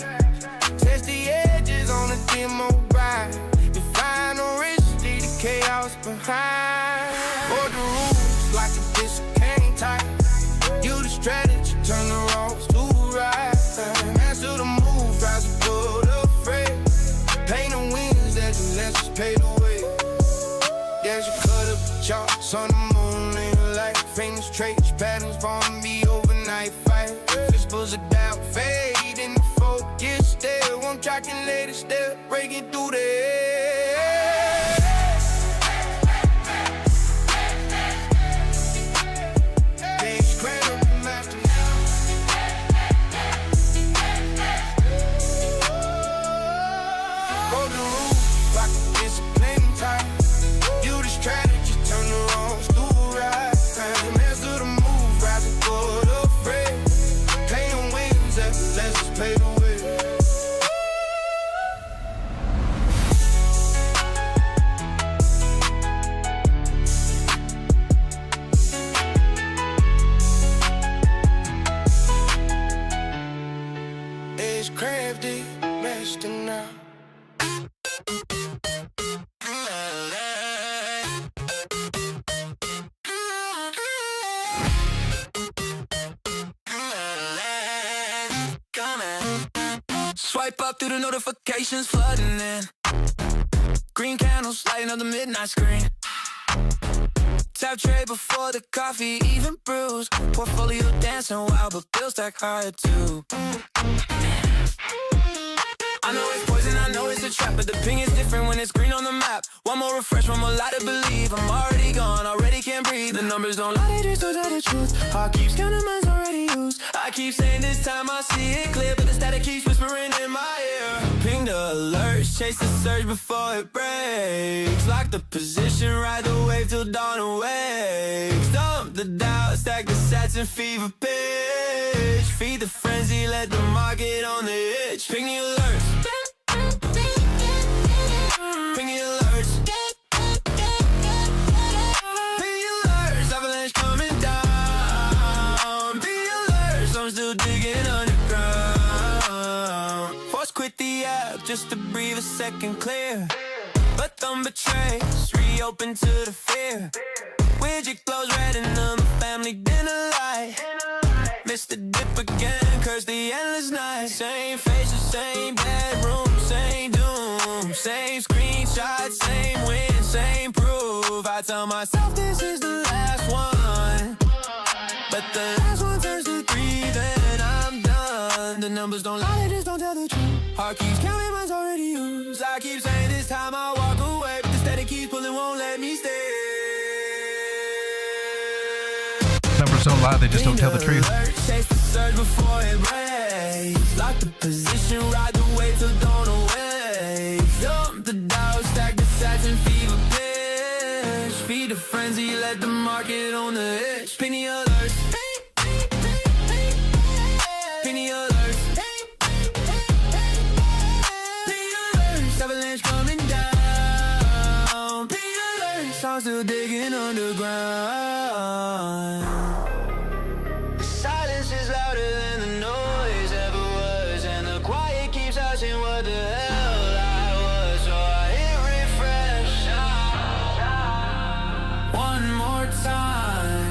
Test the edges on the demo ride. Define the risk, see the chaos behind. For the rules, like the discipline tight. You the strategy, turn the wrongs to right. Master the moves, rise above the fray. Pain the wins, that the lessons pay the way. There's your cut up the charts on the moon in the light. Famous traits, patterns form me overnight fight. Whispers of doubt, fade in the focus still. One calculated step, breaking through the air. Things cradle the master. Go the roof, like a discipline type. You the strategy, turn the wrongs to right. Master the move, rise above the fray. Pay the wins, let's pay the way. It's crafty, master now. Swipe up through the notifications flooding in. Green candles lighting up the midnight screen. Tap tray before the coffee even brews. Portfolio dancing wild, but bills stack higher too. I know it's poison, I know it's a trap, but the ping is different when it's green on the map. One more refresh, one more lie to believe. I'm already gone, already can't breathe. The numbers don't lie, they just don't tell the truth. Heart keeps counting, mine's already used. I keep saying this time I see it clear, but the static keeps whispering in my ear. Ping the alerts, chase the surge before it breaks. Lock the position, ride the wave till dawn awakes. Dump the doubt, stack the sats and fever pitch. Feed the frenzy, let the market on the itch. Ping the alerts. Ping the alerts. Ping the alerts. Avalanche coming down. Ping the alerts. I'm still digging underground. Force quit the app just to breathe a second clear. But don't betray. Reopen to the fear. Widget glows red in the family dinner light. Missed the dip again, curse the endless night. Same faces, same bedroom, same doom. Same screenshot, same win, same proof. I tell myself this is the last one, but the last one turns to 3, then I'm done. The numbers don't lie, they just don't tell the truth. Heart keeps counting, mine's already used. I keep saying this time I'll walk away, but the static keeps pulling, won't let me stay. Numbers don't lie, they just don't tell the truth. Chase the surge before it breaks. Lock the position, ride the wave till dawn awakes. Dump the doubt, stack the sats and fever pitch. Feed the frenzy, let the market on the itch. Penny alerts. Penny alerts. Penny alerts. Avalanche coming down. Penny alerts. I'm still digging underground. Silence is louder than the noise ever was, and the quiet keeps asking what the hell I was. So I hit refresh one more time.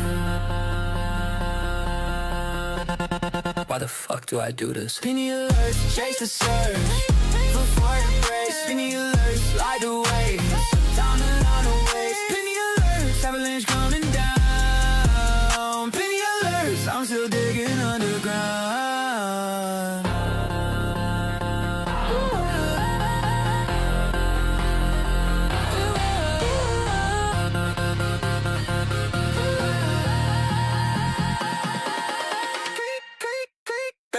Why the fuck do I do this? Penny alerts, chase the surge before it breaks. Penny alerts, light the way down the line of waves. Penny alerts, avalanche coming down. Penny alerts, I'm still digging underground.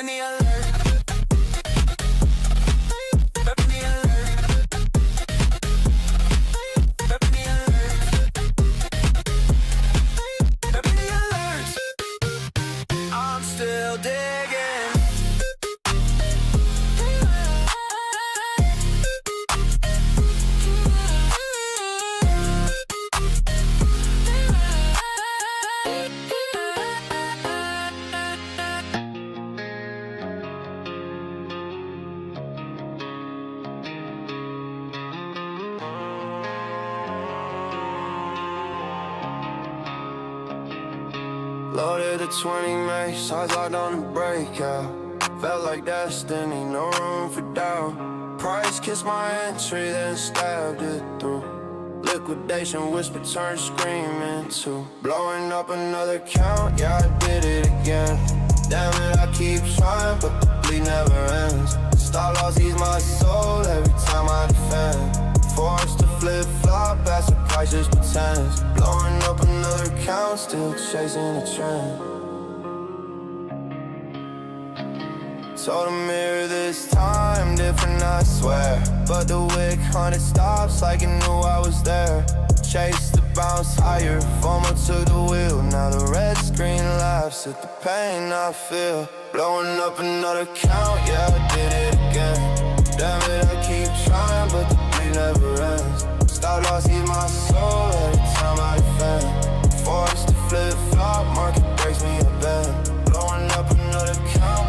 Prepping the alert. Prepping the alert. Prepping the alert. Prepping the alert. I'm still digging. Loaded the 20 mace, eyes locked on the breakout. Felt like destiny, no room for doubt. Price kissed my entry, then stabbed it through. Liquidation whisper turned screaming to blowing up another count, yeah I did it again. Damn it, I keep trying, but the bleed never ends. Stop loss ease my soul every time I defend. Forced to flip-flop as the prices pretends. Blowing up another count, still chasing the trend. Told the mirror this time, different I swear. But the wick haunted stops like it knew I was there. Chase the bounce higher, FOMO took the wheel. Now the red screen laughs at the pain I feel. Blowing up another count, yeah I did it again. Damn it, I keep trying, but the bleed never ends. Stop loss ease my soul every time I defend. Forced to flip-flop, market breaks me a bend. Blowing up another count.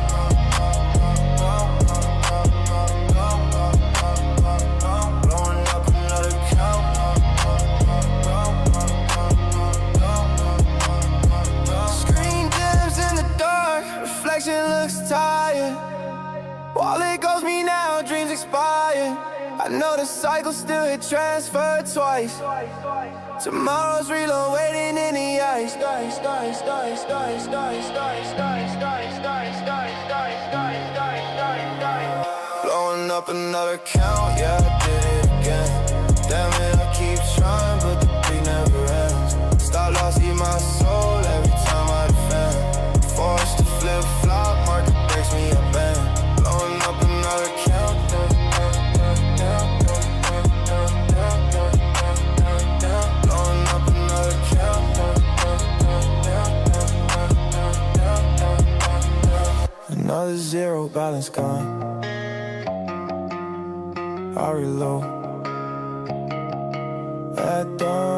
Blowing up another count. Screen dims in the dark, reflection looks tired. Wallet goes me now, dreams expire. I know the cycle still hit transfer twice. Tomorrow's reload waiting in the ice. Blowing up another count, yeah I did it again. Damn it, I keep trying, but the beat never ends. Stop loss eat my soul every time I defend. Forced to flip-flop, market breaks me a bend. Blowing up another count. Blowing up another count. Another zero balance gone. I reload at dawn.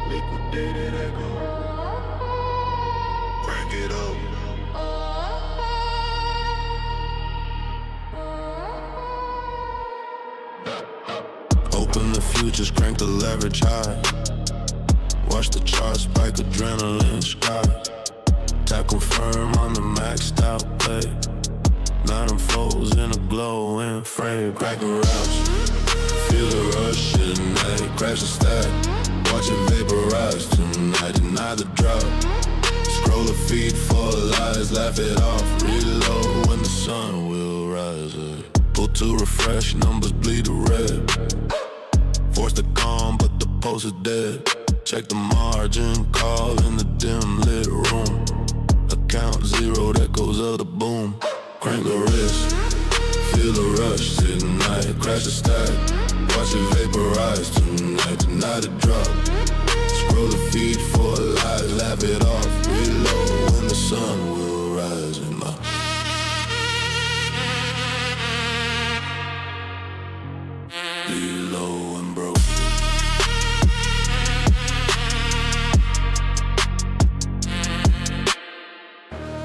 Liquidated echo. Crank it up. Open the futures, crank the leverage high. Watch the chart spike, adrenaline sky. Tap confirm on the maxed out play. Now them foes in a glowing frame. Crack a rouse, feel the rush at night. Crash the stack, watch it vaporize tonight. Deny the drop, scroll the feed for lies. Laugh it off, reload when the sun will rise. Pull to refresh, numbers bleed the red. Force the calm, but the pulse is dead. Check the margin, call in the dim lit room. Account zero, echoes of the boom. Crank the wrist, feel the rush tonight. Crash the stack, watch it vaporize tonight. Deny the drop, scroll the feed for lies. Laugh it off, reload when the sun will rise. In my be low and broke.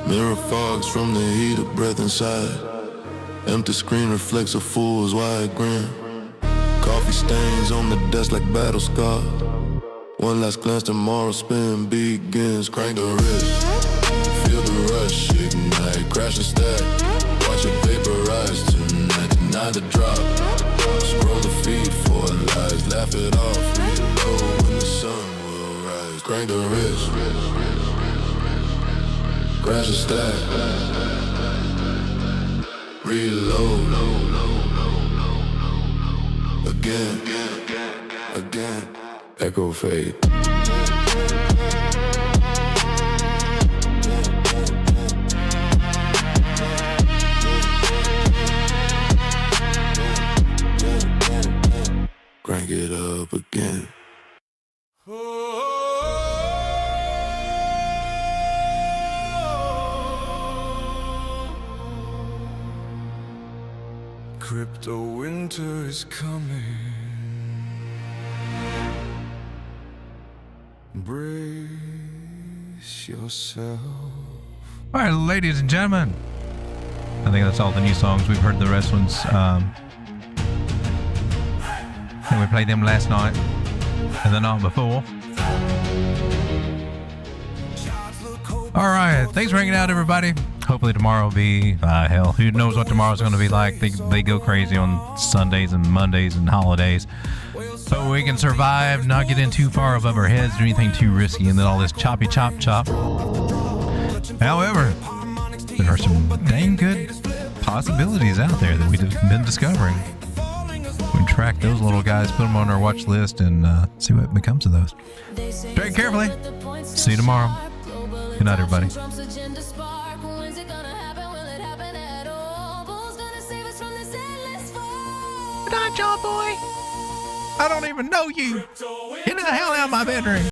Mirror fogs from the heat of breath inside. Empty screen reflects a fool's wide grin. Coffee stains on the desk like battle scars. One last glance, tomorrow spin begins. Crank the wrist, feel the rush, ignite. Crash the stack, watch it vaporize tonight. Deny the drop, scroll the feed for lies. Laugh it off, reload when the sun will rise. Crank the wrist, crash the stack, reload, again. echo fade. Crank it up again. Crypto winter is coming. Brace yourself. All right, ladies and gentlemen. I think that's all the new songs. We've heard the rest ones. I think we played them last night and the night before. All right, thanks for hanging out, everybody. Hopefully tomorrow will be, hell, who knows what tomorrow's going to be like. They go crazy on Sundays and Mondays and holidays. But we can survive, not get in too far above our heads, do anything too risky, and then all this choppy chop chop. However, there are some dang good possibilities out there that we've been discovering. We can track those little guys, put them on our watch list, and see what becomes of those. Trade carefully. See you tomorrow. Good night, everybody. Good night, John boy. I don't even know you. Get the hell out of my bedroom.